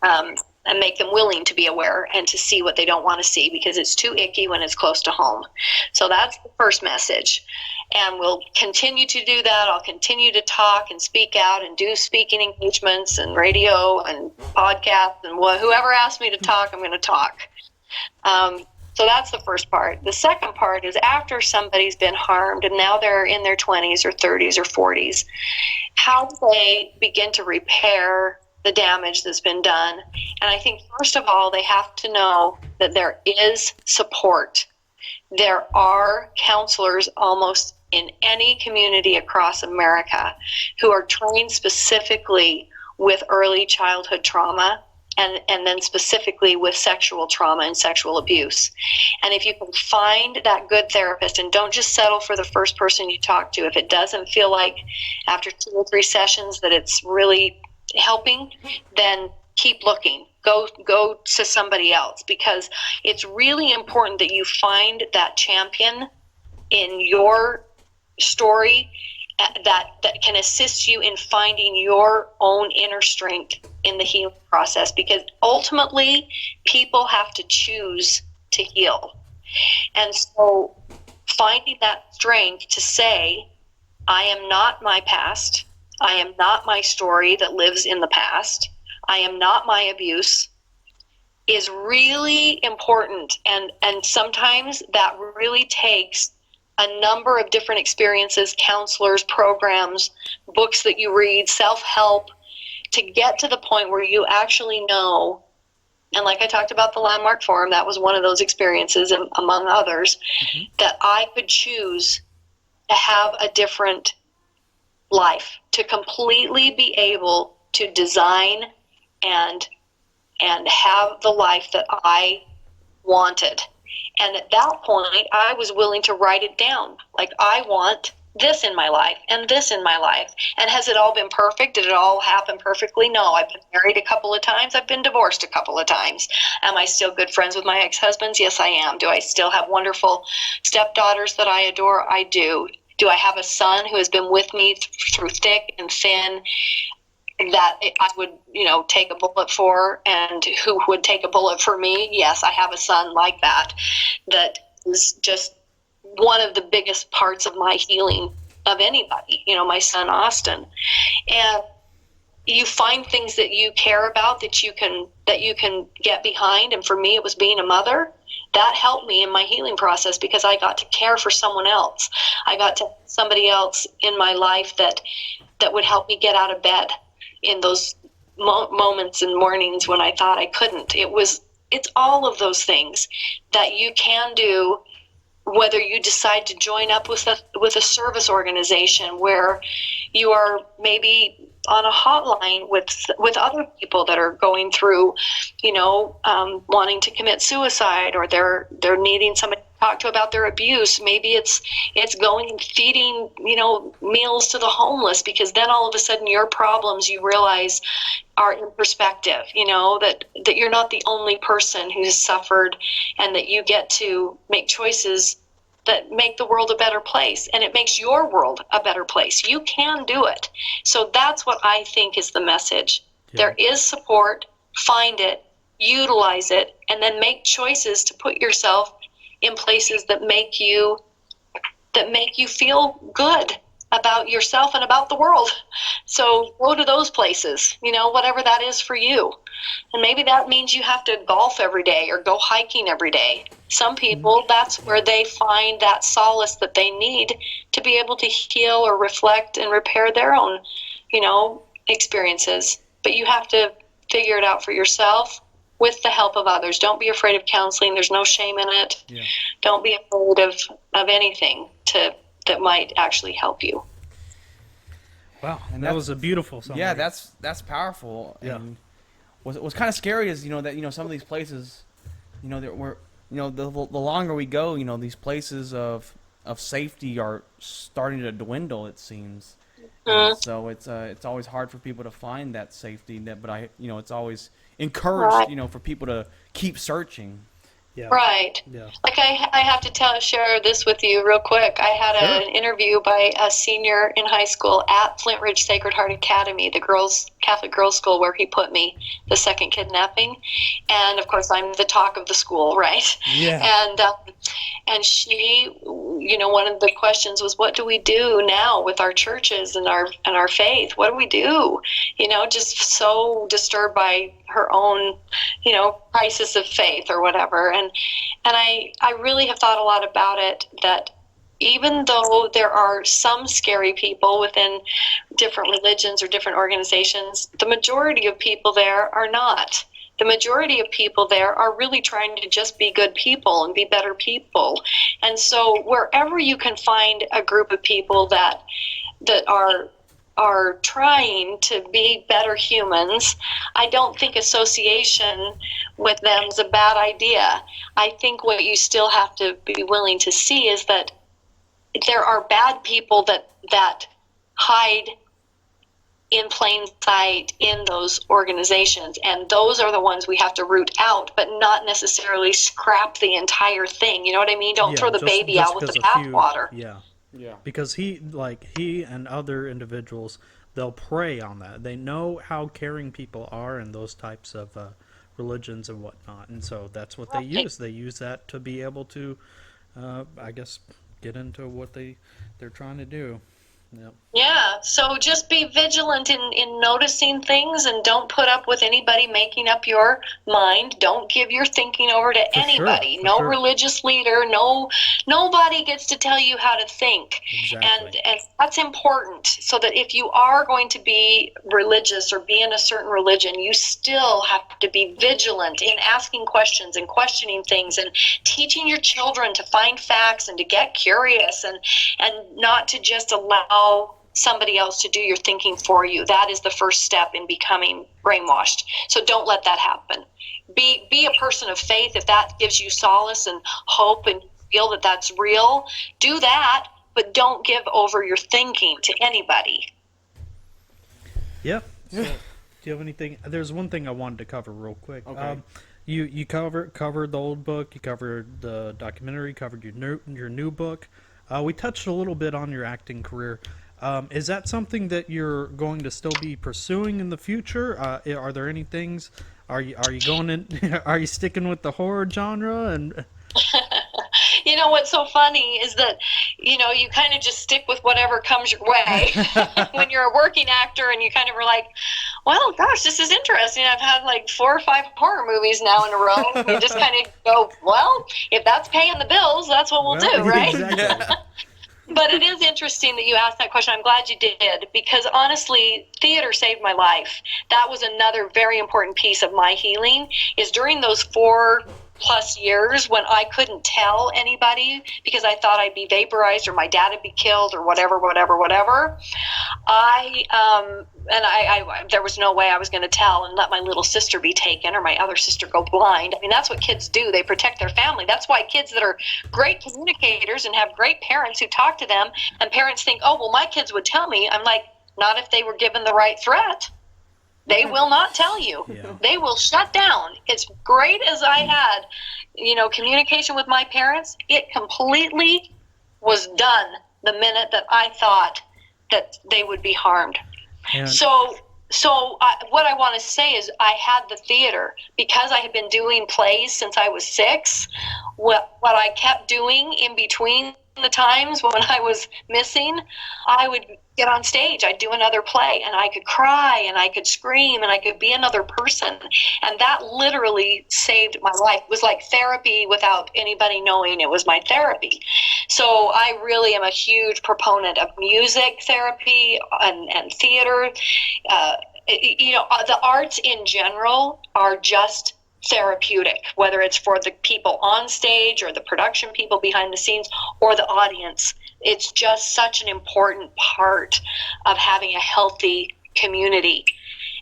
And make them willing to be aware and to see what they don't want to see, because it's too icky when it's close to home. So that's the first message. And we'll continue to do that. I'll continue to talk and speak out and do speaking engagements and radio and podcasts, and whoever asks me to talk, I'm going to talk. So that's the first part. The second part is, after somebody's been harmed and now they're in their 20s or 30s or 40s, how do they begin to repair the damage that's been done? And I think, first of all, they have to know that there is support. There are counselors almost in any community across America who are trained specifically with early childhood trauma, and then specifically with sexual trauma and sexual abuse. And if you can find that good therapist, and don't just settle for the first person you talk to, if it doesn't feel like after 2 or 3 sessions that it's really helping, then keep looking. Go to somebody else, because it's really important that you find that champion in your story that can assist you in finding your own inner strength in the healing process, because ultimately people have to choose to heal. And so finding that strength to say, I am not my past, I am not my story that lives in the past, I am not my abuse, is really important. And sometimes that really takes a number of different experiences, counselors, programs, books that you read, self-help, to get to the point where you actually know. And like I talked about the Landmark Forum, that was one of those experiences, among others, that I could choose to have a different life, to completely be able to design and have the life that I wanted. And at that point, I was willing to write it down. Like, I want this in my life and this in my life. And has it all been perfect? Did it all happen perfectly? No. I've been married a couple of times. I've been divorced a couple of times. Am I still good friends with my ex-husbands? Yes, I am. Do I still have wonderful stepdaughters that I adore? I do. Do I have a son who has been with me through thick and thin, that I would, take a bullet for, and who would take a bullet for me? Yes, I have a son like that. That is just one of the biggest parts of my healing of anybody, my son Austin. And you find things that you care about, that you can get behind. And for me, it was being a mother. That helped me in my healing process, because I got to care for someone else. I got to somebody else in my life that would help me get out of bed in those moments and mornings when I thought I couldn't. It's all of those things that you can do, whether you decide to join up with a service organization where you are maybe on a hotline with other people that are going through, wanting to commit suicide, or they're needing somebody to talk to about their abuse. Maybe it's going and feeding, meals to the homeless, because then all of a sudden your problems, you realize, are in perspective, that you're not the only person who's suffered, and that you get to make choices that make the world a better place, and it makes your world a better place. You can do it. So that's what I think is the message. Yeah. There is support. Find it, utilize it, and then make choices to put yourself in places that make you feel good about yourself and about the world. So go to those places, whatever that is for you. And maybe that means you have to golf every day or go hiking every day. Some people, that's where they find that solace that they need to be able to heal or reflect and repair their own, experiences. But you have to figure it out for yourself with the help of others. Don't be afraid of counseling. There's no shame in it. Yeah. Don't be afraid of anything to that might actually help you. Wow, and that was a beautiful summary. Yeah, that's powerful. Yeah. And what's kind of scary is that some of these places, that we're the longer we go, these places of safety are starting to dwindle. It seems. So it's always hard for people to find that safety net, but it's always encouraged, for people to keep searching. Yeah. Right. Yeah. Like I have to share this with you real quick. I had an interview by a senior in high school at Flint Ridge Sacred Heart Academy, the Catholic girls' school where he put me, the second kidnapping, and of course I'm the talk of the school, right? Yeah. And she, one of the questions was, what do we do now with our churches and our faith? What do we do? Just so disturbed by her own, crisis of faith or whatever. And I really have thought a lot about it, that even though there are some scary people within different religions or different organizations, the majority of people there are not. The majority of people there are really trying to just be good people and be better people. And so wherever you can find a group of people that are trying to be better humans, I don't think association with them is a bad idea. I think what you still have to be willing to see is that there are bad people that hide in plain sight in those organizations, and those are the ones we have to root out, but not necessarily scrap the entire thing. You know what I mean? Don't throw the baby out with the bathwater. Yeah, because he and other individuals, they'll prey on that. They know how caring people are in those types of religions and whatnot, and so that's what they use. They use that to be able to, I guess, get into what they're trying to do. Yep. Yeah, so just be vigilant in noticing things, and don't put up with anybody making up your mind. Don't give your thinking over to anybody. No religious leader, nobody gets to tell you how to think. Exactly. And that's important, so that if you are going to be religious or be in a certain religion, you still have to be vigilant in asking questions and questioning things and teaching your children to find facts and to get curious and not to just allow somebody else to do your thinking for you. That is the first step in becoming brainwashed. So don't let that happen. Be a person of faith. If that gives you solace and hope and feel that that's real, do that, but don't give over your thinking to anybody. Yep. So, do you have anything? There's one thing I wanted to cover real quick. Okay. You covered the old book, you covered the documentary, covered your new book. We touched a little bit on your acting career. Is that something that you're going to still be pursuing in the future? Are there any things? Are you going in? Are you sticking with the horror genre? And what's so funny is that you kind of just stick with whatever comes your way when you're a working actor, and you kind of are like, well, gosh, this is interesting. I've had like 4 or 5 horror movies now in a row. And you just kind of go, well, if that's paying the bills, that's what we'll do, right? Exactly. But it is interesting that you asked that question. I'm glad you did, because honestly, theater saved my life. That was another very important piece of my healing, is during those 4+ years when I couldn't tell anybody because I thought I'd be vaporized or my dad would be killed or whatever. There was no way I was going to tell and let my little sister be taken or my other sister go blind. I mean, that's what kids do. They protect their family. That's why kids that are great communicators and have great parents who talk to them, and parents think, oh, well, my kids would tell me. I'm like, not if they were given the right threat. They will not tell you. Yeah. They will shut down. As great as I had, communication with my parents, it completely was done the minute that I thought that they would be harmed. And So what I want to say is I had the theater because I had been doing plays since I was 6. What I kept doing in between the times when I was missing, I would get on stage. I'd do another play, and I could cry, and I could scream, and I could be another person. And that literally saved my life. It was like therapy without anybody knowing it was my therapy. So I really am a huge proponent of music therapy and theater. The arts in general are just therapeutic, whether it's for the people on stage or the production people behind the scenes or the audience. it's just such an important part of having a healthy community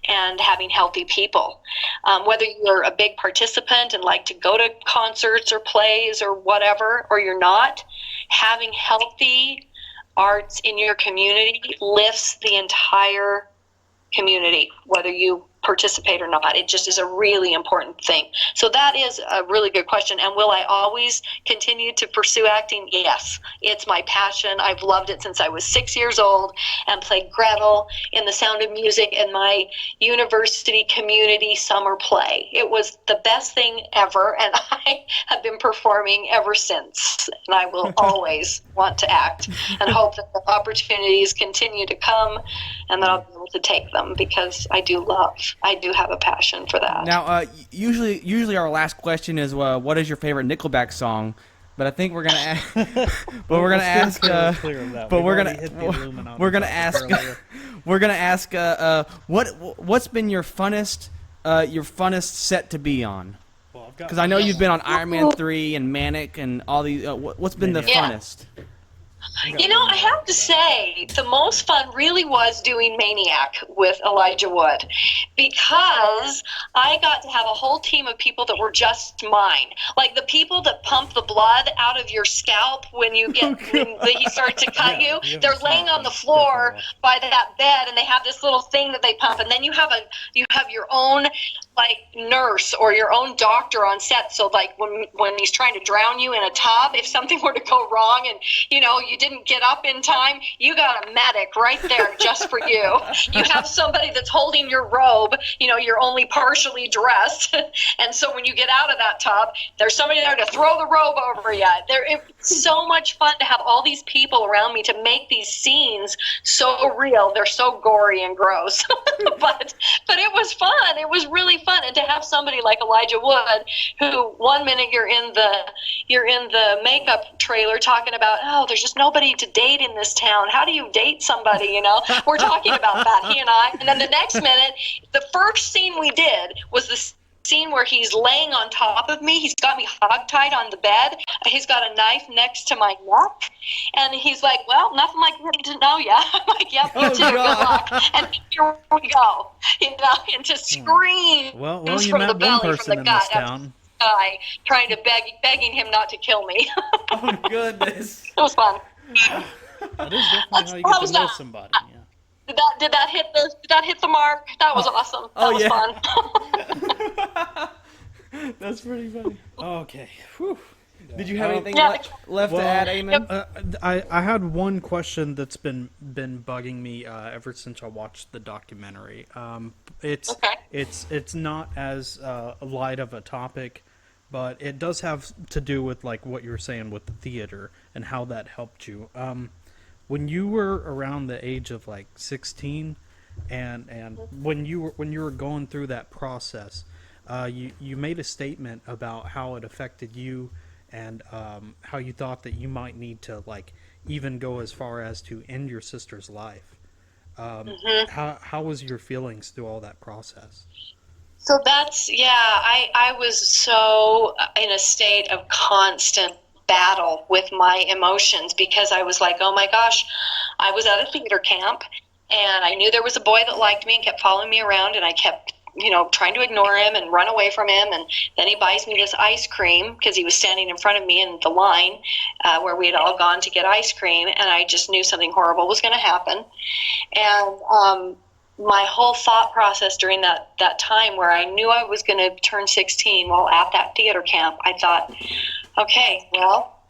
and having healthy people. Whether you're a big participant and like to go to concerts or plays or whatever, or you're not, having healthy arts in your community lifts the entire community, whether you participate or not. It just is a really important thing. So that is a really good question. And will I always continue to pursue acting? Yes. It's my passion. I've loved it since I was 6 years old and played Gretel in The Sound of Music in my university community summer play. It was the best thing ever, and I have been performing ever since. And I will always want to act and hope that the opportunities continue to come and that I'll be able to take them, because I do have a passion for that. Now, usually our last question is, what is your favorite Nickelback song? But I think we're gonna ask. But we're gonna ask. But we're gonna ask. What's been your funnest set to be on? Because I know you've been on Iron Man 3 and Manic and all these. What's been the funnest? I have to say, the most fun really was doing Maniac with Elijah Wood, because I got to have a whole team of people that were just mine. Like the people that pump the blood out of your scalp when you get when he starts to cut you. They're laying on the floor by that bed, and they have this little thing that they pump, and then you have your own like nurse or your own doctor on set. So like when he's trying to drown you in a tub, if something were to go wrong and you didn't get up in time, you got a medic right there just for you. You have somebody that's holding your robe, you're only partially dressed, and so when you get out of that tub, there's somebody there to throw the robe over you. It's so much fun to have all these people around me to make these scenes so real. They're so gory and gross, but it was fun. It was really fun, and to have somebody like Elijah Wood, who one minute you're in the makeup trailer talking about, oh, there's just nobody to date in this town. How do you date somebody? We're talking about that, he and I. And then the next minute, the first scene we did was the scene where he's laying on top of me. He's got me hogtied on the bed. He's got a knife next to my neck, and he's like, well, nothing like getting to know you. I'm like, yep, me too. Good luck. And here we go. And just screams from the belly, from the gut, guy trying to begging him not to kill me. Oh goodness. It was fun. That is definitely how you get to know somebody. Yeah. Did that hit the mark? That was awesome. That was fun. That's pretty funny. Okay. Whew. Did you have anything left to add, Eamon? I had one question that's been bugging me ever since I watched the documentary. It's not as light of a topic, but it does have to do with like what you were saying with the theater and how that helped you. When you were around the age of like 16, and when you were going through that process, you made a statement about how it affected you, and how you thought that you might need to like even go as far as to end your sister's life. How was your feelings through all that process? So I was so in a state of constant battle with my emotions, because I was like, oh my gosh, I was at a theater camp and I knew there was a boy that liked me and kept following me around, and I kept trying to ignore him and run away from him, and then he buys me this ice cream because he was standing in front of me in the line where we had all gone to get ice cream, and I just knew something horrible was going to happen. And my whole thought process during that time where I knew I was going to turn 16 while at that theater camp, I thought, okay, well,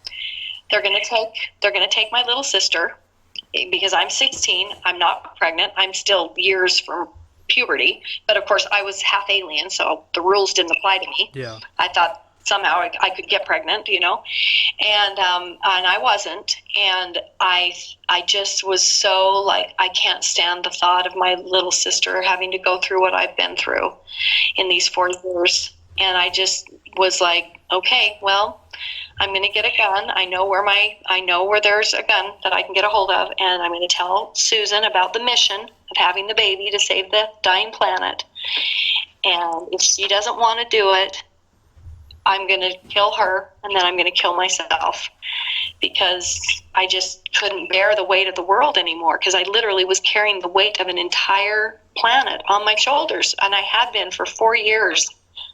they're going to take my little sister because I'm 16. I'm not pregnant. I'm still years from puberty, but of course I was half alien, so the rules didn't apply to me. Yeah. I thought somehow I could get pregnant, and I wasn't, and I just was so like, I can't stand the thought of my little sister having to go through what I've been through in these 4 years, and I just was like, okay, well, I'm going to get a gun. I know where there's a gun that I can get a hold of, and I'm going to tell Susan about the mission of having the baby to save the dying planet. And if she doesn't want to do it, I'm going to kill her, and then I'm going to kill myself, because I just couldn't bear the weight of the world anymore, because I literally was carrying the weight of an entire planet on my shoulders, and I had been for 4 years.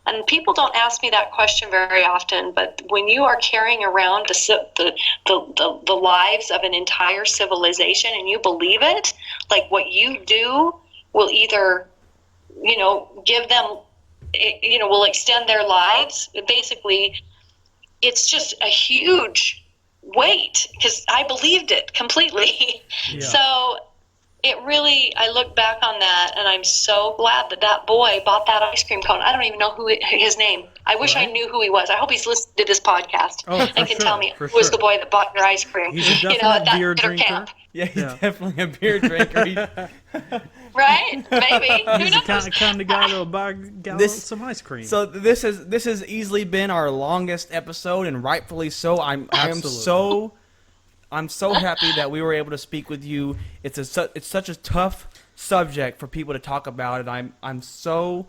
And people don't ask me that question very often, but when you are carrying around the lives of an entire civilization and you believe it, like what you do will either, give them, will extend their lives. Basically, it's just a huge weight, because I believed it completely. Yeah. So it really, I look back on that, and I'm so glad that boy bought that ice cream cone. I don't even know his name. I wish I knew who he was. I hope he's listening to this podcast and can tell me who was the boy that bought your ice cream. He's a definite beer drinker. Camp. Yeah, he's definitely a beer drinker. Right? Maybe. He's the kind of guy that'll buy some ice cream. So this has easily been our longest episode, and rightfully so. I'm so happy that we were able to speak with you. It's such a tough subject for people to talk about, and I'm so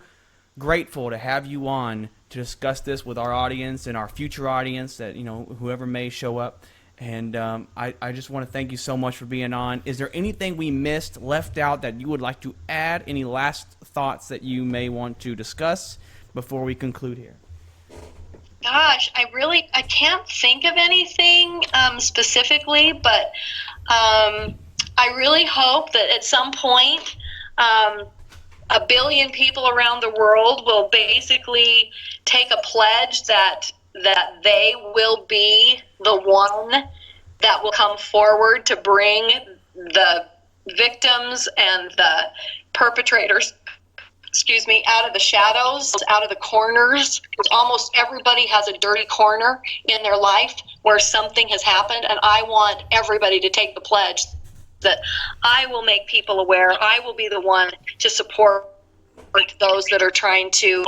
grateful to have you on to discuss this with our audience and our future audience, that whoever may show up. And I just want to thank you so much for being on. Is there anything we missed, left out, that you would like to add? Any last thoughts that you may want to discuss before we conclude here? Gosh, I can't think of anything specifically, but I really hope that at some point 1 billion people around the world will basically take a pledge that they will be the one that will come forward to bring the victims and the perpetrators out of the shadows, out of the corners. Because almost everybody has a dirty corner in their life where something has happened, and I want everybody to take the pledge that I will make people aware. I will be the one to support those that are trying to,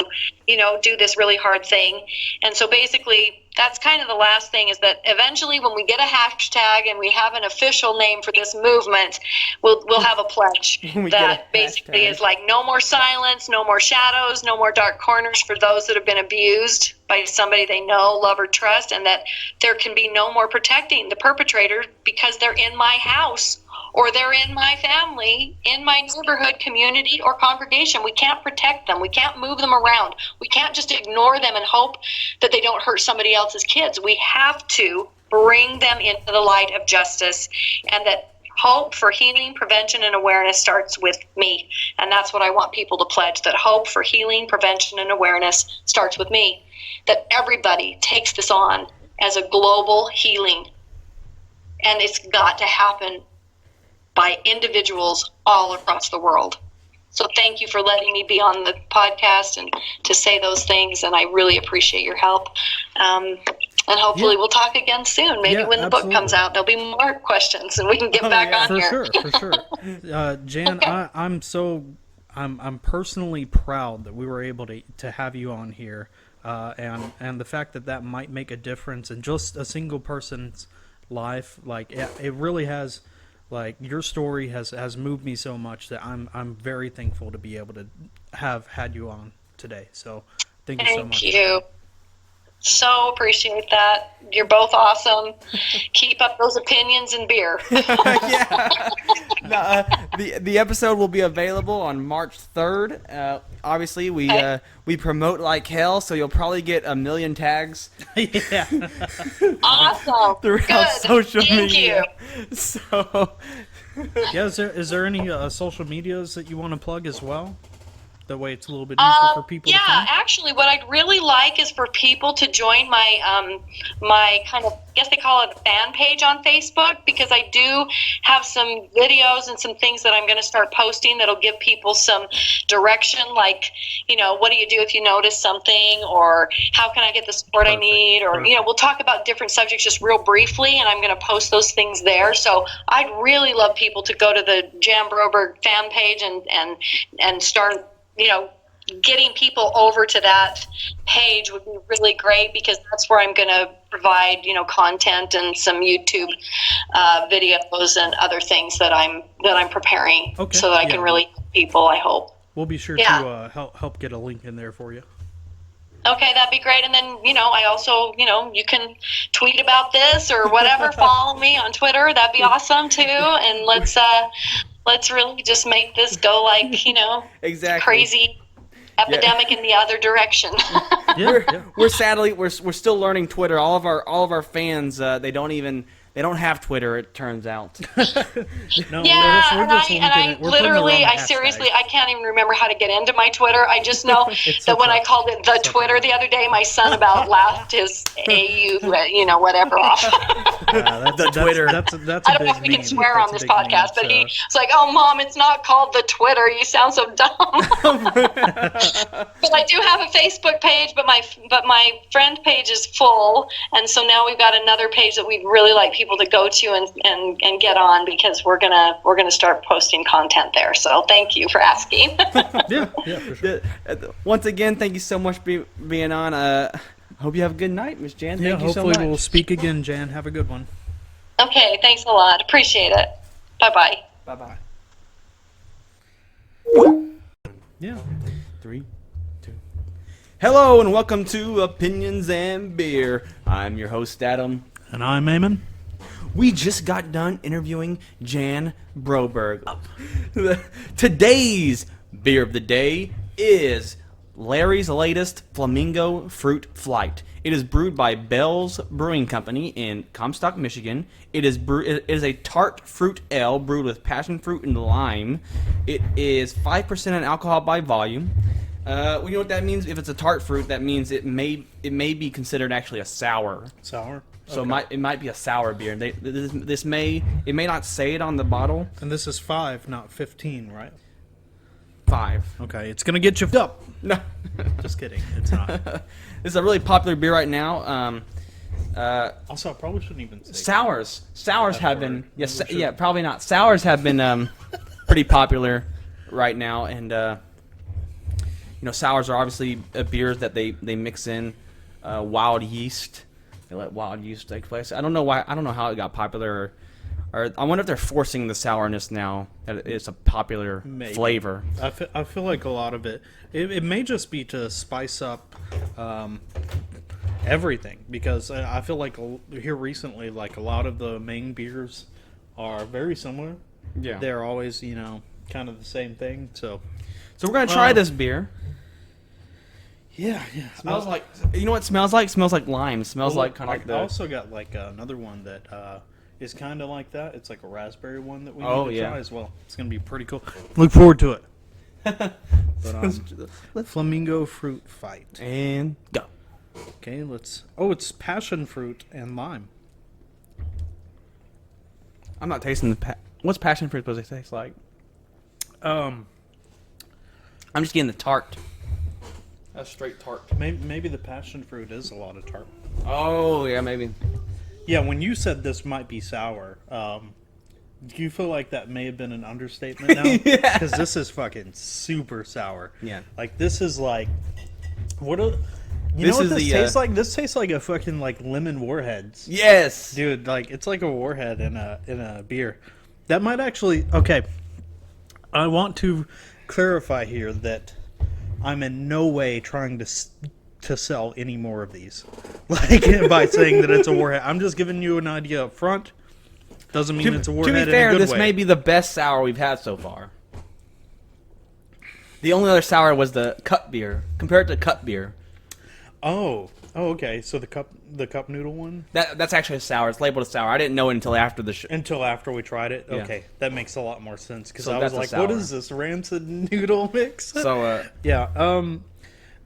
do this really hard thing. And so basically, that's kind of the last thing, is that eventually when we get a hashtag and we have an official name for this movement, we'll have a pledge that basically is like, no more silence, no more shadows, no more dark corners for those that have been abused by somebody they know, love, or trust, and that there can be no more protecting the perpetrator because they're in my house, or they're in my family, in my neighborhood, community, or congregation. We can't protect them. We can't move them around. We can't just ignore them and hope that they don't hurt somebody else's kids. We have to bring them into the light of justice, and that hope for healing, prevention, and awareness starts with me. And that's what I want people to pledge, that hope for healing, prevention, and awareness starts with me. That everybody takes this on as a global healing. And it's got to happen by individuals all across the world. So thank you for letting me be on the podcast and to say those things, and I really appreciate your help. And hopefully we'll talk again soon. Maybe when the book comes out, there'll be more questions, and we can get back on here. For sure. Jan, okay. I'm personally proud that we were able to have you on here, and the fact that might make a difference in just a single person's life. Like it really has. Like, your story has moved me so much that I'm very thankful to be able to have had you on today. So thank you so much. Thank you. So appreciate that. You're both awesome. Keep up those opinions and beer. Yeah. No, the episode will be available on March 3rd. Obviously, we promote like hell, so you'll probably get 1 million tags. Yeah. Awesome. Throughout Good. social media. Thank you. So. Yeah. Is there any social medias that you want to plug as well? That way it's a little bit easier for people to find? Yeah, actually, what I'd really like is for people to join my my kind of, I guess they call it a fan page on Facebook, because I do have some videos and some things that I'm going to start posting that'll give people some direction, like, what do you do if you notice something, or how can I get the support I need, or, we'll talk about different subjects just real briefly, and I'm going to post those things there. So I'd really love people to go to the Jan Broberg fan page and start getting people over to that page would be really great, because that's where I'm going to provide, content and some YouTube videos and other things that I'm preparing, so that I can really help people, I hope. We'll be sure to help get a link in there for you. Okay, that'd be great. And then, I also, you can tweet about this or whatever. Follow me on Twitter. That'd be awesome too. And let's really just make this go like, exactly. crazy epidemic in the other direction. We're sadly we're still learning Twitter. All of our fans they don't have Twitter, it turns out. No, I seriously, I can't even remember how to get into my Twitter. I just know that when I called it the Twitter the other day, my son about laughed his AU, whatever off. The Twitter. That's I don't know if we can swear on this podcast, but he's like, "Oh, Mom, it's not called the Twitter. You sound so dumb." But I do have a Facebook page, but my friend page is full, and so now we've got another page that we'd really like people to go to and get on, because we're gonna start posting content there. So thank you for asking. yeah, for sure. Once again, thank you so much for being on. Hope you have a good night, Miss Jan. Thank you so much. Hopefully we'll speak again, Jan. Have a good one. Okay, thanks a lot. Appreciate it. Bye-bye. Bye-bye. Yeah. 3, 2. Hello and welcome to Opinions and Beer. I'm your host, Adam. And I'm Eamon. We just got done interviewing Jan Broberg. Today's beer of the day is Larry's latest Flamingo Fruit Flight. It is brewed by Bell's Brewing Company in Comstock, Michigan. It is a tart fruit ale brewed with passion fruit and lime. It is 5% in alcohol by volume. You know what that means? If it's a tart fruit, that means it may be considered actually a sour. Sour. So okay. it might be a sour beer. It may not say it on the bottle. And this is 5, not 15, right? 5. Okay, it's gonna get you up. No, just kidding. It's not. This is a really popular beer right now. Also, I probably shouldn't even say Sours have been probably not. Sours have been pretty popular right now, and sours are obviously beers that they mix in wild yeast. They let wild yeast take place. I don't know why. I don't know how it got popular. Or I wonder if they're forcing the sourness now that it's a popular flavor. I feel like a lot of it may just be to spice up everything, because I feel like here recently, like a lot of the main beers are very similar. Yeah, they're always kind of the same thing. So we're gonna try this beer. Yeah. Smells like, you know what it smells like? It smells like lime. It smells like kind of like the... I also got like another one that is kind of like that. It's like a raspberry one that we need to try as well. It's going to be pretty cool. Look forward to it. But Flamingo Fruit Fight. And go. Okay, it's passion fruit and lime. I'm not tasting what's passion fruit supposed to taste like? I'm just getting the tart. That's straight tart. Maybe the passion fruit is a lot of tart. Oh, yeah, maybe. Yeah, when you said this might be sour, do you feel like that may have been an understatement now? Yeah. Because this is fucking super sour. Yeah. Like, this is like... You know what this tastes like? This tastes like a fucking, like, lemon Warheads. Yes! Dude, like, it's like a Warhead in a beer. That might actually... Okay. I want to clarify here that I'm in no way trying to sell any more of these, like by saying that it's a Warhead. I'm just giving you an idea up front. Doesn't mean it's a Warhead. To be fair, in a good this way. may be the best sour we've had so far. The only other sour was the cup beer. Compare it to cup beer. Oh, okay. So the cup noodle one. That's actually a sour. It's labeled a sour. I didn't know it until after the show. Until after we tried it. Yeah. Okay, that makes a lot more sense, because So I was that's a like, "What sour. is this rancid noodle mix?" So yeah.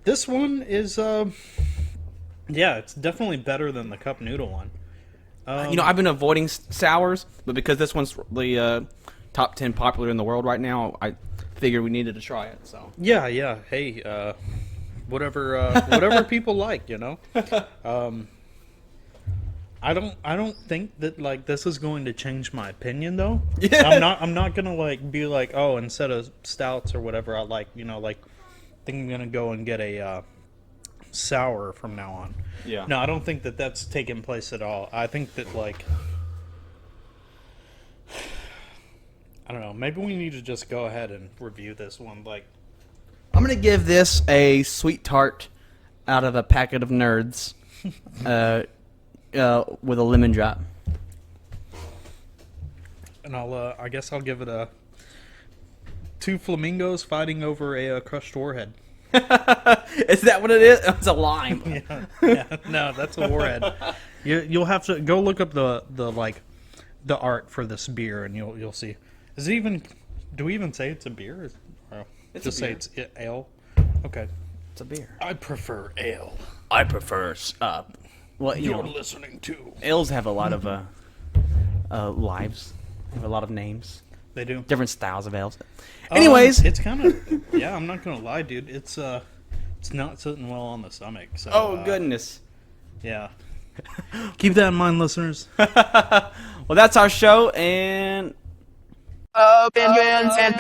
This one is yeah, it's definitely better than the cup noodle one. I've been avoiding sours, but because this one's the top 10 popular in the world right now, I figured we needed to try it. So yeah. Hey, whatever people like, I don't think that like this is going to change my opinion though. Yeah. I'm not gonna like be like, oh, instead of stouts or whatever, I like think I'm gonna go and get a sour from now on. Yeah. No, I don't think that that's taking place at all. I think that like, I don't know. Maybe we need to just go ahead and review this one. Like, I'm gonna give this a sweet tart out of a packet of nerds with a lemon drop. And I guess I'll give it a 2 flamingos fighting over a crushed warhead. Is that what it is? It's a lime. Yeah, no, that's a warhead. You'll have to go look up the art for this beer, and you'll see. Is it even? Do we even say it's a beer? Or just say it's ale. Okay, it's a beer. I prefer ale. I prefer well, you're listening to. Ales have a lot of lives. They have a lot of names. They do. Different styles of ales. Anyways, it's kind of yeah. I'm not gonna lie, dude. It's not sitting well on the stomach. So, oh goodness. Yeah. Keep that in mind, listeners. Well, that's our show, and Opinions and